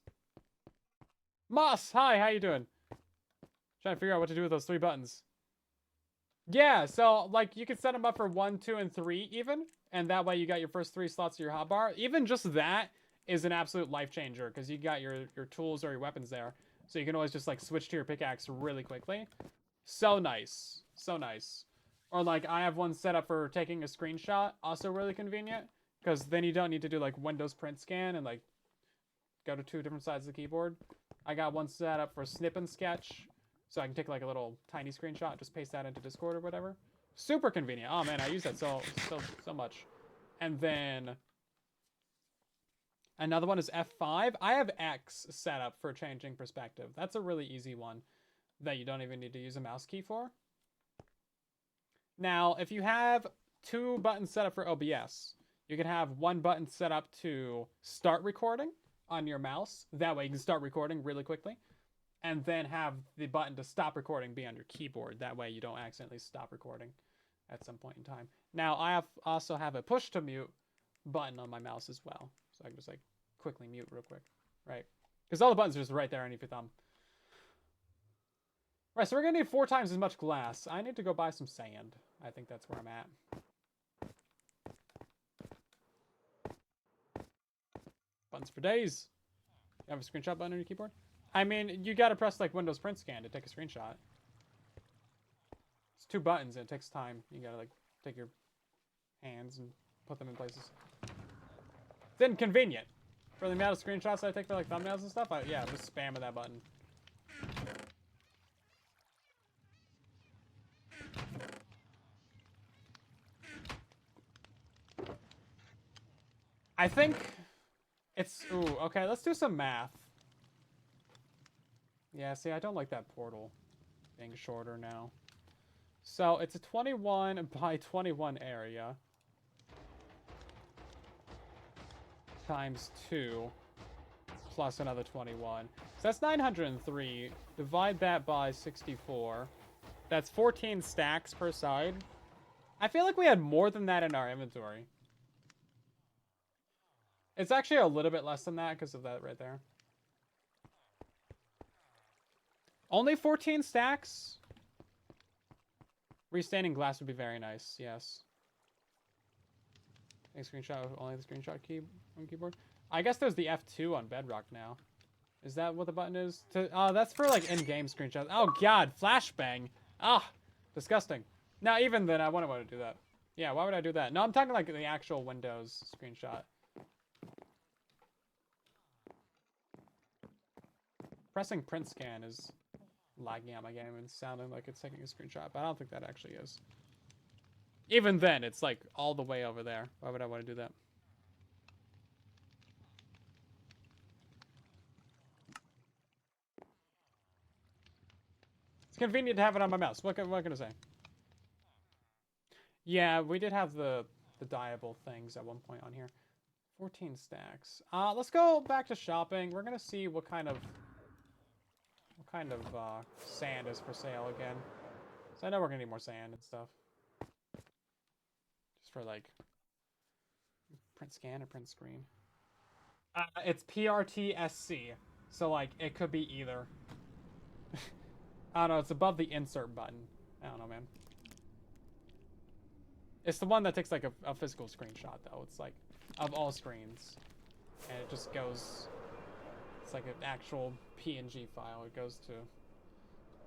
Moss, hi, how you doing? Trying to figure out what to do with those 3 buttons. Yeah, so, like, you can set them up for 1, 2, and 3 even, and that way you got your first 3 slots of your hotbar. Even just that is an absolute life changer, because you got your tools or your weapons there, so you can always just, like, switch to your pickaxe really quickly. So nice. So nice. Or, like, I have one set up for taking a screenshot, also really convenient, because then you don't need to do, like, Windows print scan and, like, go to 2 different sides of the keyboard. I got one set up for snip and sketch, so I can take like a little tiny screenshot, just paste that into Discord or whatever. Super convenient. Oh man, I use that so much. And then another one is F5. I have X set up for changing perspective. That's a really easy one that you don't even need to use a mouse key for. Now, if you have 2 buttons set up for OBS, you can have 1 button set up to start recording on your mouse. That way you can start recording really quickly. And then have the button to stop recording be on your keyboard. That way you don't accidentally stop recording at some point in time. Now, I also have a push to mute button on my mouse as well. So I can just like quickly mute real quick, right? Because all the buttons are just right there underneath your thumb. Right, so we're gonna need 4 times as much glass. I need to go buy some sand. I think that's where I'm at. Buttons for days. You have a screenshot button on your keyboard? I mean, you gotta press like Windows print scan to take a screenshot. It's 2 buttons and it takes time. You gotta like take your hands and put them in places. It's inconvenient. For the amount of screenshots I take for like thumbnails and stuff, yeah, I'm just spamming that button. I think it's, ooh, okay, let's do some math. Yeah, see, I don't like that portal being shorter now. So, it's a 21 by 21 area. Times 2. Plus another 21. So that's 903. Divide that by 64. That's 14 stacks per side. I feel like we had more than that in our inventory. It's actually a little bit less than that because of that right there. Only 14 stacks? Restaining glass would be very nice, yes. Thanks, screenshot. Only the screenshot key on keyboard. I guess there's the F2 on Bedrock now. Is that what the button is? That's for like in-game screenshots. Oh god, flashbang. Ah, disgusting. Now even then, I wouldn't want to do that. Yeah, why would I do that? No, I'm talking like the actual Windows screenshot. Pressing print scan is lagging out my game and sounding like it's taking a screenshot, but I don't think that actually is. Even then, it's like all the way over there. Why would I want to do that? It's convenient to have it on my mouse. What can I say? Yeah, we did have the dyeable things at one point on here. 14 stacks. Let's go back to shopping. We're gonna see what kind of sand is for sale again. So I know we're gonna need more sand and stuff. Just for like print scan or print screen. It's PRTSC. So like it could be either. I don't know, it's above the insert button. I don't know, man. It's the one that takes like a physical screenshot though. It's like of all screens. And it just goes, it's like an actual PNG file. It goes to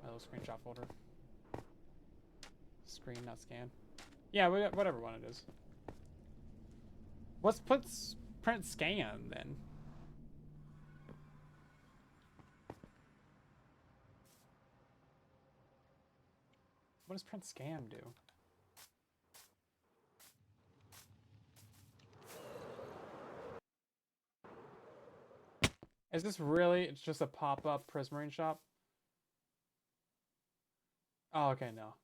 my little screenshot folder. Screen, not scan. Yeah, whatever one it is. What's print scan then? What does print scan do? Is this really? It's just a pop-up Prismarine shop? Oh, okay, no.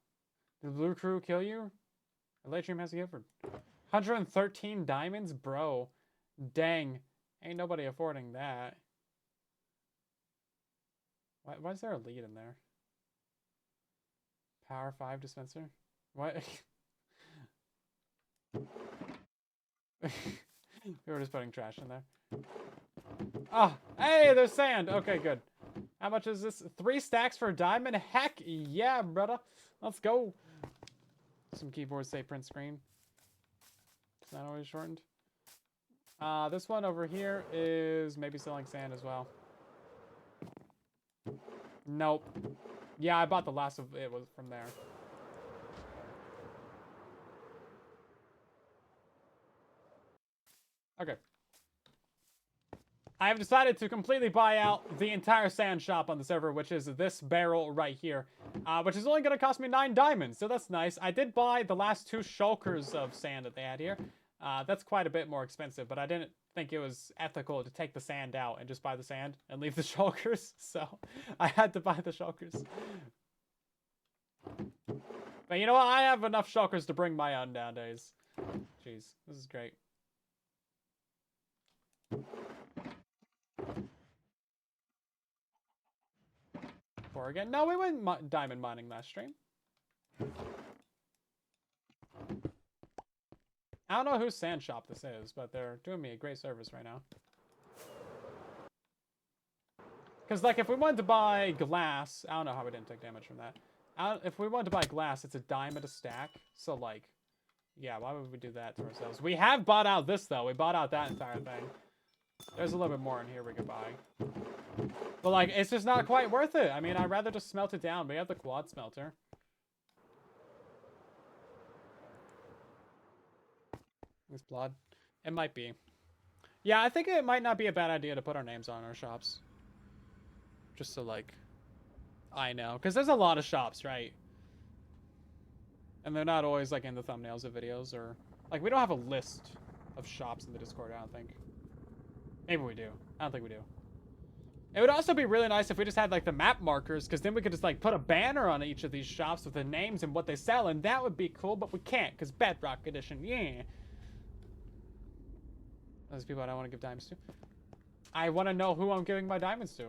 Did the Blue Crew kill you? A late stream has a gift for 113 diamonds? Bro. Dang. Ain't nobody affording that. Why is there a lead in there? Power 5 dispenser? What? We were just putting trash in there. Ah, hey, there's sand. Okay, good. How much is this? 3 stacks for a diamond? Heck yeah, brother. Let's go. Some keyboards say print screen. It's not always shortened. This one over here is maybe selling sand as well. Nope. Yeah, I bought the last of it was from there. Okay. I have decided to completely buy out the entire sand shop on the server, which is this barrel right here, which is only going to cost me 9 diamonds, so that's nice. I did buy the last 2 shulkers of sand that they had here. That's quite a bit more expensive, but I didn't think it was ethical to take the sand out and just buy the sand and leave the shulkers, so I had to buy the shulkers. But you know what? I have enough shulkers to bring my own nowadays. Jeez, this is great. Or again. No, we went diamond mining last stream. I don't know whose sand shop this is, but they're doing me a great service right now. Because, like, if we wanted to buy glass, I don't know how we didn't take damage from that. If we wanted to buy glass, it's a diamond a stack. So, like, yeah, why would we do that to ourselves? We have bought out this, though. We bought out that entire thing. There's a little bit more in here we could buy. But, like, it's just not quite worth it. I mean, I'd rather just smelt it down. We have the quad smelter. This blood. It might be. Yeah, I think it might not be a bad idea to put our names on our shops. Just so, like, I know. Because there's a lot of shops, right? And they're not always, like, in the thumbnails of videos or... Like, we don't have a list of shops in the Discord, I don't think. Maybe we do. I don't think we do. It would also be really nice if we just had like the map markers, because then we could just like put a banner on each of these shops with the names and what they sell, and that would be cool, but we can't, because Bedrock Edition, yeah. Those people I don't want to give diamonds to. I want to know who I'm giving my diamonds to.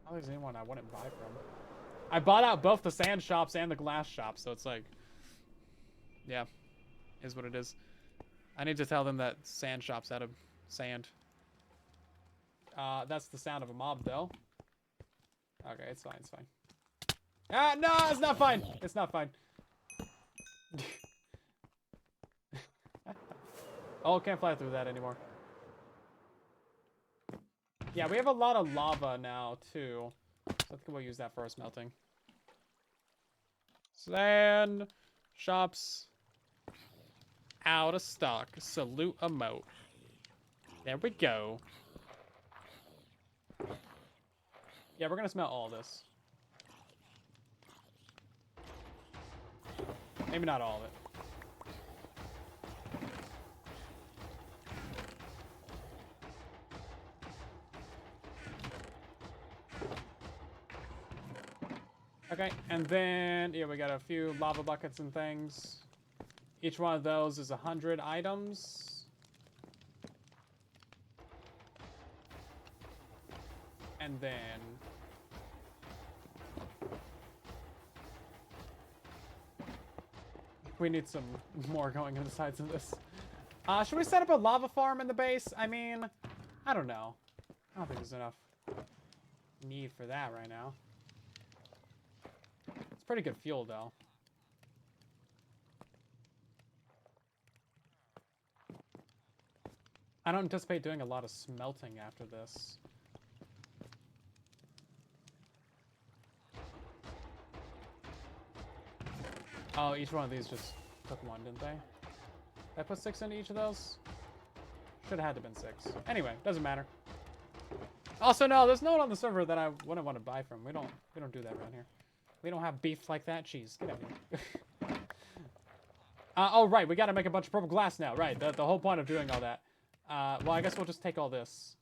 I don't think there's anyone I wouldn't buy from. I bought out both the sand shops and the glass shops, so it's like, yeah, is what it is. I need to tell them that sand shop's out of sand. That's the sound of a mob, though. Okay, it's fine, it's fine. Ah, no, it's not fine. It's not fine. Oh, can't fly through that anymore. Yeah, we have a lot of lava now, too. So I think we'll use that for our smelting. Sand shops out of stock. Salute a moat. There we go. Yeah, we're gonna smelt all this. Maybe not all of it. Okay, and then, yeah, we got a few lava buckets and things. Each one of those is 100 items. And then... we need some more going on the sides of this. Should we set up a lava farm in the base? I mean, I don't know. I don't think there's enough need for that right now. It's pretty good fuel, though. I don't anticipate doing a lot of smelting after this. Oh, each one of these just took one, didn't they? Did I put 6 into each of those? Should have had to been 6. Anyway, doesn't matter. Also, no, there's no one on the server that I wouldn't want to buy from. We don't do that around here. We don't have beef like that. Jeez, get out of here. Oh, right, we gotta make a bunch of purple glass now. Right, the whole point of doing all that. Well, I guess we'll just take all this.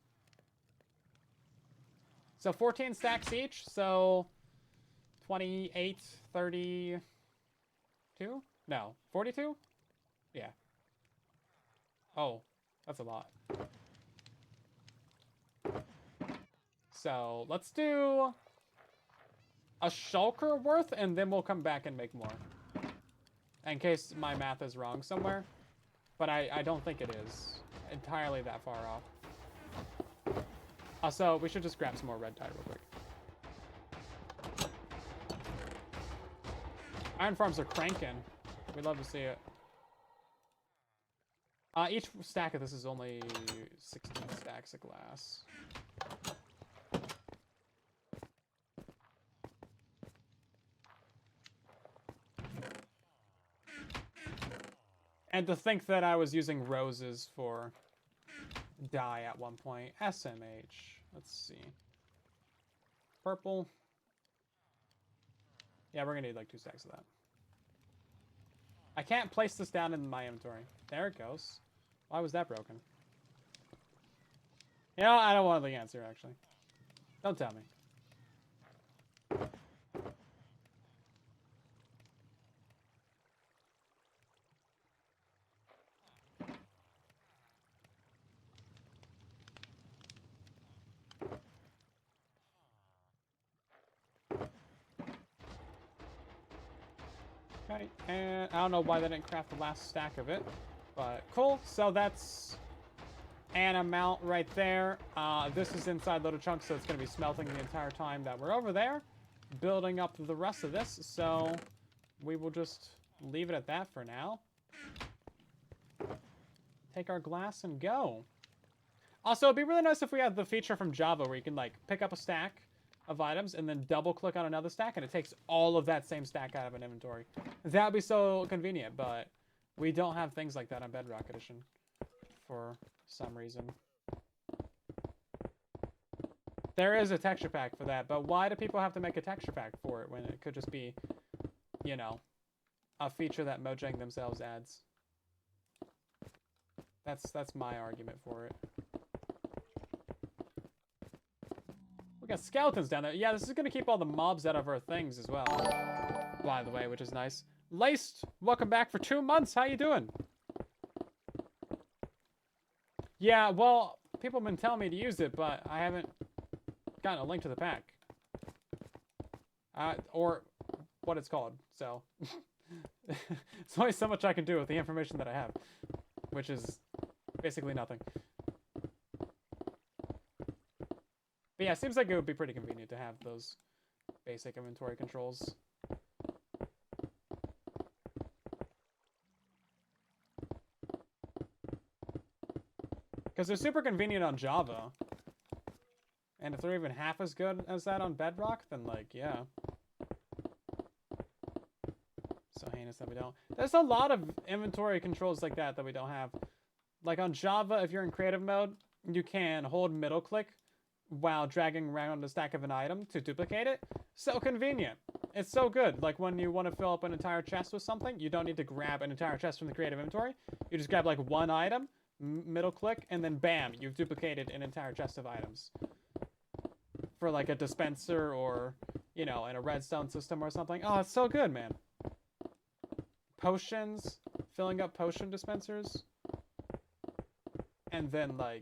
So 14 stacks each, so 28, 32? No, 42? Yeah. Oh, that's a lot. So let's do a shulker worth, and then we'll come back and make more. In case my math is wrong somewhere. But I don't think it is entirely that far off. Also, we should just grab some more red dye real quick. Iron farms are cranking. We'd love to see it. Each stack of this is only 16 stacks of glass. And to think that I was using roses for dye at one point. SMH. Let's see. Purple. Yeah, we're gonna need like 2 stacks of that. I can't place this down in my inventory. There it goes. Why was that broken? You know, I don't want the answer, actually. Don't tell me. Okay, and I don't know why they didn't craft the last stack of it, but cool. So that's an amount right there. This is inside loaded chunks, so it's going to be smelting the entire time that we're over there, building up the rest of this. So we will just leave it at that for now. Take our glass and go. Also, it'd be really nice if we had the feature from Java where you can like pick up a stack of items and then double click on another stack and it takes all of that same stack out of an inventory. That would be so convenient, but we don't have things like that on Bedrock Edition for some reason. There is a texture pack for that, but why do people have to make a texture pack for it when it could just be, you know, a feature that Mojang themselves adds? That's my argument for it. We got skeletons down there. Yeah, this is gonna keep all the mobs out of our things as well. By the way, which is nice. Laced, welcome back for 2 months. How you doing? Yeah, well, people have been telling me to use it, but I haven't gotten a link to the pack. Or what it's called, so. There's only so much I can do with the information that I have, which is basically nothing. But yeah, it seems like it would be pretty convenient to have those basic inventory controls. Because they're super convenient on Java. And if they're even half as good as that on Bedrock, then like, yeah. So heinous that we don't. There's a lot of inventory controls like that we don't have. Like on Java, if you're in creative mode, you can hold middle click while dragging around a stack of an item to duplicate it. So convenient. It's so good. Like when you want to fill up an entire chest with something, you don't need to grab an entire chest from the creative inventory. You just grab like one item, middle click, and then bam, you've duplicated an entire chest of items. For like a dispenser or, you know, in a redstone system or something. Oh, it's so good, man. Potions, filling up potion dispensers. And then like,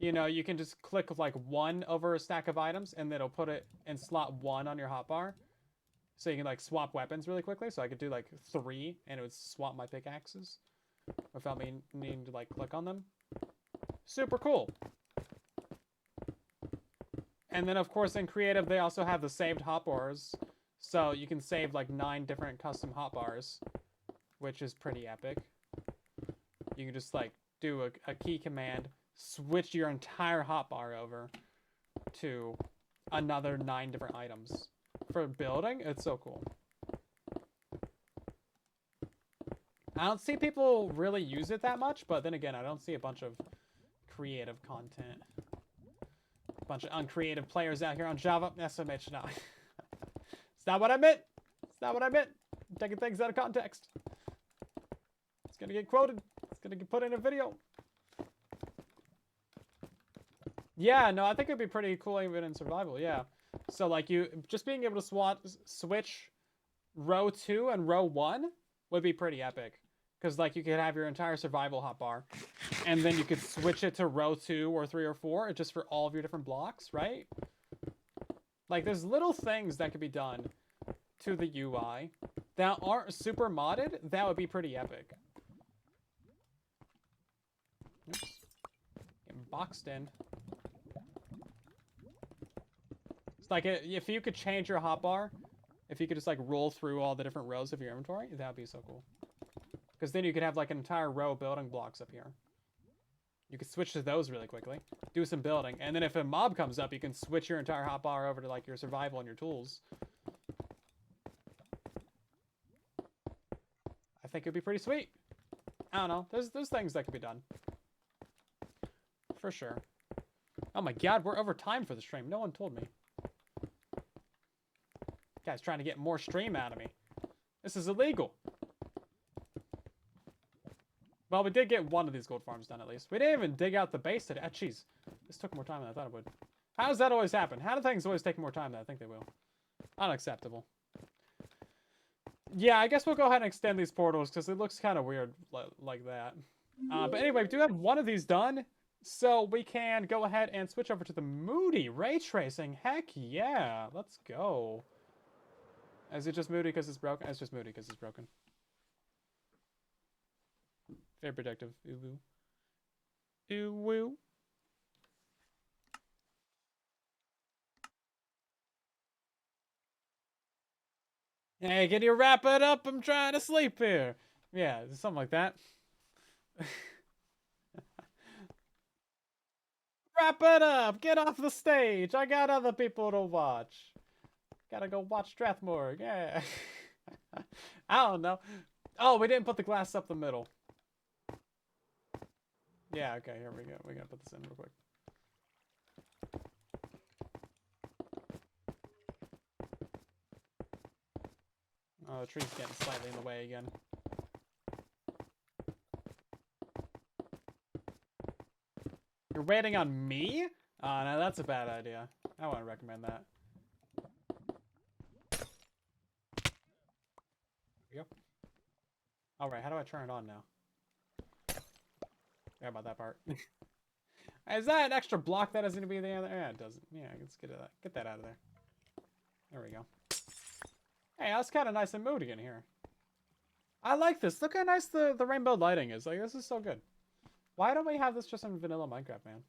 you know, you can just click like 1 over a stack of items and then it'll put it in slot 1 on your hotbar. So you can like swap weapons really quickly. So I could do like 3 and it would swap my pickaxes without me needing to like click on them. Super cool. And then of course in creative, they also have the saved hotbars. So you can save like 9 different custom hotbars, which is pretty epic. You can just like do a key command, switch your entire hotbar over to another 9 different items. For building, it's so cool. I don't see people really use it that much, but then again, I don't see a bunch of creative content. A bunch of uncreative players out here on Java. SMH, no. It's not what I meant. It's not what I meant. I'm taking things out of context. It's gonna get quoted. It's gonna get put in a video. Yeah, no, I think it'd be pretty cool even in survival, yeah. So like you, just being able to switch row 2 and row 1 would be pretty epic. Because like you could have your entire survival hotbar and then you could switch it to row 2 or 3 or 4 just for all of your different blocks, right? Like there's little things that could be done to the UI that aren't super modded that would be pretty epic. Oops. Getting boxed in. It's like if you could change your hotbar, if you could just like roll through all the different rows of your inventory, that would be so cool. Because then you could have like an entire row of building blocks up here. You could switch to those really quickly, do some building, and then if a mob comes up, you can switch your entire hotbar over to like your survival and your tools. I think it'd be pretty sweet. I don't know. There's things that could be done. For sure. Oh my god, we're over time for the stream. No one told me. Guy's trying to get more stream out of me. This is illegal. Well, we did get one of these gold farms done at least. We didn't even dig out the base today. Ah, jeez. This took more time than I thought it would. How does that always happen? How do things always take more time than I think they will? Unacceptable. Yeah, I guess we'll go ahead and extend these portals because it looks kind of weird like that. But anyway, we do have one of these done. So we can go ahead and switch over to the Moody ray tracing. Heck yeah. Let's go. Is it just Moody because it's broken? It's just Moody because it's broken. Very predictive. Ooh woo. Ooh woo. Hey, can you wrap it up? I'm trying to sleep here. Yeah, something like that. Wrap it up! Get off the stage! I got other people to watch. Gotta go watch Strathmore. Yeah. I don't know. Oh, we didn't put the glass up the middle. Yeah, okay, here we go. We're gonna put this in real quick. Oh, the tree's getting slightly in the way again. You're waiting on me? No, that's a bad idea. I wouldn't recommend that. There we go. Alright, how do I turn it on now? Yeah, about that part. Is that an extra block that doesn't need to be there? Yeah, it doesn't. Yeah, let's get that out of there. There we go. Hey, that's kind of nice and moody in here. I like this. Look how nice the rainbow lighting is. Like, this is so good. Why don't we have this just in vanilla Minecraft, man?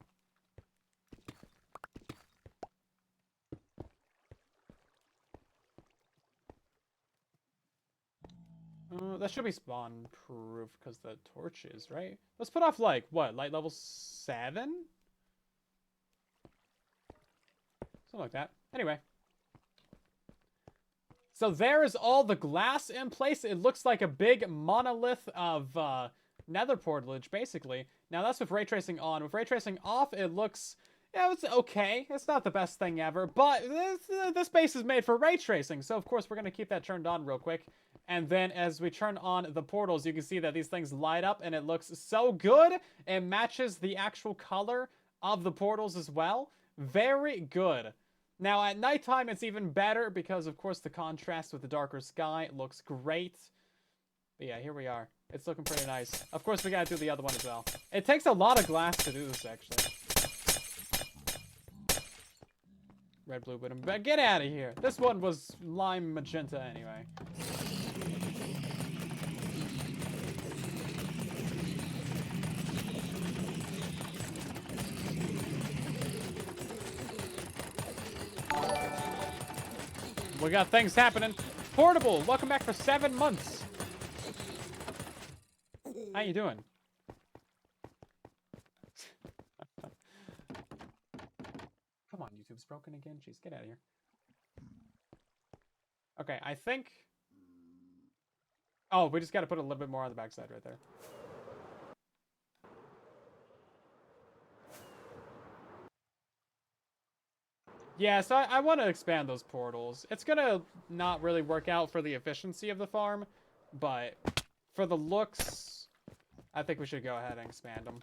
That should be spawn proof because the torches, right? Let's put off, like, what? Light level 7? Something like that. Anyway. So there is all the glass in place. It looks like a big monolith of nether portalage, basically. Now, that's with ray tracing on. With ray tracing off, it looks... Yeah, it's okay. It's not the best thing ever, but this base is made for ray tracing, so of course we're going to keep that turned on real quick. And then as we turn on the portals, you can see that these things light up, and it looks so good. It matches the actual color of the portals as well. Very good. Now, at nighttime, it's even better because, of course, the contrast with the darker sky looks great. But yeah, here we are. It's looking pretty nice. Of course, we gotta do the other one as well. It takes a lot of glass to do this, actually. Red, blue, but get out of here. This one was lime magenta anyway. We got things happening. Portable, welcome back for 7 months. How you doing? Come on, YouTube's broken again. Jeez, get out of here. Okay, I think... Oh, we just gotta put a little bit more on the backside right there. Yeah, so I want to expand those portals. It's gonna not really work out for the efficiency of the farm, but for the looks, I think we should go ahead and expand them.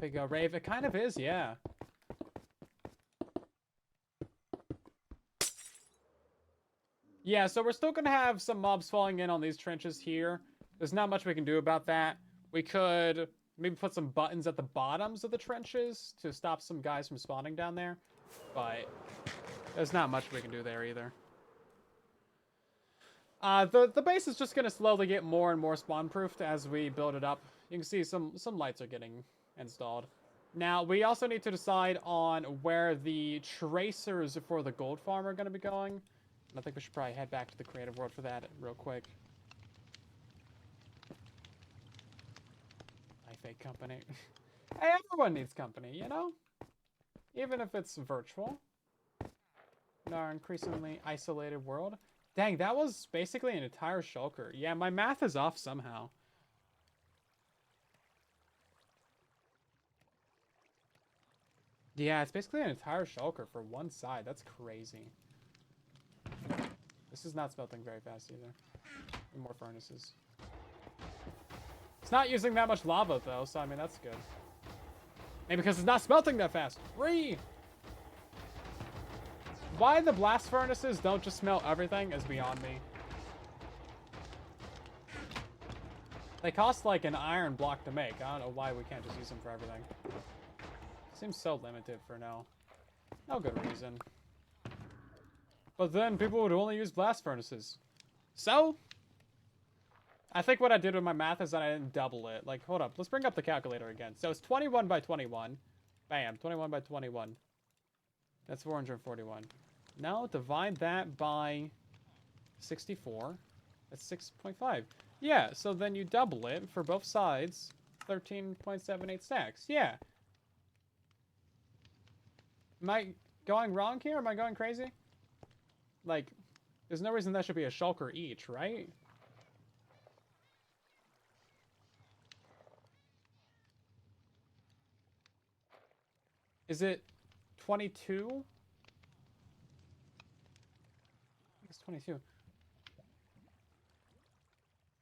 Big rave. It kind of is, yeah. Yeah, so we're still going to have some mobs falling in on these trenches here. There's not much we can do about that. We could maybe put some buttons at the bottoms of the trenches to stop some guys from spawning down there. But there's not much we can do there either. The base is just going to slowly get more and more spawn-proofed as we build it up. You can see some lights are getting installed. Now, we also need to decide on where the tracers for the gold farm are going to be going. I think we should probably head back to the creative world for that real quick. My fake company. Hey, everyone needs company, you know? Even if it's virtual. In our increasingly isolated world. Dang, that was basically an entire shulker. Yeah, my math is off somehow. Yeah, it's basically an entire shulker for one side. That's crazy. This is not smelting very fast either. Need more furnaces. It's not using that much lava though, so I mean that's good. Maybe because it's not smelting that fast. Why the blast furnaces don't just smelt everything is beyond me. They cost like an iron block to make. I don't know why we can't just use them for everything. Seems so limited for no good reason. But then people would only use blast furnaces. So, I think what I did with my math is that I didn't double it. Like, hold up. Let's bring up the calculator again. So it's 21 by 21. Bam. 21 by 21. That's 441. Now divide that by 64. That's 6.5. Yeah, so then you double it for both sides. 13.78 stacks. Yeah. Am I going wrong here? Am I going crazy? Like, there's no reason that should be a shulker each, right? Is it 22? 22. Is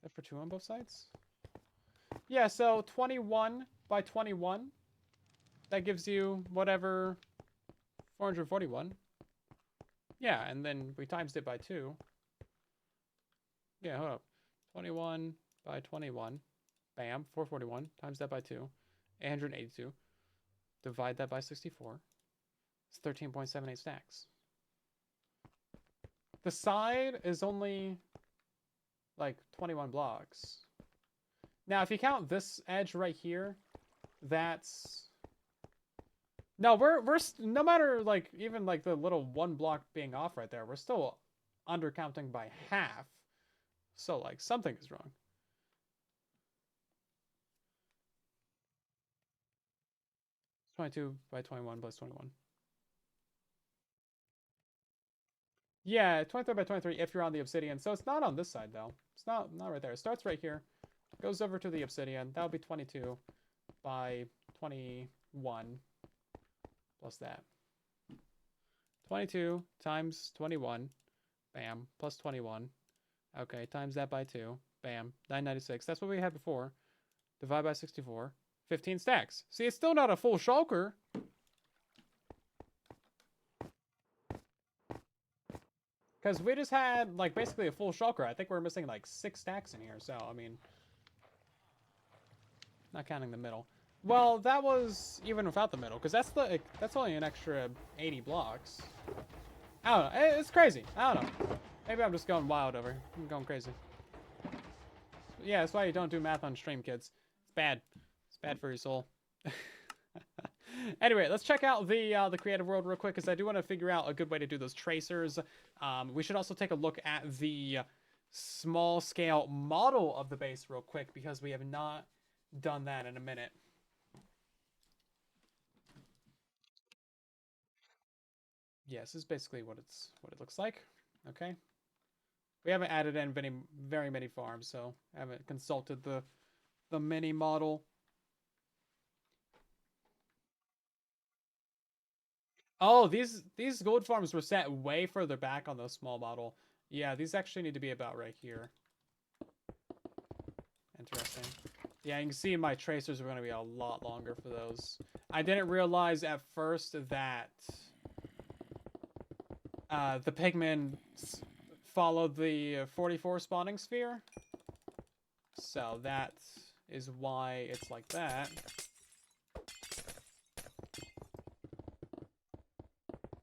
that for 2 on both sides? Yeah, so 21 by 21. That gives you whatever 441. Yeah, and then we times it by 2. Yeah, hold up. 21 by 21. Bam, 441. Times that by 2. 882. Divide that by 64. It's 13.78 stacks. The side is only like 21 blocks. Now, if you count this edge right here, that's... No, we're no matter like even like the little 1 block being off right there, we're still undercounting by half. So like something is wrong. It's 22 by 21 plus 21. Yeah, 23 by 23 if you're on the obsidian. So it's not on this side though. It's not right there. It starts right here, goes over to the obsidian. That would be 22 by 21 plus that. 22 times 21, bam, plus 21. Okay, times that by 2, bam, 996. That's what we had before. Divide by 64, 15 stacks. See, it's still not a full shulker. Because we just had, like, basically a full shulker. I think we're missing, like, 6 stacks in here. So, I mean, not counting the middle. Well, that was even without the middle. Because that's only an extra 80 blocks. I don't know. It's crazy. I don't know. Maybe I'm just going wild over. I'm going crazy. Yeah, that's why you don't do math on stream, kids. It's bad. It's bad for your soul. Anyway, let's check out the creative world real quick, because I do want to figure out a good way to do those tracers. We should also take a look at the small scale model of the base real quick, because we have not done that in a minute. Yes, this is basically what it looks like. Okay. We haven't added in very many farms, so I haven't consulted the mini model. Oh, these gold farms were set way further back on the small model. Yeah, these actually need to be about right here. Interesting. Yeah, you can see my tracers are going to be a lot longer for those. I didn't realize at first that the pigmen followed the 44 spawning sphere. So that is why it's like that.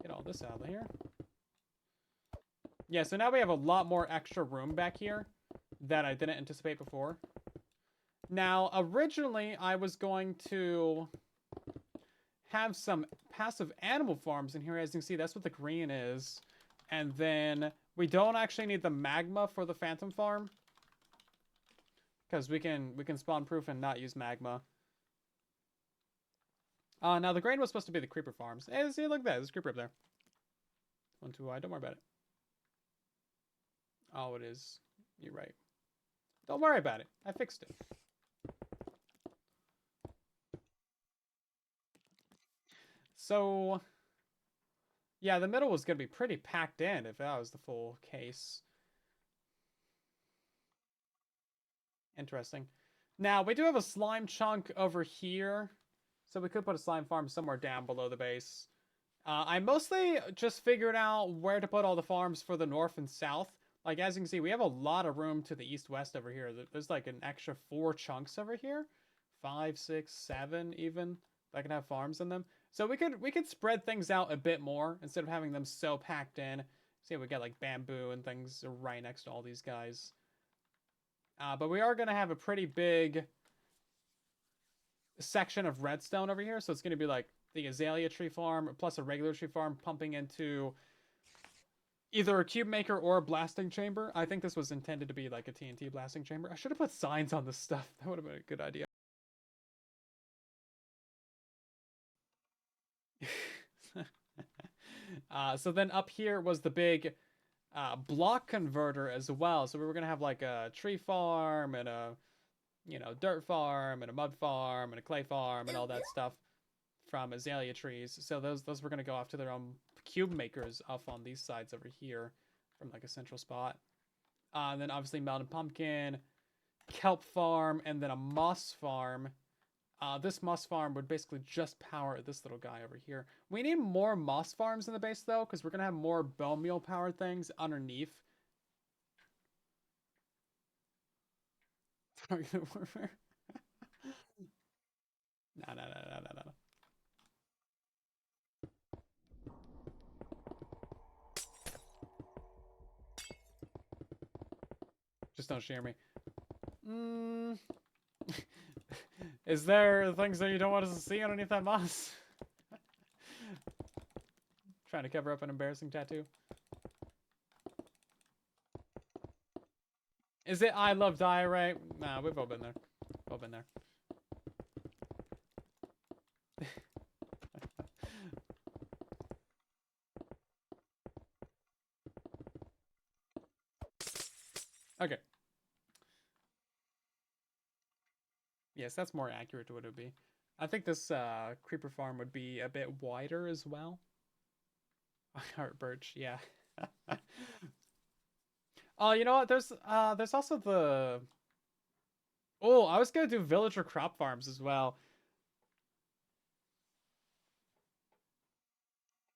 Get all this out of here. Yeah, so now we have a lot more extra room back here that I didn't anticipate before. Now, originally, I was going to have some passive animal farms in here. As you can see, that's what the green is. And then we don't actually need the magma for the phantom farm, because we can spawn proof and not use magma. Now the green was supposed to be the creeper farms. Hey, see, look at that. There's a creeper up there. 1, 2, don't worry about it. Oh, it is. You're right. Don't worry about it. I fixed it. So, yeah, the middle was going to be pretty packed in if that was the full case. Interesting. Now, we do have a slime chunk over here, so we could put a slime farm somewhere down below the base. I mostly just figured out where to put all the farms for the north and south. Like, as you can see, we have a lot of room to the east-west over here. There's like an extra 4 chunks over here. 5, 6, 7 even. That can have farms in them. So we could spread things out a bit more instead of having them so packed in. See, we got like bamboo and things right next to all these guys. But we are going to have a pretty big section of redstone over here. So it's going to be like the azalea tree farm plus a regular tree farm pumping into either a cube maker or a blasting chamber. I think this was intended to be like a TNT blasting chamber. I should have put signs on this stuff. That would have been a good idea. So then up here was the big block converter as well. So we were going to have like a tree farm and a, dirt farm and a mud farm and a clay farm and all that stuff from azalea trees. So those were going to go off to their own cube makers off on these sides over here. from like a central spot. And then obviously Melted Pumpkin, Kelp Farm, and then a Moss Farm. This moss farm would basically just power this little guy over here. We need more moss farms in the base, though, because we're going to have more bone meal powered things underneath. Targeted warfare. No. Just don't share me. Is there things that you don't want us to see underneath that moss? Trying to cover up an embarrassing tattoo. Is it I love diarrhea? Nah, we've all been there. All been there. Okay. Yes, that's more accurate to what it would be. I think this creeper farm would be a bit wider as well. Heart birch, yeah. Oh, you know what? There's also the. Oh, I was gonna do villager crop farms as well.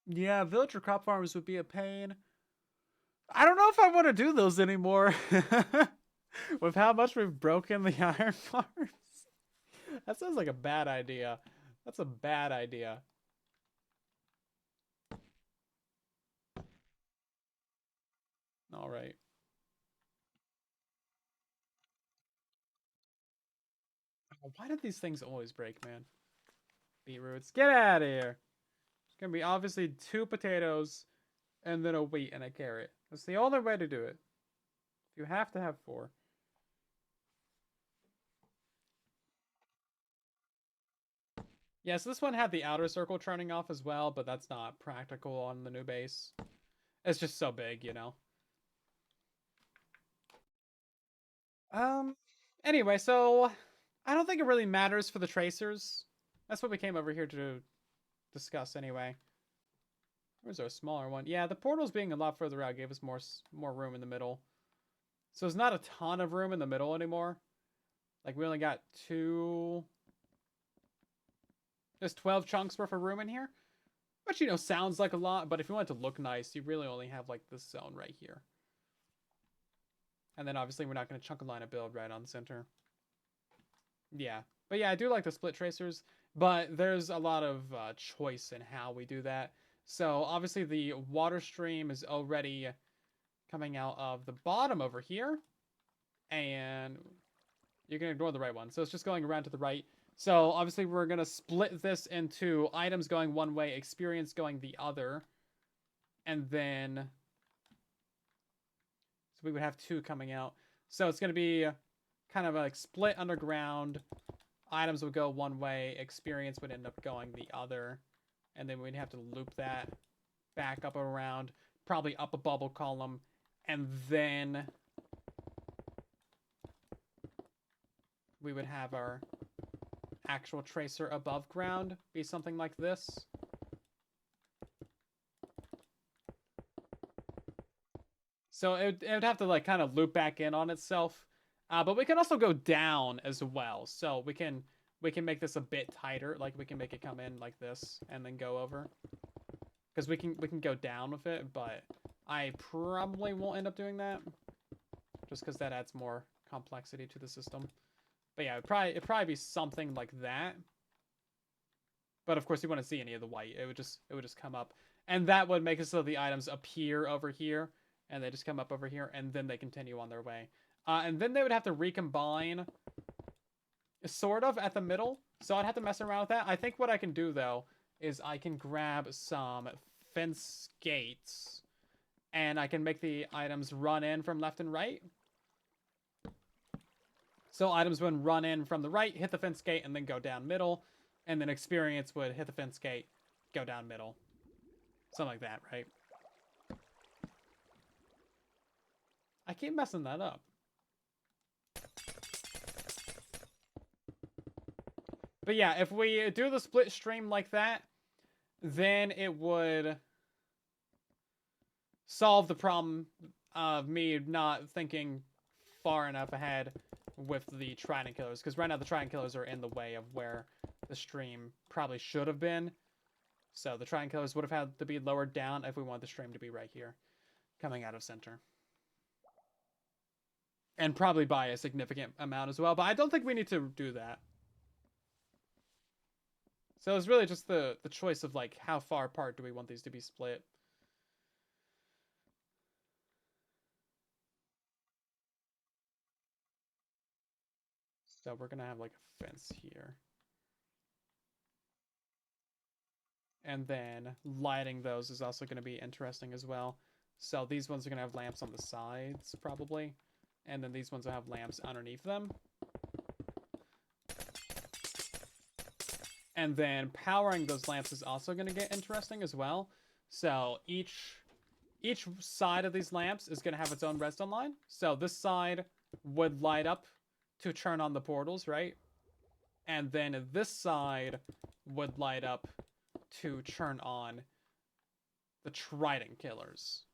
Yeah, villager crop farms would be a pain. I don't know if I want to do those anymore. With how much we've broken the iron farms. That sounds like a bad idea. That's a bad idea. All right. Why did these things always break, man? Beetroots, get out of here. It's gonna be obviously 2 potatoes and then a wheat and a carrot. That's the only way to do it. You have to have 4. Yeah, so this one had the outer circle turning off as well, but that's not practical on the new base. It's just so big, you know. Um, anyway, so I don't think it really matters for the tracers. That's what we came over here to discuss anyway. Where's our smaller one? Yeah, the portals being a lot further out gave us more room in the middle. So there's not a ton of room in the middle anymore. Like, we only got 2... There's 12 chunks worth of room in here. Which, you know, sounds like a lot, but if you want it to look nice, you really only have, like, this zone right here. And then, obviously, we're not going to chunk a line of build right on the center. Yeah. But, yeah, I do like the split tracers, but there's a lot of choice in how we do that. So, obviously, the water stream is already coming out of the bottom over here. And you can ignore the right one. So, it's just going around to the right. So, obviously, we're going to split this into items going one way, experience going the other. And then... So, we would have 2 coming out. So, it's going to be kind of like split underground. Items would go one way. Experience would end up going the other. And then we'd have to loop that back up around. Probably up a bubble column. And then... we would have our... actual tracer above ground be something like this. So it would have to like kind of loop back in on itself. But we can also go down as well. So we can make this a bit tighter. Like we can make it come in like this and then go over. Because we can go down with it, but I probably won't end up doing that. Just because that adds more complexity to the system. But yeah, it'd probably be something like that. But of course, you wouldn't see any of the white. It would just come up, and that would make it so the items appear over here, and they just come up over here, and then they continue on their way. And then they would have to recombine, sort of at the middle. So I'd have to mess around with that. I think what I can do though is I can grab some fence gates, and I can make the items run in from left and right. So items would run in from the right, hit the fence gate, and then go down middle. And then experience would hit the fence gate, go down middle. Something like that, right? I keep messing that up. But yeah, if we do the split stream like that, then it would solve the problem of me not thinking far enough ahead with the trident killers, because right now the trident killers are in the way of where the stream probably should have been. So the trident killers would have had to be lowered down if we want the stream to be right here, coming out of center. And probably by a significant amount as well, but I don't think we need to do that. So it's really just the choice of like how far apart do we want these to be split. So we're gonna have like a fence here. And then lighting those is also gonna be interesting as well. So these ones are gonna have lamps on the sides probably. And then these ones will have lamps underneath them. And then powering those lamps is also going to get interesting as well. So each side of these lamps is going to have its own redstone line. So this side would light up to turn on the portals, right? And then this side would light up to turn on the trident killers.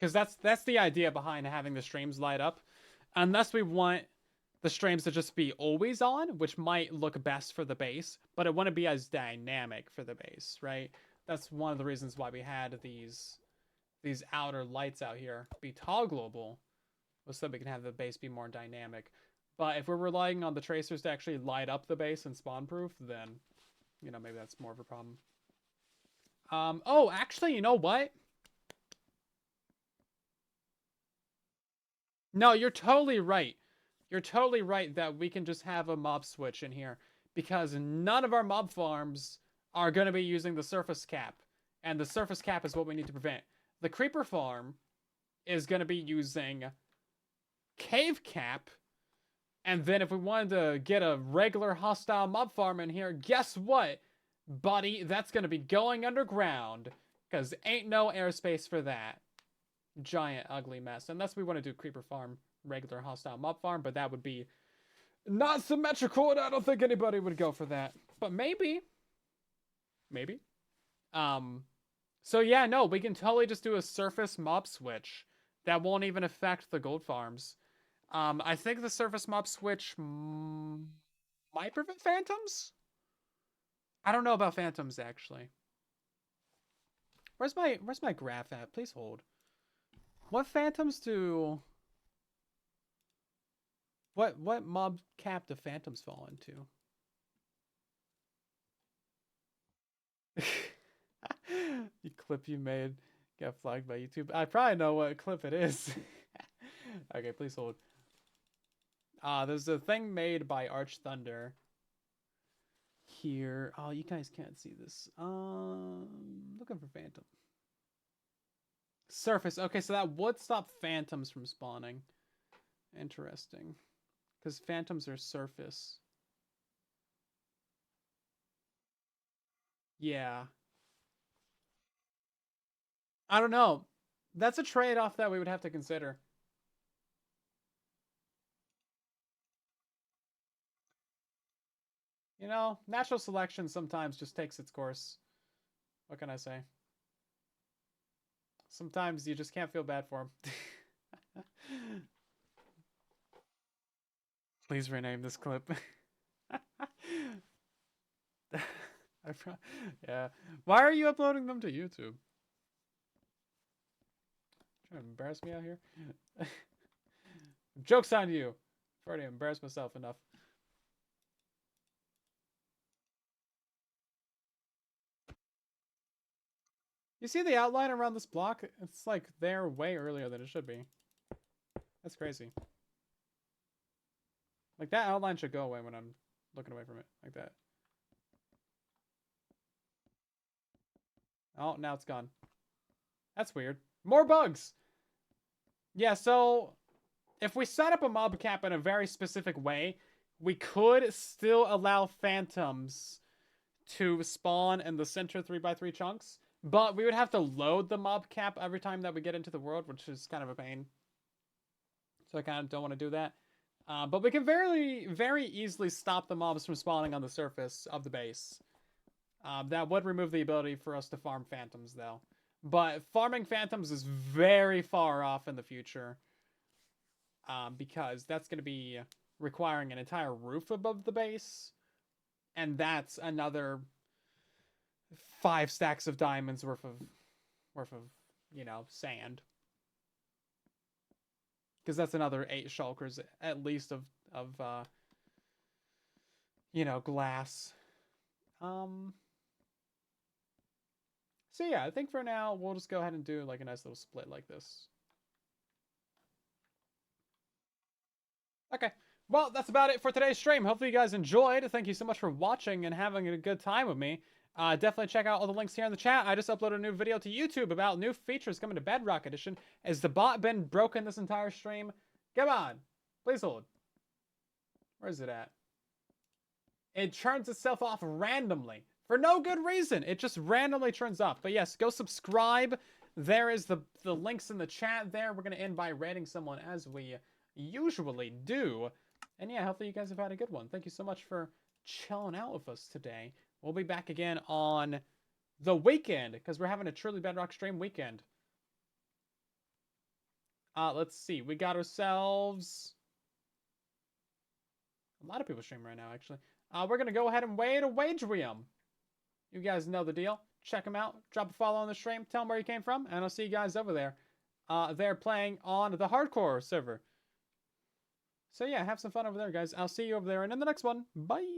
Because that's the idea behind having the streams light up. Unless we want the streams to just be always on, which might look best for the base, but it wouldn't be as dynamic for the base, right? That's one of the reasons why we had these outer lights out here be toggleable, was so we can have the base be more dynamic. But if we're relying on the tracers to actually light up the base and spawn proof, then, you know, maybe that's more of a problem. Oh, actually, you know what? No, you're totally right. You're totally right that we can just have a mob switch in here, because none of our mob farms are going to be using the surface cap, and the surface cap is what we need to prevent. The creeper farm is going to be using cave cap, and then if we wanted to get a regular hostile mob farm in here, guess what, buddy? That's going to be going underground, because ain't no airspace for that giant ugly mess, unless we want to do creeper farm, regular hostile mob farm, but that would be not symmetrical, and I don't think anybody would go for that. But maybe. So yeah, no, we can totally just do a surface mob switch that won't even affect the gold farms. I think the surface mob switch might prevent phantoms. I don't know about phantoms actually. Where's my graph at? Please hold. What phantoms do? What mob cap do phantoms fall into? The clip you made got flagged by YouTube. I probably know what clip it is. Okay, please hold. There's a thing made by Arch Thunder here. Oh, you guys can't see this. Looking for phantom. Surface. Okay, so that would stop phantoms from spawning. Interesting. Because phantoms are surface. Yeah. I don't know. That's a trade-off that we would have to consider. You know, natural selection sometimes just takes its course. What can I say? Sometimes you just can't feel bad for him. Please rename this clip. Yeah. Why are you uploading them to YouTube? Trying to embarrass me out here? Joke's on you. I've already embarrassed myself enough. You see the outline around this block? It's like there way earlier than it should be. That's crazy. Like that outline should go away when I'm looking away from it. Like that. Oh, now it's gone. That's weird. More bugs! Yeah, so if we set up a mob cap in a very specific way, we could still allow phantoms to spawn in the center 3x3 chunks, but we would have to load the mob cap every time that we get into the world, which is kind of a pain. So I kind of don't want to do that. But we can very, very easily stop the mobs from spawning on the surface of the base. That would remove the ability for us to farm phantoms, though. But farming phantoms is very far off in the future. Because that's going to be requiring an entire roof above the base. And that's another 5 stacks of diamonds worth of, sand. Because that's another 8 shulkers, at least, of glass. So yeah, I think for now, we'll just go ahead and do like a nice little split like this. Okay. Well, that's about it for today's stream. Hopefully you guys enjoyed. Thank you so much for watching and having a good time with me. Definitely check out all the links here in the chat. I just uploaded a new video to YouTube about new features coming to Bedrock Edition. Has the bot been broken this entire stream? Come on. Please hold. Where is it at? It turns itself off randomly. For no good reason. It just randomly turns off. But yes, go subscribe. There is the links in the chat there. We're going to end by rating someone as we usually do. And yeah, hopefully you guys have had a good one. Thank you so much for chilling out with us today. We'll be back again on the weekend because we're having a truly Bedrock stream weekend. Let's see. We got ourselves a lot of people streaming right now, actually. We're going to go ahead and wait a wagerium. You guys know the deal. Check them out. Drop a follow on the stream. Tell them where you came from. And I'll see you guys over there. They're playing on the hardcore server. So yeah, have some fun over there, guys. I'll see you over there and in the next one. Bye.